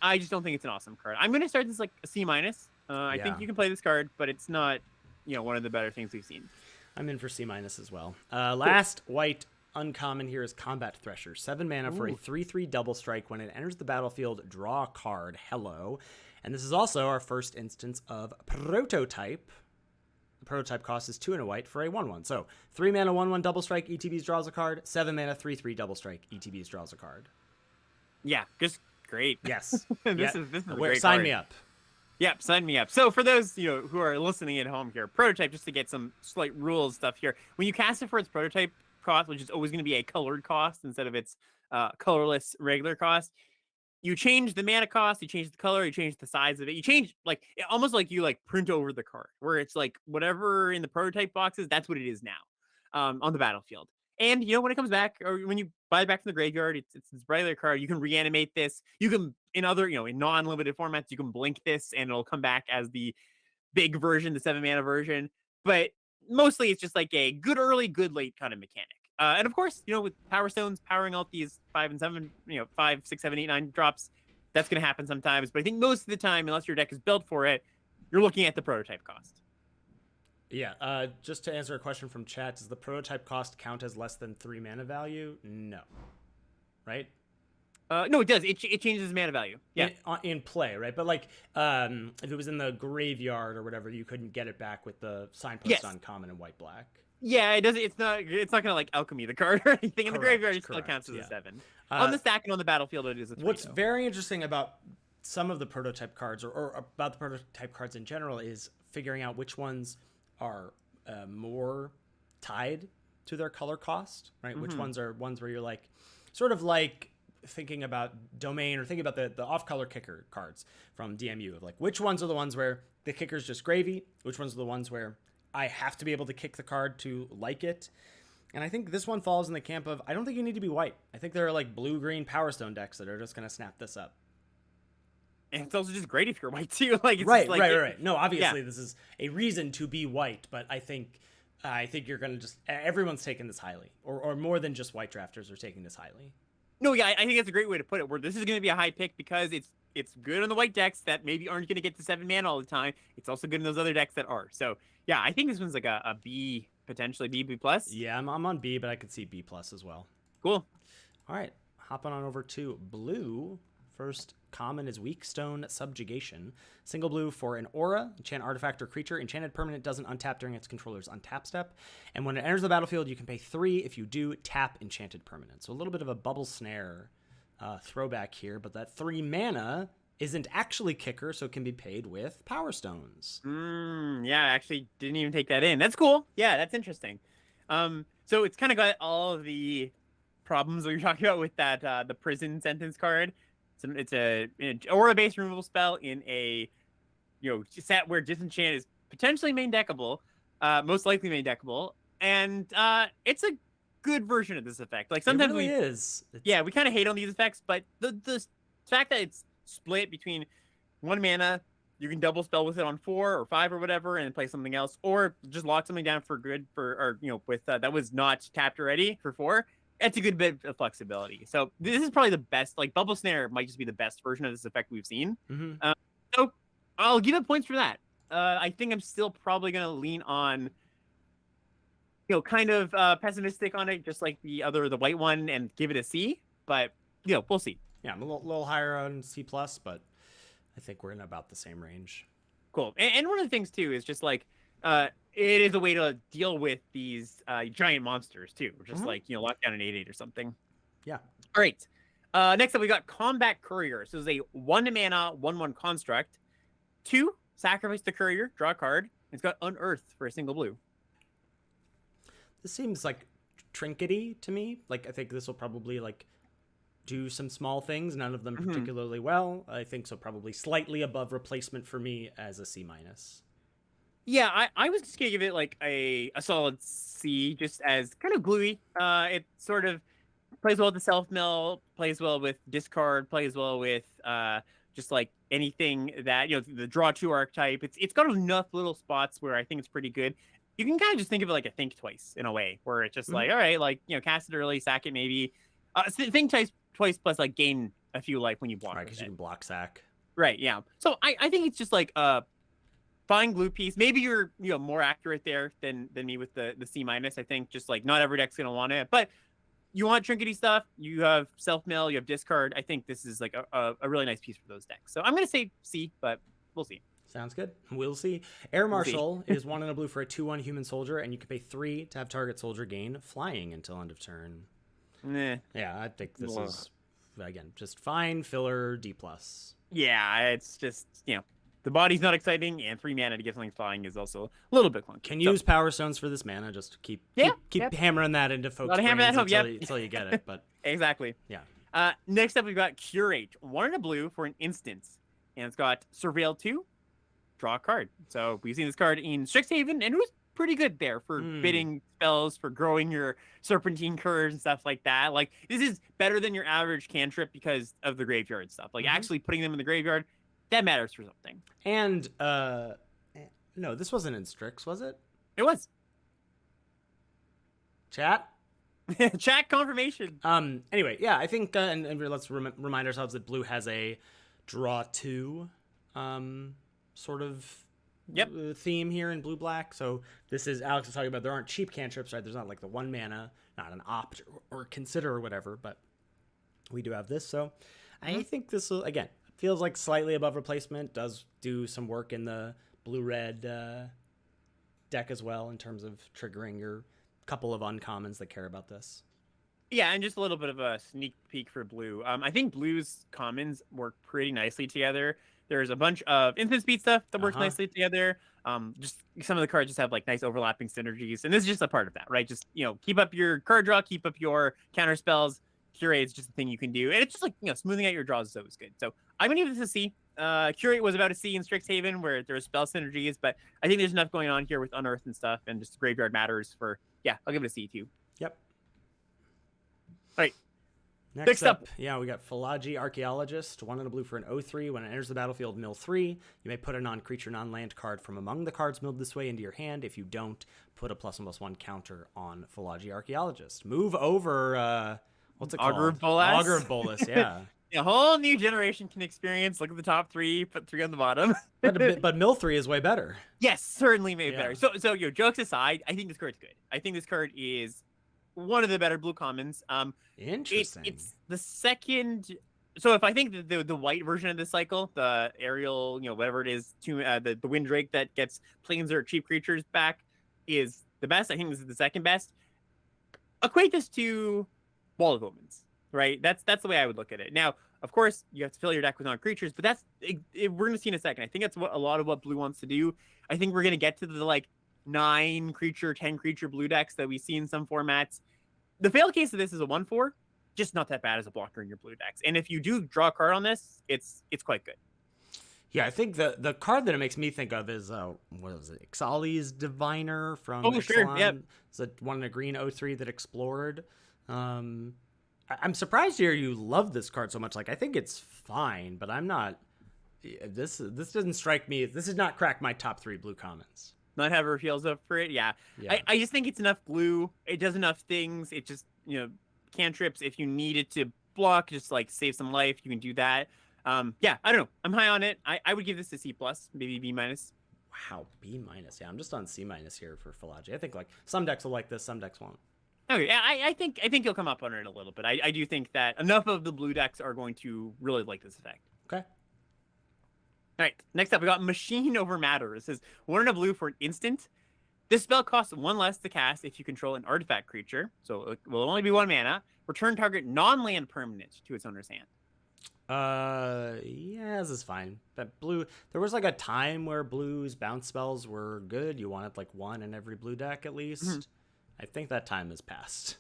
I just don't think it's an awesome card. I'm gonna start this like a C minus. I think you can play this card, but it's not, one of the better things we've seen. I'm in for C minus as well. Last white uncommon here is Combat Thresher. 7 mana for a 3/3 double strike. When it enters the battlefield, draw a card. Hello. And this is also our first instance of Prototype. The prototype cost is 2 and a white for a 1/1. So 3 mana 1/1 double strike, ETBs draws a card. 7 mana 3/3 double strike, ETBs draws a card. Yeah, just great. Yes. This is a great sign card. me up. Yep, sign me up. So for those who are listening at home here, prototype, just to get some slight rules stuff here. When you cast it for its prototype, cost, which is always going to be a colored cost instead of its colorless regular cost. You change the mana cost, you change the color, you change the size of it, you change like almost like you like print over the card, where it's like whatever in the prototype boxes, that's what it is now on the battlefield. And when it comes back, or when you buy it back from the graveyard, it's this regular card. You can reanimate this. You can in other in non-limited formats, you can blink this, and it'll come back as the big version, the 7 mana version. But mostly, it's just like a good early, good late kind of mechanic. And of course, with Power Stones powering out these 5 and 7, 5, 6, 7, 8, 9 drops, that's going to happen sometimes. But I think most of the time, unless your deck is built for it, you're looking at the prototype cost. Yeah, just to answer a question from chat, does the prototype cost count as less than 3 mana value? No. Right? No, it does. It changes mana value. Yeah. In play, right? But like, if it was in the graveyard or whatever, you couldn't get it back with the signpost on common and white-black. Yeah, it doesn't. It's not gonna like alchemy the card or anything. In the graveyard, it still counts as a 7. On the stack and on the battlefield, it is a 3. What's very interesting about some of the prototype cards, or about the prototype cards in general, is figuring out which ones are more tied to their color cost, right? Which ones are ones where you're like, sort of like thinking about domain, or thinking about the off-color kicker cards from DMU, of like which ones are the ones where the kicker's just gravy, which ones are the ones where I have to be able to kick the card to like it. And I think this one falls in the camp of, I don't think you need to be white. I think there are like blue-green Power Stone decks that are just going to snap this up. And it's also just great if you're white too. Like it's right. No, obviously this is a reason to be white, but I think you're going to just, everyone's taking this highly, or more than just white drafters are taking this highly. No, yeah, I think that's a great way to put it, where this is going to be a high pick because it's good on the white decks that maybe aren't going to get to 7 mana all the time. It's also good in those other decks that are. So, yeah, I think this one's like a B, potentially B+. Yeah, I'm on B, but I could see B+ as well. Cool. All right, hopping on over to blue. First common is Weak Stone Subjugation. Single blue for an aura, enchant artifact or creature. Enchanted permanent doesn't untap during its controller's untap step. And when it enters the battlefield, you can pay 3. If you do, tap enchanted permanent. So a little bit of a bubble snare throwback here, but that 3 mana isn't actually kicker, so it can be paid with Power Stones. Yeah, I actually didn't even take that in. That's cool. Yeah, that's interesting. So it's kind of got all of the problems we were talking about with that the prison sentence card. It's an aura-based removal spell in a set where disenchant is potentially main deckable, most likely main deckable, and it's a good version of this effect. Like sometimes it really is. We kind of hate on these effects, but the fact that it's split between 1 mana, you can double spell with it on 4 or 5 or whatever, and play something else, or just lock something down for good with that was not tapped already for 4. It's a good bit of flexibility. So this is probably the best. Like Bubble Snare might just be the best version of this effect we've seen. So I'll give it points for that. I think I'm still probably going to lean on, kind of pessimistic on it, just like the white one, and give it a C. But we'll see. Yeah, I'm a little higher on C+, but I think we're in about the same range. Cool. And one of the things too is just like it is a way to deal with these giant monsters too, just like lock down an 8/8 or something. Yeah. All right. Next up, we got Combat Courier. So it's a 1 mana 1/1 construct. 2, sacrifice the courier, draw a card. It's got Unearth for a single blue. This seems like trinkety to me. Like I think this will probably like do some small things, none of them particularly well. I think so, probably slightly above replacement for me as a C-. Yeah, I was just gonna give it like a solid C, just as kind of gluey. It sort of plays well with the self-mill, plays well with discard, plays well with just like anything that the draw 2 archetype. It's got enough little spots where I think it's pretty good. You can kind of just think of it like a think twice in a way, where it's just like, all right, like cast it early, sack it maybe. Think twice plus like gain a few life when you block. Right, because you can block sack. Right, yeah. So I think it's just like fine glue piece. Maybe you're more accurate there than me with the C-. I think just like not every deck's gonna want it, but you want trinkety stuff. You have self-mill, you have discard. I think this is like a really nice piece for those decks. So I'm gonna say C, but we'll see. Sounds good. We'll see. Air Marshal is 1 and a blue for a 2/1 human soldier, and you can pay 3 to have target soldier gain flying until end of turn. Yeah, I think this is again just fine filler D+. Yeah, it's just the body's not exciting, and 3 mana to get something flying is also a little bit clunky. Can use Power Stones for this mana. Just keep hammering that into folks' Gotta hammer brains that home, until you get it. But exactly. yeah. Next up, we've got Curate. 1 and a blue for an instant. And it's got Surveil 2, draw a card. So we've seen this card in Strixhaven, and it was pretty good there for bidding spells, for growing your Serpentine Curves and stuff like that. Like, this is better than your average cantrip because of the graveyard stuff. Like, actually putting them in the graveyard, that matters for something. And, no, this wasn't in Strix, was it? It was. Chat? Chat confirmation. Anyway, yeah, I think, and let's remind ourselves that blue has a draw 2 sort of theme here in blue-black. So this is, Alex was talking about, there aren't cheap cantrips, right? There's not like the 1 mana, not an opt or consider or whatever, but we do have this. So I think this will, again, feels like slightly above replacement, does do some work in the blue-red deck as well in terms of triggering your couple of uncommons that care about this. Yeah, and just a little bit of a sneak peek for blue. I think blue's commons work pretty nicely together. There's a bunch of instant speed stuff that works nicely together. Just some of the cards just have like nice overlapping synergies, and this is just a part of that, right? Just, you know, keep up your card draw, keep up your counter spells. Curate is just a thing you can do, and it's just like, you know, smoothing out your draws is always good. So I'm gonna give this a C. Curate was about a C in Strixhaven where there's spell synergies, but I think there's enough going on here with Unearth and stuff, and just graveyard matters for, yeah, I'll give it a C too. Yep. All right. Next up, yeah, we got Philagi Archaeologist, 1 and a blue for an 0/3. When it enters the battlefield, mill 3. You may put a non-creature, non-land card from among the cards milled this way into your hand. If you don't, put a +1/+1 counter on Philagi Archaeologist. Move over, what's it called? Augur of Bolas. Augur of Bolas, yeah. A whole new generation can experience. Look at the top 3, put 3 on the bottom. but mill 3 is way better. Yes, certainly made better. So, you know, jokes aside, I think this card's good. I think this card is one of the better blue commons. Interesting. It's the second. So if I think the white version of this cycle, the aerial, you know, whatever it is, the Windrake that gets planes or cheap creatures back is the best. I think this is the second best. Equate this to Wall of Omens, right? That's the way I would look at it. Now, of course, you have to fill your deck with non-creatures, but we're going to see in a second. I think that's what a lot of what blue wants to do. I think we're going to get to the like 9 creature, 10 creature blue decks that we see in some formats. The fail case of this is a 1/4, just not that bad as a blocker in your blue decks. And if you do draw a card on this, it's quite good. Yeah, I think the card that it makes me think of is what is it? Ixali's Diviner from Ixalan. Sure, yep. It's a 1 in a green 0/3 that explored. I'm surprised here you love this card so much. Like, I think it's fine, but I'm not. This doesn't strike me. This does not crack my top 3 blue commons. Not have reveals up for it. Yeah. I just think it's enough blue. It does enough things. It just, you know, cantrips. If you need it to block, just like save some life, you can do that. Yeah, I don't know. I'm high on it. I would give this a C+, maybe B-. Wow, B-. Yeah, I'm just on C- here for Philagi. I think like some decks will like this, some decks won't. Okay, I think you'll come up on it a little bit. I do think that enough of the blue decks are going to really like this effect. Okay. All right, next up, we got Machine Over Matter. It says 1 and a blue for an instant. This spell costs 1 less to cast if you control an artifact creature, so it will only be 1 mana. Return target non-land permanent to its owner's hand. Yeah, this is fine. But blue, there was like a time where blue's bounce spells were good. You wanted like 1 in every blue deck at least. Mm-hmm. I think that time has passed.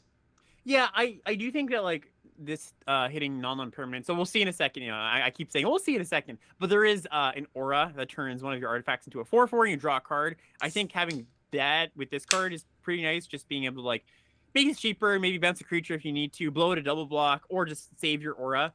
Yeah, I do think that like this hitting non-land permanent. So we'll see in a second. You know, I keep saying we'll see in a second, but there is an aura that turns one of your artifacts into a 4/4 and you draw a card. I think having that with this card is pretty nice. Just being able to like make it cheaper, maybe bounce a creature if you need to, blow it a double block, or just save your aura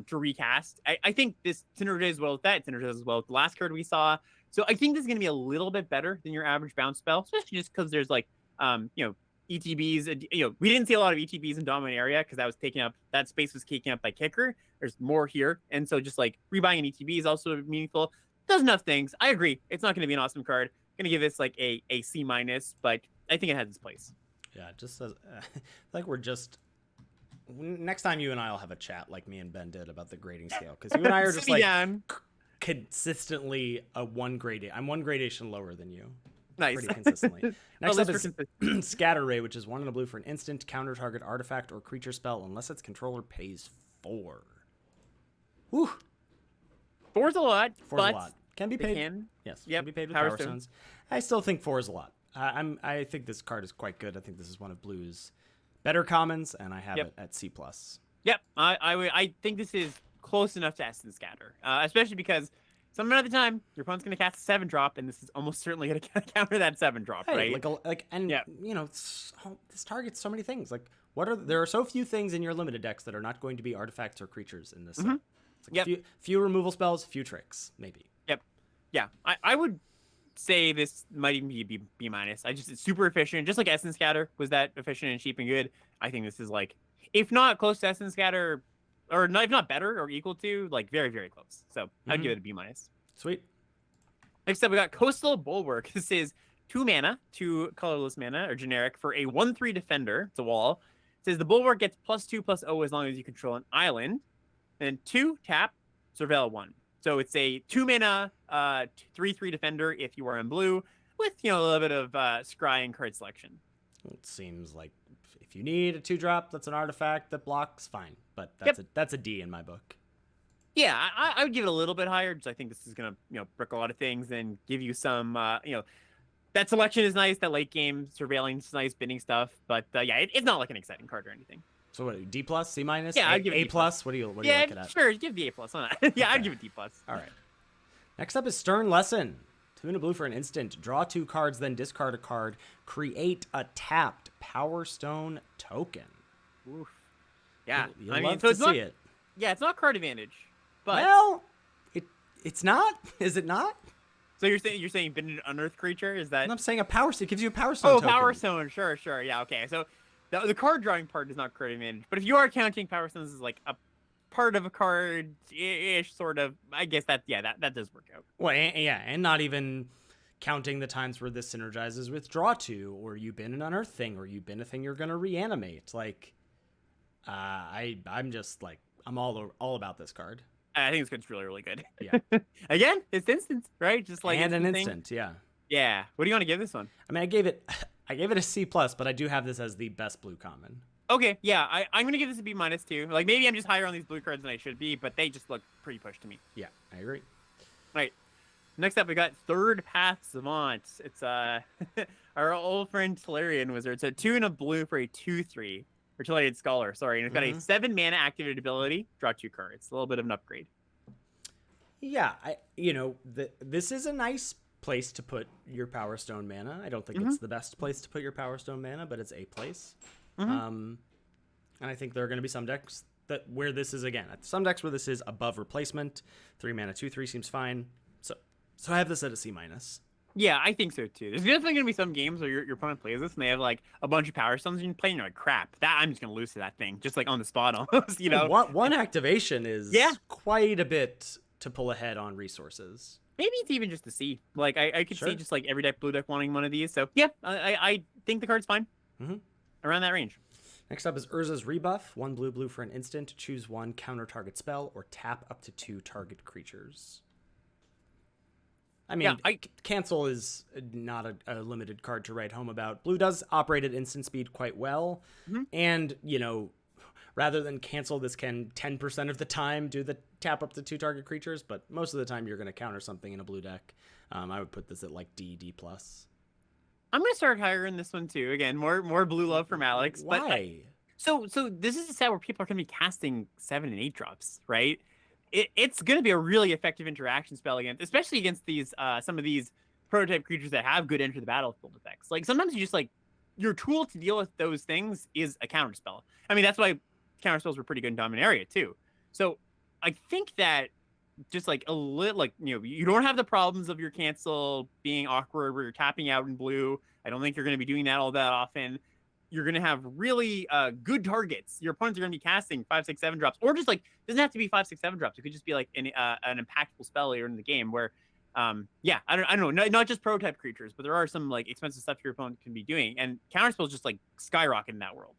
to recast. I think this synergizes well with that. It synergizes well with the last card we saw. So I think this is going to be a little bit better than your average bounce spell, especially just because there's like you know, ETBs, you know, we didn't see a lot of ETBs in Dominant because that space was taken up by Kicker. There's more here. And so just like rebuying an ETB is also meaningful. Does enough things. I agree. It's not going to be an awesome card. I'm going to give this like a C-, but I think it has its place. Yeah, just as, like we're just, next time you and I will have a chat like me and Ben did about the grading scale. Because you and I are just like consistently a 1 grade. I'm 1 gradation lower than you. Nice. Pretty consistently. Next up is Scatter Ray, which is 1 and a blue for an instant, counter target artifact or creature spell unless its controller pays 4. Whew. 4's a lot. 4's a lot. Can be They paid. can. Yes, Yep. can be paid with Power Power Stone. Stones. I still think 4 is a lot. I think this card is quite good. I think this is one of Blue's better commons, and I have Yep. it at C+. Yep. I think this is close enough to Essence Scatter, especially because some of the time your opponent's going to cast a 7-drop, and this is almost certainly going to counter that 7-drop, Hey, right? and Yeah. this targets so many things. Like, there are so few things in your limited decks that are not going to be artifacts or creatures in this set. It's like Yep. few removal spells, few tricks, maybe. Yep. Yeah. I would say this might even be B minus. It's super efficient, just like Essence Scatter was that efficient and cheap and good. I think this is like, if not close to Essence Scatter, or not, if not better or equal to, like very, very close. So I'd give it a B minus. Sweet. Next up, we got Coastal Bulwark. This is 2 mana, 2 colorless mana, or generic, for a 1/3 defender. It's a wall. It says the Bulwark gets +2/+0 as long as you control an island. And 2, tap, surveil 1. So it's a 2 mana, 3/3 defender if you are in blue, with a little bit of scrying card selection. It seems like if you need a 2-drop that's an artifact that blocks, fine. But that's a D in my book. Yeah, I would give it a little bit higher, because I think this is gonna brick a lot of things and give you some that selection is nice, that late game surveillance is nice, bidding stuff. But yeah, it's not like an exciting card or anything. So what? D+, C-? Yeah, I'd give it A+. D plus. What are you looking Yeah, at? sure, give the A plus on that. Yeah, I'd give it D plus. All right. Next up is Stern Lesson. 2 and a blue for an instant. Draw 2 cards, then discard a card. Create a tapped Power Stone token. Oof. Yeah, You'll love to see it. Yeah, it's not card advantage, but Well, it's not. Is it not? so you're saying been an unearthed creature? Is that? And I'm saying it gives you a Power Stone Oh, token. Power Stone. Sure. Yeah, okay. So the card drawing part is not card advantage, but if you are counting Power Stones as like a part of a card ish, sort of, I guess that does work out. Well, and not even counting the times where this synergizes with draw 2, or you bin an unearthed thing, or you bin a thing you're gonna reanimate. Like, I'm just like, I'm all about this card. I think it's really, really good. Yeah. Again, it's instant, right? Just like And an thing. instant, yeah. Yeah. What do you want to give this one? I mean, I gave it a C+, but I do have this as the best blue common. Okay, yeah, I'm gonna give this a B minus too. Like, maybe I'm just higher on these blue cards than I should be, but they just look pretty push to me. Yeah, I agree. Right. Next up, we got Third Path Savant. It's our old friend Tolarian Wizard. It's a 2 and a blue for a 2/3. Or Tolarian Scholar, sorry. And it's got a 7 mana activated ability. Draw 2 cards. A little bit of an upgrade. Yeah, this is a nice place to put your Power Stone mana. I don't think it's the best place to put your Power Stone mana, but it's a place. And I think there are going to be some decks where this is, again, some decks where this is above replacement. 3 mana 2/3 seems fine. So I have this at a C-. Yeah, I think so too. There's definitely going to be some games where your opponent plays this and they have like a bunch of Power Stones and you play and you're like, crap, I'm just going to lose to that thing. Just like on the spot almost, One activation is quite a bit to pull ahead on resources. Maybe it's even just a C. Like, I could Sure. see just like every deck blue deck wanting one of these. So yeah, I think the card's fine. Around that range. Next up is Urza's Rebuff. 1 blue for an instant. Choose 1 counter target spell or tap up to 2 target creatures. I mean, cancel is not a limited card to write home about. Blue does operate at instant speed quite well. And, rather than cancel, this can 10% of the time do the tap up to 2 target creatures, but most of the time you're going to counter something in a blue deck. I would put this at like D+. I'm going to start higher in this one too. Again, more blue love from Alex. Why? So this is a set where people are going to be casting 7 and 8 drops, right? It's going to be a really effective interaction spell especially against these some of these prototype creatures that have good enter the battlefield effects. Like, sometimes you just like, your tool to deal with those things is a counter spell. I mean, that's why counter spells were pretty good in Dominaria too. So I think that just like a little, like, you don't have the problems of your cancel being awkward where you're tapping out in blue. I don't think you're going to be doing that all that often. You're going to have really good targets. Your opponents are going to be casting 5, 6, 7 drops, or just like, doesn't have to be 5, 6, 7 drops. It could just be like an impactful spell later in the game where, I don't know, not just prototype creatures, but there are some like expensive stuff your opponent can be doing, and counter spells just like skyrocket in that world.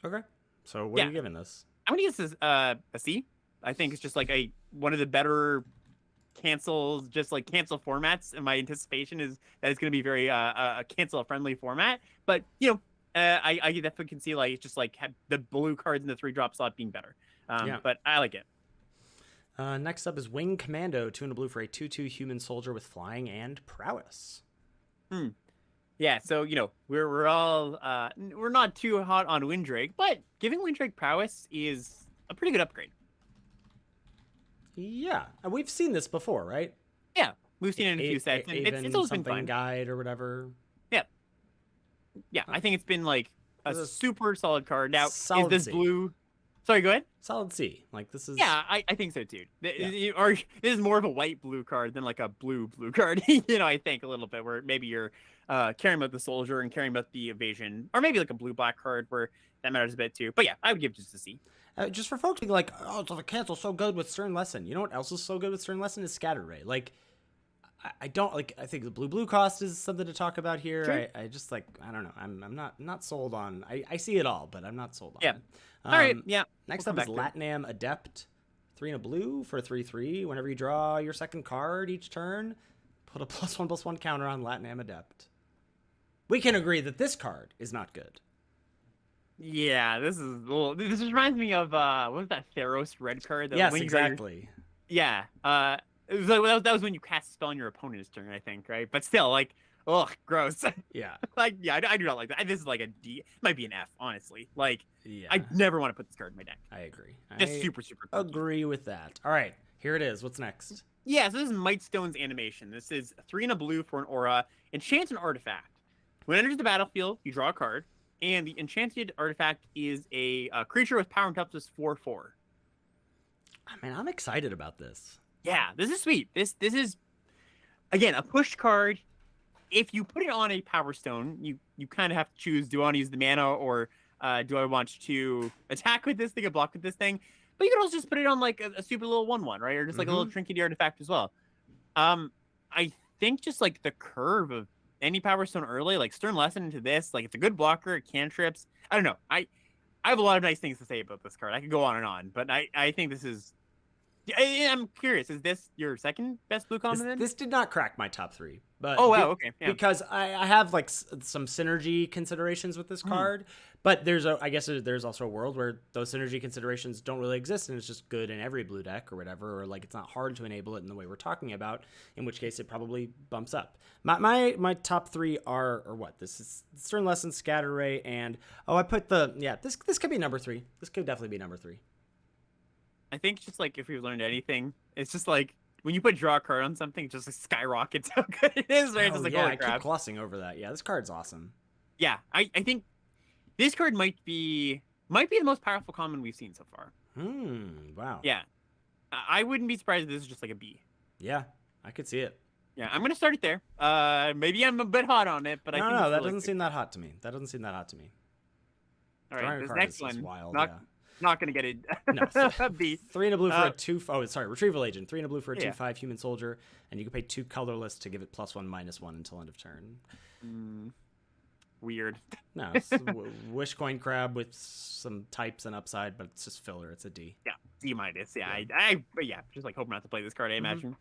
Okay. So what are you giving this? I'm going to give this a C. I think it's just like one of the better cancels, just like cancel formats, and my anticipation is that it's going to be very a cancel friendly format. But I definitely can see like just like the blue cards in the 3-drop slot being better. But I like it. Next up is Wing Commando, 2 and a blue for a 2/2 human soldier with flying and prowess. Yeah, so we're all we're not too hot on Windrake, but giving Windrake prowess is a pretty good upgrade. Yeah, we've seen this before, right? Yeah, we've seen it in a few sets, and it's always been fun. Guide or whatever. Yeah, I think it's been like a super solid card. Now, solid is this C. blue? Sorry, go ahead. Solid C. Like this is. Yeah, I think so too. Or this is more of a white blue card than like a blue card. I think a little bit where maybe you're caring about the soldier and caring about the evasion, or maybe like a blue black card where that matters a bit too. But yeah, I would give just a C. Just for folks being like, oh, the cancel so good with Stern Lesson. You know what else is so good with Stern Lesson is Scatter Ray. Like. I don't like. I think the blue cost is something to talk about here. Sure. I just like. I don't know. I'm not sold on. I see it all, but I'm not sold on. Yeah. It. All right. Yeah. Next up is Latnam Adept, 3 and a blue for 3/3. Whenever you draw your second card each turn, put a +1/+1 counter on Latnam Adept. We can agree that this card is not good. Yeah, this reminds me of what was that Theros red card? Yes, exactly. Yeah. That was when you cast a spell on your opponent's turn, I think, right? But still, like, ugh, gross. Yeah. I do not like that. This is like a D. It might be an F, honestly. Like, yeah. I never want to put this card in my deck. I agree. Just super funky. Agree with that. All right, here it is. What's next? Yeah, so this is Mightstone's animation. This is 3 and a blue for an aura. Enchant an artifact. When it enters the battlefield, you draw a card, and the enchanted artifact is a creature with power and toughness 4/4. I mean, I'm excited about this. Yeah, this is sweet. This is, again, a push card. If you put it on a Power Stone, you kind of have to choose, do I want to use the mana or do I want to attack with this thing or block with this thing? But you can also just put it on like a super little 1/1, right? Or just like a little trinkety artifact as well. I think just like the curve of any Power Stone early, like Stern Lesson into this, like it's a good blocker, it cantrips. I don't know. I have a lot of nice things to say about this card. I could go on and on, but I think this is... I'm curious. Is this your second best blue common? This did not crack my top 3, but okay, yeah. Because I have like some synergy considerations with this card, but I guess there's also a world where those synergy considerations don't really exist, and it's just good in every blue deck or whatever, or like it's not hard to enable it in the way we're talking about. In which case, it probably bumps up. My top 3 are what? This is Stern Lesson, Scatter Ray, and I put this could be number 3. This could definitely be number 3. I think just like if we've learned anything, it's just like when you put draw a card on something, it just like skyrockets how good it is, right? It's just like, I keep glossing over that. Yeah, this card's awesome. Yeah, I think this card might be the most powerful common we've seen so far. Wow. Yeah. I wouldn't be surprised if this is just like a B. Yeah, I could see it. Yeah, I'm gonna start it there. Maybe I'm a bit hot on it, but I think that really doesn't seem that hot to me. All right, this next one, wild, not going to get it. No, a B. 3 and a blue for a 2. Oh, sorry, Retrieval Agent. 3 and a blue for a 2/5 human soldier, and you can pay 2 colorless to give it +1/-1 until end of turn. Weird. No, it's Wish Coin Crab with some types and upside, but it's just filler. It's a D. Yeah, D-. Yeah, but yeah, just like hoping not to play this card, I imagine.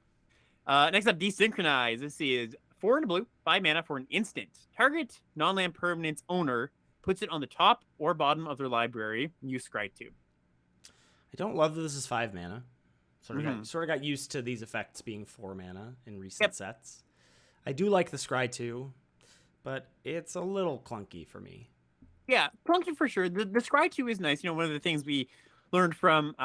Next up, Desynchronize. This is 4 and a blue, 5 mana for an instant. Target non-land permanent's owner puts it on the top or bottom of their library. Use Scry 2. I don't love that this is 5 mana. Sort of got used to these effects being 4 mana in recent sets. I do like the Scry 2, but it's a little clunky for me. Yeah, clunky for sure. The Scry 2 is nice. One of the things we learned from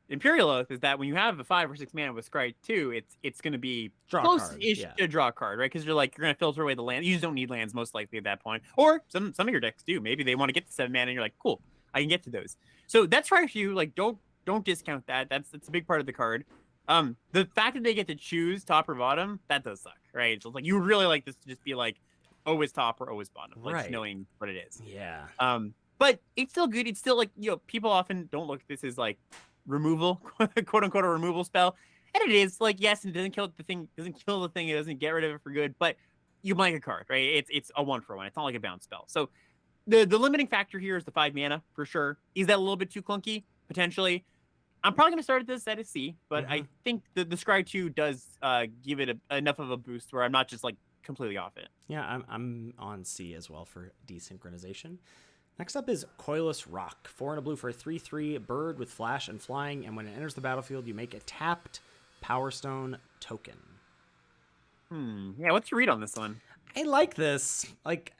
Imperial Oath is that when you have a 5 or 6 mana with Scry 2, it's going to be close-ish to a draw card, right? Because you're going to filter away the land. You just don't need lands most likely at that point. Or some of your decks do. Maybe they want to get to 7 mana and you're like, cool, I can get to those. So that's Scry 2. Like, don't discount that. That's a big part of the card. The fact that they get to choose top or bottom, that does suck, right? So it's like you would really like this to just be like always top or always bottom, like just knowing what it is. Yeah. But it's still good. It's still like, people often don't look at this as like removal, quote unquote, a removal spell. And it is like, yes, it doesn't kill the thing, it doesn't get rid of it for good, but you blank a card, right? It's a 1-for-1. It's not like a bounce spell. So the limiting factor here is the 5 mana for sure. Is that a little bit too clunky? Potentially. I'm probably going to start this at a C, but I think the Scry 2 does give it enough of a boost where I'm not just like completely off it. Yeah, I'm on C as well for desynchronization. Next up is Colorless Rock. 4 and a blue for a 3/3 bird with flash and flying, and when it enters the battlefield, you make a tapped Power Stone token. Yeah, what's your read on this one? I like this. Like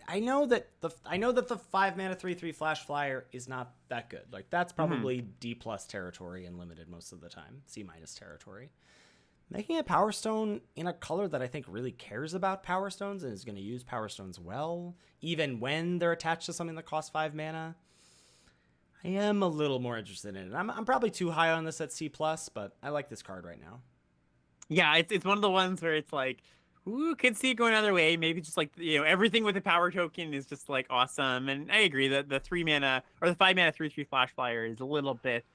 I know that the 5 mana 3/3 flash flyer is not that good. Like that's probably D plus territory and limited most of the time. C minus territory. Making a Power Stone in a color that I think really cares about Power Stones and is going to use Power Stones well, even when they're attached to something that costs 5 mana. I am a little more interested in it. I'm probably too high on this at C plus, but I like this card right now. Yeah, it's one of the ones where it's like, ooh, could see it going another way. Maybe just like, everything with the power token is just like awesome. And I agree that the 3 mana or the 5 mana 3/3 flash flyer is a little bit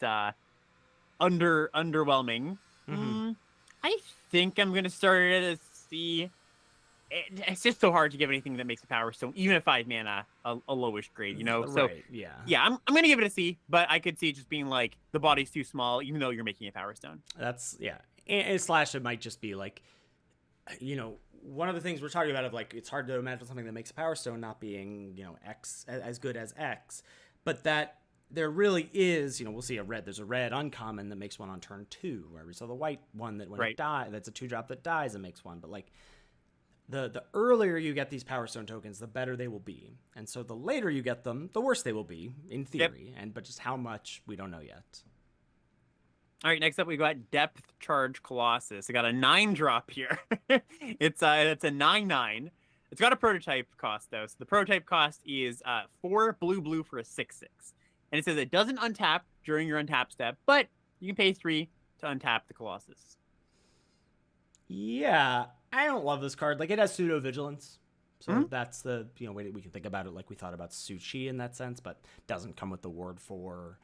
underwhelming. I think I'm gonna start it at C. It's just so hard to give anything that makes a Power Stone, even at 5 mana, a lowish grade, So Right, yeah. I'm gonna give it a C, but I could see it just being like the body's too small, even though you're making a Power Stone. That's, yeah. And slash, it might just be like, one of the things we're talking about of like, it's hard to imagine something that makes a Power Stone not being, X as good as X, but that there really is, we'll see there's a red uncommon that makes one on turn 2, where we saw the white one that when it dies, that's a 2-drop that dies and makes one. But like the earlier you get these Power Stone tokens, the better they will be. And so the later you get them, the worse they will be in theory. Yep. But just how much, we don't know yet. All right, next up we got Depth Charge Colossus. I got a 9-drop here. It's a 9/9. It's got a prototype cost though. So the prototype cost is 4 blue for a 6/6. And it says it doesn't untap during your untap step, but you can pay 3 to untap the Colossus. Yeah, I don't love this card. Like, it has pseudo vigilance, so that's the way that we can think about it. Like we thought about Suchi in that sense, but doesn't come with the ward 4.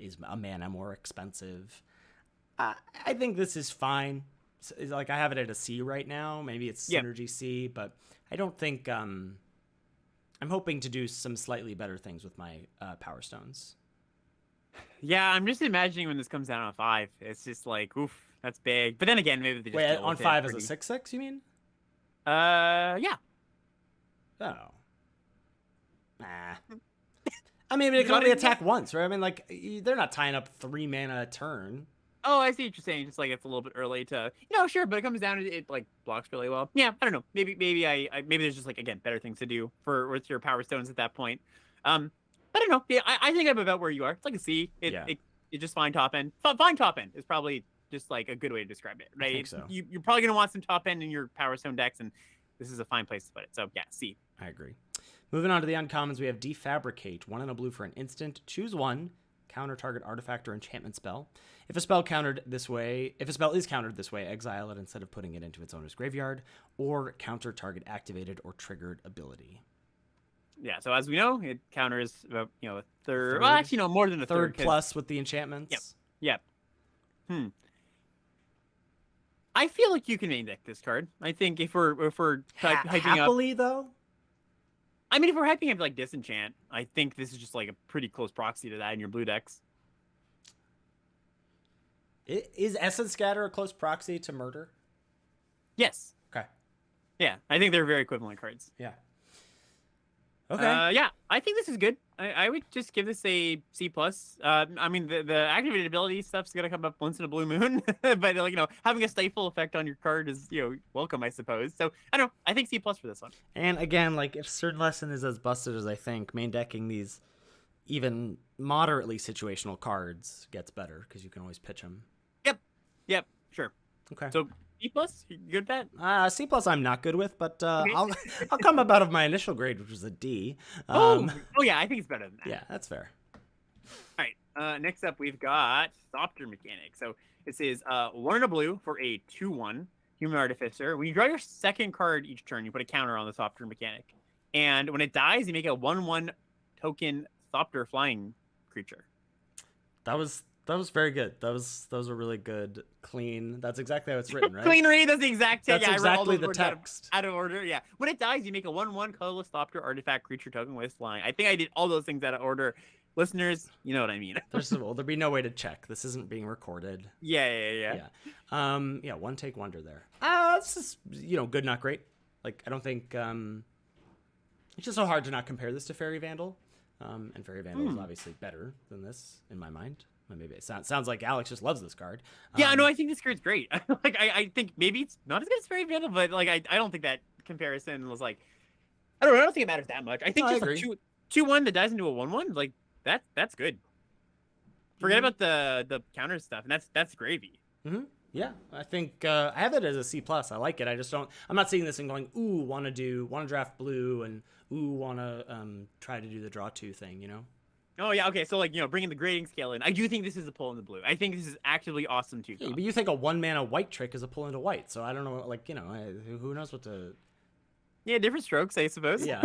Is a mana more expensive. I think this is fine. It's like I have it at a C right now. Maybe it's synergy C, but I don't think. I'm hoping to do some slightly better things with my Power Stones. Yeah, I'm just imagining when this comes down on 5. It's just like, oof, that's big. But then again, maybe they just on 5 as a 6/6. You mean? Yeah. Oh. Nah. I mean, it can only attack once, right? I mean, like, they're not tying up 3 mana a turn. Oh, I see what you're saying. Just like it's a little bit early to, sure, but it comes down to it like blocks really well. Yeah, I don't know. Maybe maybe there's just like again better things to do with your Power Stones at that point. I don't know. Yeah, I think I'm about where you are. It's like a C. It's just fine top end. Fine top end is probably just like a good way to describe it, right? I think so. You're probably gonna want some top end in your Power Stone decks, and this is a fine place to put it. So yeah, C. I agree. Moving on to the uncommons, we have Defabricate. 1 and a blue for an instant. Choose one. Counter target artifact or enchantment spell. If a spell is countered this way, exile it instead of putting it into its owner's graveyard, or counter target activated or triggered ability. Yeah, so as we know, it counters about a third. Well, actually, more than a third plus with the enchantments. Yep. I feel like you can main deck this card. I think if we're hyping happily up, though. I mean, if we're hyping up like Disenchant, I think this is just like a pretty close proxy to that in your blue decks. Is Essence Scatter a close proxy to Murder? Yes. Okay. Yeah, I think they're very equivalent cards. Yeah. Okay. Yeah, I think this is good. I would just give this a C+. I mean, the activated ability stuff's gonna come up once in a blue moon, but like having a stifle effect on your card is welcome, I suppose. So I don't know. I think C+ for this one. And again, like if Certain Lesson is as busted as I think, main decking these even moderately situational cards gets better because you can always pitch them. Yep. Sure. Okay. So C+, you good with that? C+ I'm not good with, but okay. I'll come up out of my initial grade, which was a D. Oh yeah, I think it's better than that. Yeah, that's fair. All right. Next up, we've got Softer Mechanic. So this is 1 and a blue for a 2/1 Human Artificer. When you draw your second card each turn, you put a counter on the Softer Mechanic, and when it dies, you make a 1/1 token Thopter flying creature. That was very good. That was a really good, clean. That's exactly how it's written, right? Clean read. That's the exact. That's exactly the text. Out of order. Yeah. When it dies, you make a 1/1 colorless Thopter artifact creature token with flying. I think I did all those things out of order. Listeners, you know what I mean. There'll be no way to check. This isn't being recorded. Yeah. One take wonder there. This is good, not great. Like I don't think It's just so hard to not compare this to Fairy Vandal. And Fairy Vandal is obviously better than this in my mind. Maybe it sounds like Alex just loves this card. Yeah, no, I think this card's great. Like, I think maybe it's not as good as Fairy Vandal, but like, I don't think that comparison was like, I don't know. I don't think it matters that much. I think just like 2/1 that dies into a 1/1, like that's good. Forget about the counter stuff, and that's gravy. Mm-hmm. Yeah, I think I have it as a C plus. I like it. I just don't. I'm not seeing this and going, ooh, want to draft blue, and ooh, want to try to do the draw 2 thing. You know. Oh yeah, okay. So like bringing the grading scale in, I do think this is a pull in the blue. I think this is actively awesome too. Yeah, but you think a 1 mana white trick is a pull into white, so I don't know. Like who knows what to. Yeah, different strokes, I suppose. Yeah.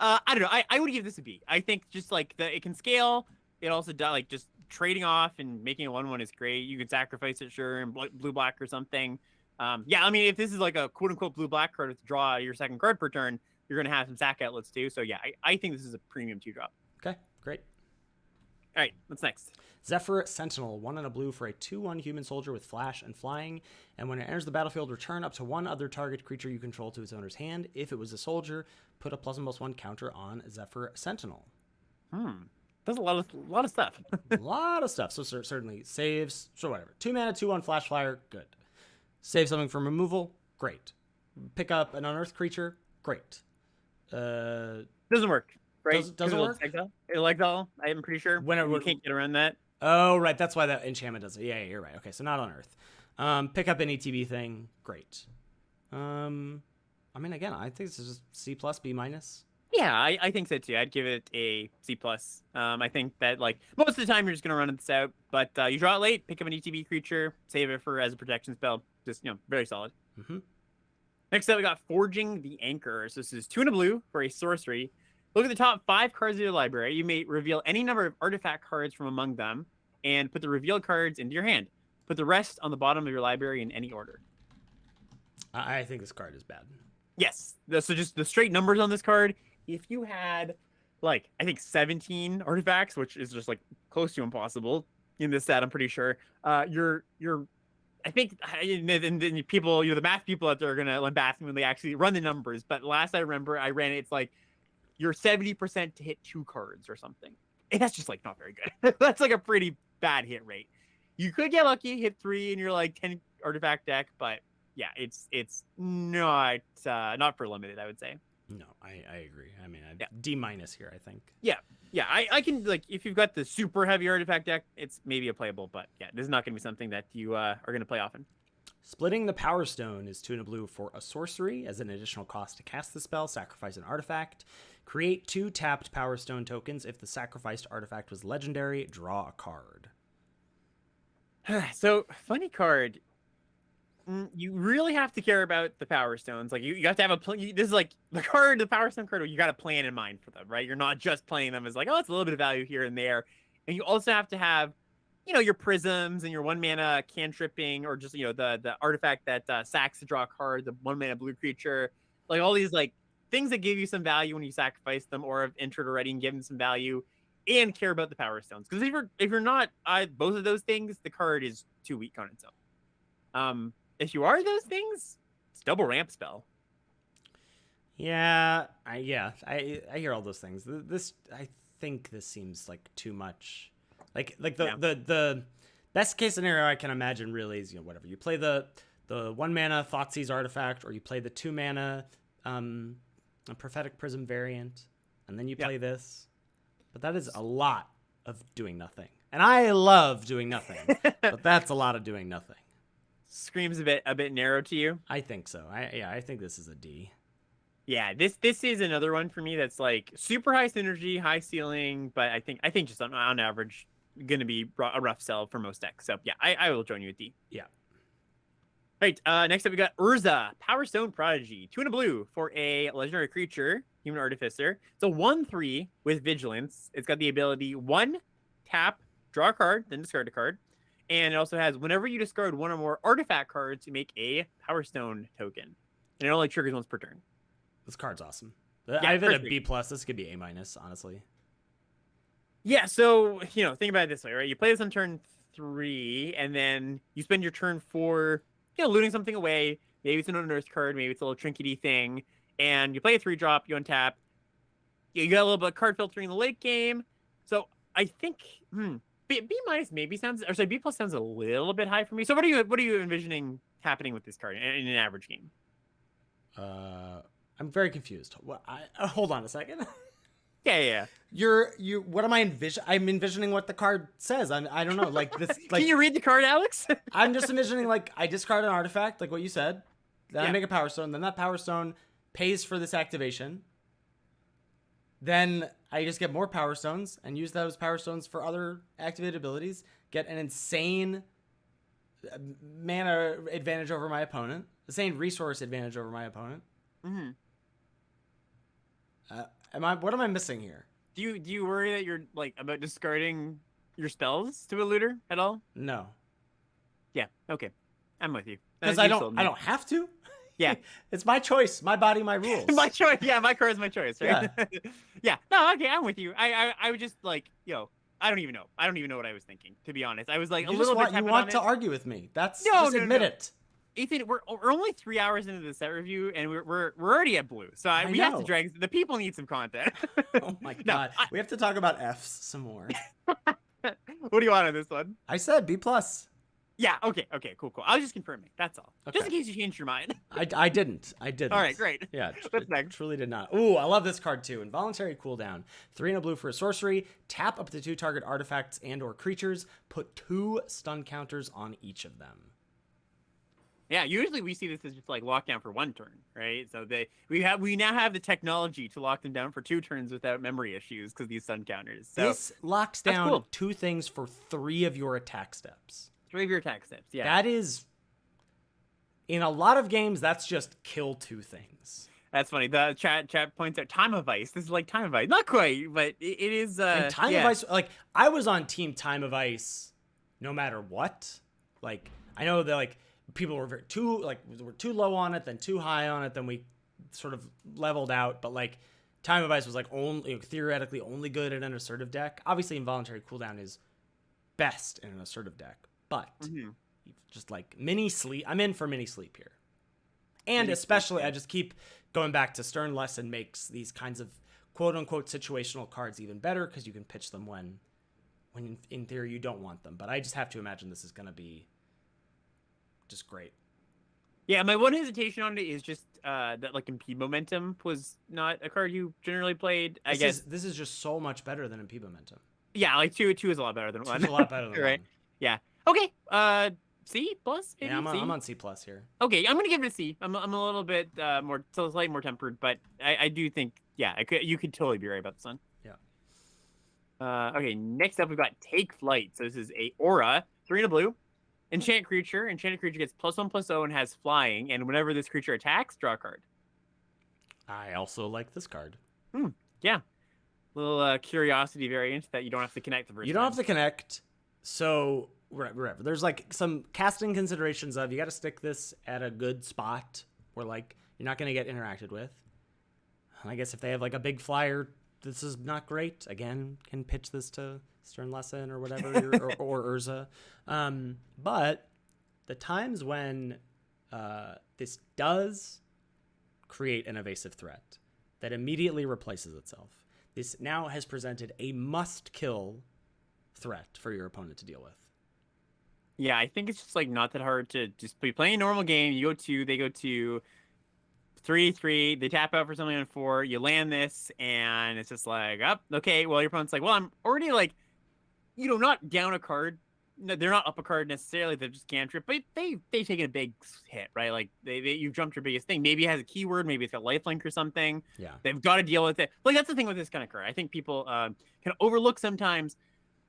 I don't know. I would give this a B. I think just like it can scale. It also does like just trading off and making a 1/1 is great. You can sacrifice it, sure, and blue black or something. Yeah, I mean, if this is like a quote unquote blue black card with draw your second card per turn, you're gonna have some sack outlets too. So yeah, I think this is a premium 2-drop. Okay, great. All right, what's next? Zephyr Sentinel, 1 and a blue for a 2/1 human soldier with flash and flying, and when it enters the battlefield, return up to 1 other target creature you control to its owner's hand. If it was a soldier, put a +1/+1 counter on Zephyr Sentinel. That's a lot of stuff. A lot of stuff. So certainly saves. So whatever. 2 mana, 2/1 flash flyer. Good. Save something from removal. Great. Pick up an unearthed creature. Great. Doesn't work. Right? Doesn't work. Exile. I'm pretty sure. You can't get around that. Oh, right. That's why that enchantment does it. Yeah, you're right. Okay, so not on Earth. Pick up an ETB thing. Great. I mean, again, I think this is just C plus, B minus. Yeah, I think so too. I'd give it a C plus. I think that like most of the time you're just gonna run this out, but you draw it late, pick up an ETB creature, save it for as a protection spell. Just very solid. Mm-hmm. Next up, we got Forging the Anchor. So this is 2 and a blue for a sorcery. Look at the top 5 cards of your library. You may reveal any number of artifact cards from among them, and put the revealed cards into your hand. Put the rest on the bottom of your library in any order. I think this card is bad. Yes. So just the straight numbers on this card. If you had, like, I think 17 artifacts, which is just like close to impossible in this set, I'm pretty sure. I think, and people, the math people out there are gonna lambast me when they actually run the numbers. But last I remember, I ran it. It's like you're 70% to hit 2 cards or something. And that's just like not very good. That's like a pretty bad hit rate. You could get lucky, hit 3 in your like 10 artifact deck, but yeah, it's not for limited, I would say. No, I agree. I mean, D minus here, I think. Yeah, I can, like, if you've got the super heavy artifact deck, it's maybe a playable, but yeah, this is not going to be something that you are going to play often. Splitting the Power Stone is 2 and a blue for a sorcery. As an additional cost to cast the spell, sacrifice an artifact. Create 2 tapped Power Stone tokens. If the sacrificed artifact was legendary, draw a card. So, funny card. You really have to care about the Power Stones. Like, you have to have a plan. This is like the Power Stone card, you got a plan in mind for them, right? You're not just playing them as like, oh, it's a little bit of value here and there. And you also have to have, your prisms and your 1 mana cantripping, or just, the artifact that sacks to draw a card, the 1 mana blue creature, like all these like things that give you some value when you sacrifice them or have entered already and given some value, and care about the Power Stones. Because if you're not both of those things, the card is too weak on its own. If you are those things, it's double ramp spell. Yeah, I hear all those things. I think this seems like too much. Like the best case scenario I can imagine really is whatever you play the 1 mana Thoughtseize artifact, or you play the 2 mana a Prophetic Prism variant, and then you play this. But that is a lot of doing nothing, and I love doing nothing. But that's a lot of doing nothing. Screams a bit narrow to you. I think so. I think this is a D. Yeah, this is another one for me that's like super high synergy, high ceiling, but I think just on average going to be a rough sell for most decks. So yeah, I will join you at D. Yeah. All right. Next up we got Urza, Power Stone Prodigy, 2 and a blue for a legendary creature, Human Artificer. It's a 1/3 with Vigilance. It's got the ability 1 tap, draw a card, then discard a card. And it also has, whenever you discard 1 or more artifact cards, you make a Power Stone token. And it only triggers once per turn. This card's awesome. I have it a B+. This could be A-, honestly. Yeah, so, think about it this way, right? You play this on turn 3, and then you spend your turn 4, looting something away. Maybe it's an unearthed card, maybe it's a little trinkety thing. and you play a 3-drop, you untap. You got a little bit of card filtering in the late game. So I think B minus maybe sounds, or sorry, B plus sounds a little bit high for me. So what are you envisioning happening with this card in an average game? I'm very confused. What? Hold on a second. Yeah. What am I envisioning? I'm envisioning what the card says. I don't know. Like this. Like, Can you read the card, Alex? I'm just envisioning like I discard an artifact, like what you said. Then I Yeah. make a Power Stone. Then that Power Stone pays for this activation. Then I just get more Power Stones and use those Power Stones for other activated abilities. Get an insane mana advantage over my opponent. Insane resource advantage over my opponent. Mm-hmm. What am I missing here? Do you worry that you're like about discarding your spells to a looter at all? No, Yeah. Okay. I'm with you. because You I sold don't. me. I don't have to. Yeah. It's my choice, my body, my rules. My choice. Yeah, my card is my choice, right? Yeah. No, okay, I'm with you. I was just like, I don't even know. I don't even know what I was thinking, to be honest. I was like You a just little want, bit you tepid want on to it. argue with me. That's No, just no, admit no. it. Ethan, we're only 3 hours into the set review, and we're already at blue. So we have to know. drag. The people need some content. Oh my god, we have to talk about Fs some more. What do you want on this one? I said B plus. Yeah. Okay. Cool. I was just confirming. That's all. Okay. Just in case you changed your mind. I didn't. All right. Great. Yeah, What's next? truly did not. Ooh, I love this card too. Involuntary cooldown. 3 and a blue for a sorcery. Tap up to 2 target artifacts and or creatures. Put 2 stun counters on each of them. Yeah, usually we see this as just like lockdown for 1 turn, right? So we now have the technology to lock them down for 2 turns without memory issues because these stun counters. So This locks down cool. 2 things for 3 of your attack steps. 3 of your attack steps. Yeah, That is, in a lot of games, that's just kill 2 things. that's funny. The chat points out Time of Ice. This is like Time of Ice, not quite, but it is. And Time of Ice, like I was on Team Time of Ice, no matter what. Like I know that like people were were too low on it, then too high on it, then we sort of leveled out. But like Time of Ice was like only theoretically only good in an assertive deck. Obviously, involuntary cooldown is best in an assertive deck, but just like mini sleep. I'm in for mini sleep here, and especially I just keep going back to Stern Lesson makes these kinds of quote unquote situational cards even better because you can pitch them when in theory you don't want them. But I just have to imagine this is going to be just great. Yeah, my one hesitation on it is just that like Impede Momentum was not a card you generally played. I guess this is just so much better than Impede Momentum. Yeah, like two is a lot better than 1. It's a lot better than right. 1. Yeah. Okay. C plus. Maybe? Yeah, C? I'm on C plus here. Okay, I'm gonna give it a C. I'm a little bit slightly more tempered, but I do think you could totally be right about this one. Yeah. Okay, next up we've got Take Flight. So this is a aura, 3 and a blue. Enchanted creature gets +1/+0 and has flying, and whenever this creature attacks, draw a card. I also like this card. Yeah. Little curiosity variant that you don't have to connect the first You don't time. have to connect. So whatever. There's like some casting considerations of you got to stick this at a good spot where like you're not going to get interacted with. And I guess if they have like a big flyer, this is not great. Again, can pitch this to Stern Lesson or whatever or Urza. But the times when this does create an evasive threat that immediately replaces itself, this now has presented a must-kill threat for your opponent to deal with. Yeah, I think it's just like not that hard to just be playing a normal game. You go 2, they go 2, 3/3. They tap out for something on 4. You land this, and it's just like, okay. Well, your opponent's like, well, I'm already like, not down a card. No, they're not up a card necessarily. They're just cantrip, but they've taken a big hit, right? Like you've jumped your biggest thing. Maybe it has a keyword. Maybe it's got lifelink or something. Yeah, they've got to deal with it. Like that's the thing with this kind of card. I think people can overlook sometimes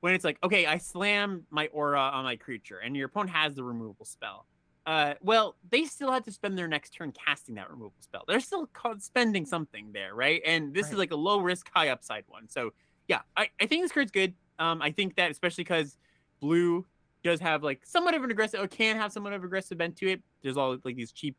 when it's like, okay, I slam my aura on my creature, and your opponent has the removal spell. Well, they still have to spend their next turn casting that removal spell. They're still spending something there, right? And this is like a low risk, high upside one. So yeah, I think this card's good. I think that especially because blue does have like somewhat of an aggressive, or can have somewhat of an aggressive bent to it. There's all like these cheap,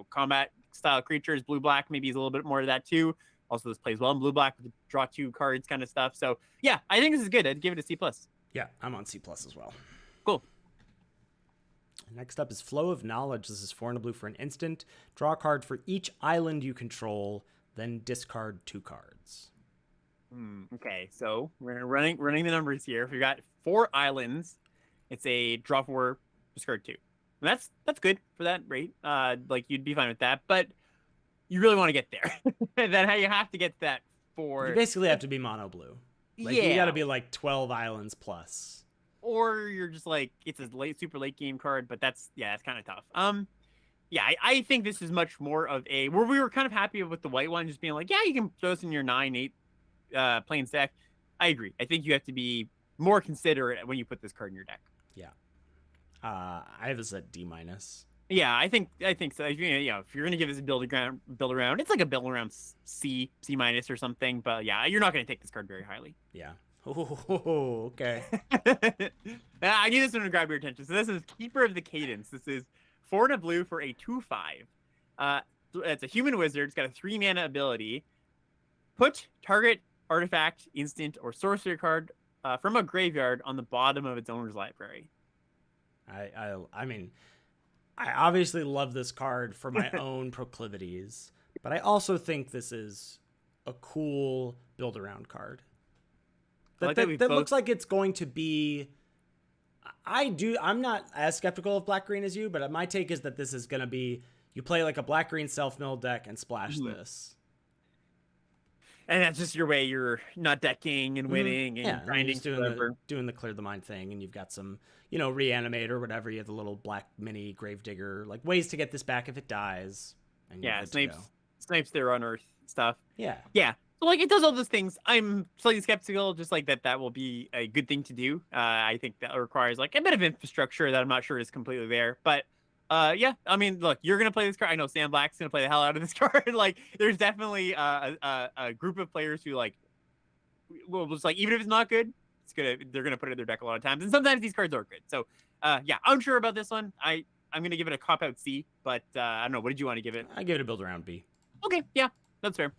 combat style creatures. Blue black maybe is a little bit more of that too. Also, this plays well in blue black with the draw 2 cards kind of stuff. So yeah, I think this is good. I'd give it a C plus. Yeah, I'm on C plus as well. Cool. Next up is Flow of Knowledge. This is 4 and a blue for an instant. Draw a card for each island you control, then discard 2 cards. Okay, so we're running the numbers here. If we got 4 islands, it's a draw 4, discard 2. And that's good for that rate. Like you'd be fine with that, but you really want to get there. Then how you have to get that 4. You basically have to be mono blue. Like, you got to be like 12 islands plus. Or you're just like, it's a super late game card, but that's kind of tough. I think this is much more of a where we were kind of happy with the white one, just being like, yeah, you can throw this in your 9-8 plains deck. I agree. I think you have to be more considerate when you put this card in your deck. Yeah. I have this at D-. Yeah, I think so. If you're gonna give this a build around, it's like a build around C- or something. But yeah, you're not gonna take this card very highly. Yeah. Oh, okay. I knew this one would grab your attention. So this is Keeper of the Cadence. This is 4 and a blue for a 2/5. It's a human wizard. It's got a 3 mana ability. Put target artifact, instant, or sorcery card from a graveyard on the bottom of its owner's library. I mean, I obviously love this card for my own proclivities, but I also think this is a cool build around card. That looks like it's going to be. I'm not as skeptical of black green as you, but my take is that this is going to be you play like a black green self mill deck and splash this. And that's just your way. You're not decking and winning and grinding, doing the clear the mind thing, and you've got some, reanimate or whatever. You have the little black mini gravedigger, like ways to get this back if it dies. And Snipes their unearth stuff. Yeah. So like it does all those things. I'm slightly skeptical, just like that will be a good thing to do. I think that requires like a bit of infrastructure that I'm not sure is completely there, but. I mean, look, you're gonna play this card. I know Sam Black's gonna play the hell out of this card. Like, there's definitely a group of players who will just like, even if it's not good, they're gonna put it in their deck a lot of times. And sometimes these cards are good. So, I'm sure about this one. I'm gonna give it a cop out C, but I don't know. What did you want to give it? I give it a build around B. Okay, yeah, that's fair.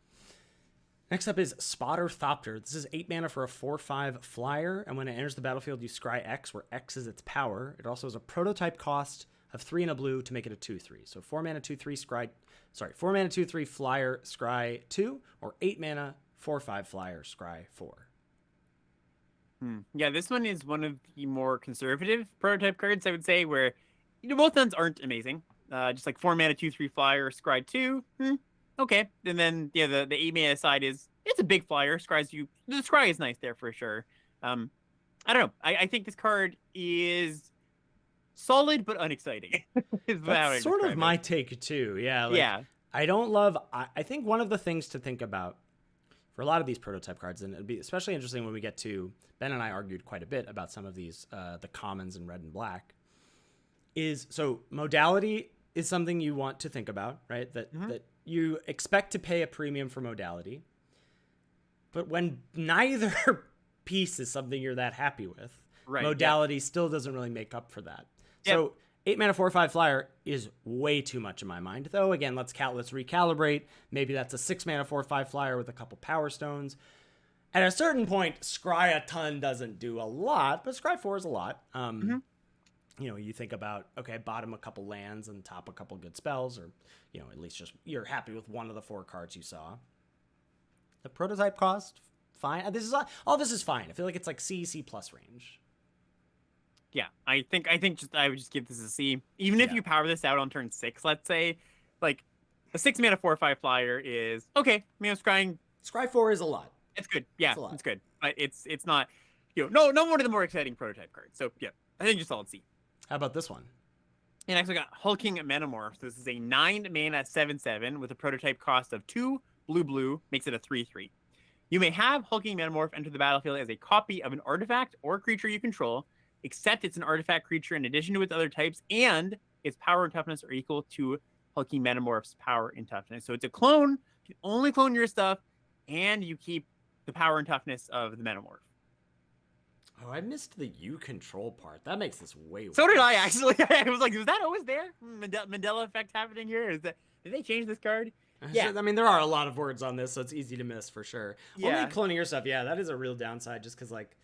Next up is Spotter Thopter. This is 8 mana for a 4/5 flyer, and when it enters the battlefield, you scry X, where X is its power. It also has a prototype cost of 3 and a blue to make it a 2/3. So 4 mana 2/3 flyer scry 2, or 8 mana 4/5 flyer scry 4. Yeah, this one is one of the more conservative prototype cards, I would say, where both ones aren't amazing. Just like 4 mana 2/3 flyer scry 2. Okay. And then the 8 mana side it's a big flyer. The scry is nice there for sure. I don't know. I think this card is solid but unexciting. That's sort of my take too. Yeah. I don't love. I think one of the things to think about for a lot of these prototype cards, and it'd be especially interesting when we get to Ben and I argued quite a bit about some of these, the commons in red and black. So modality is something you want to think about, right? That you expect to pay a premium for modality, but when neither piece is something you're that happy with, modality still doesn't really make up for that. So 8 mana 4/5 flyer is way too much in my mind. Though again, let's recalibrate. Maybe that's a 6 mana 4/5 flyer with a couple power stones. At a certain point, scry a ton doesn't do a lot, but scry 4 is a lot. You think about, okay, bottom a couple lands and top a couple good spells, or at least just you're happy with one of the 4 cards you saw. The prototype cost, fine. All this is fine. I feel like it's like C plus range. Yeah, I think I would just give this a C. Even if you power this out on turn 6, let's say, like a 6 mana 4/5 flyer is okay. Scry 4 is a lot. It's good. Yeah, it's good, but it's not no one of the more exciting prototype cards. So yeah, I think just solid C. How about this one? And actually got Hulking Metamorph. This is a 9 mana 7/7 with a prototype cost of 2 blue, makes it a 3/3. You may have Hulking Metamorph enter the battlefield as a copy of an artifact or creature you control, except it's an artifact creature in addition to its other types, and its power and toughness are equal to Hulking Metamorph's power and toughness. So it's a clone. You can only clone your stuff, and you keep the power and toughness of the Metamorph. Oh, I missed the you control part. That makes this way worse. So did I, actually. I was like, was that always there? Mandela effect happening here? Did they change this card? Yeah. I mean, there are a lot of words on this, so it's easy to miss for sure. Yeah. Only cloning your stuff, that is a real downside, just because, like,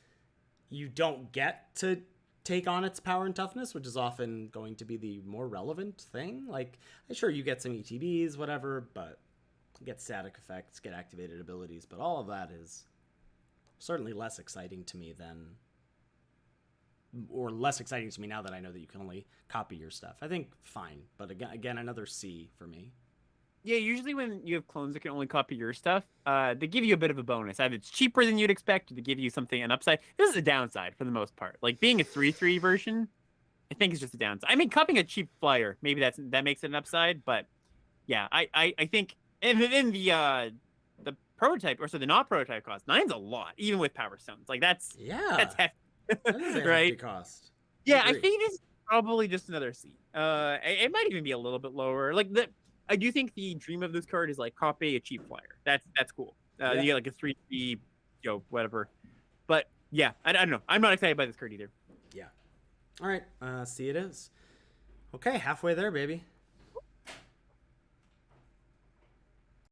you don't get to take on its power and toughness, which is often going to be the more relevant thing. Like, sure, you get some ETBs, whatever, but get static effects, get activated abilities, but all of that is certainly less exciting to me than, or less exciting to me now that I know that you can only copy your stuff. I think fine, but again, another C for me. Yeah, usually when you have clones that can only copy your stuff, they give you a bit of a bonus. Either it's cheaper than you'd expect, or they give you something, an upside. This is a downside for the most part. Like being a 3/3 version, I think is just a downside. I mean, copying a cheap flyer, maybe that makes it an upside, but yeah, I think in the prototype, or so the not prototype cost, 9's a lot, even with power stones. Like that's hefty, That is a right? hefty cost. Yeah, I think it's probably just another C. It might even be a little bit lower. I do think the dream of this card is like copy a cheap flyer. That's cool. You get like a 3/3, whatever. But yeah, I don't know. I'm not excited by this card either. Yeah. All right. C it is. Okay, halfway there, baby.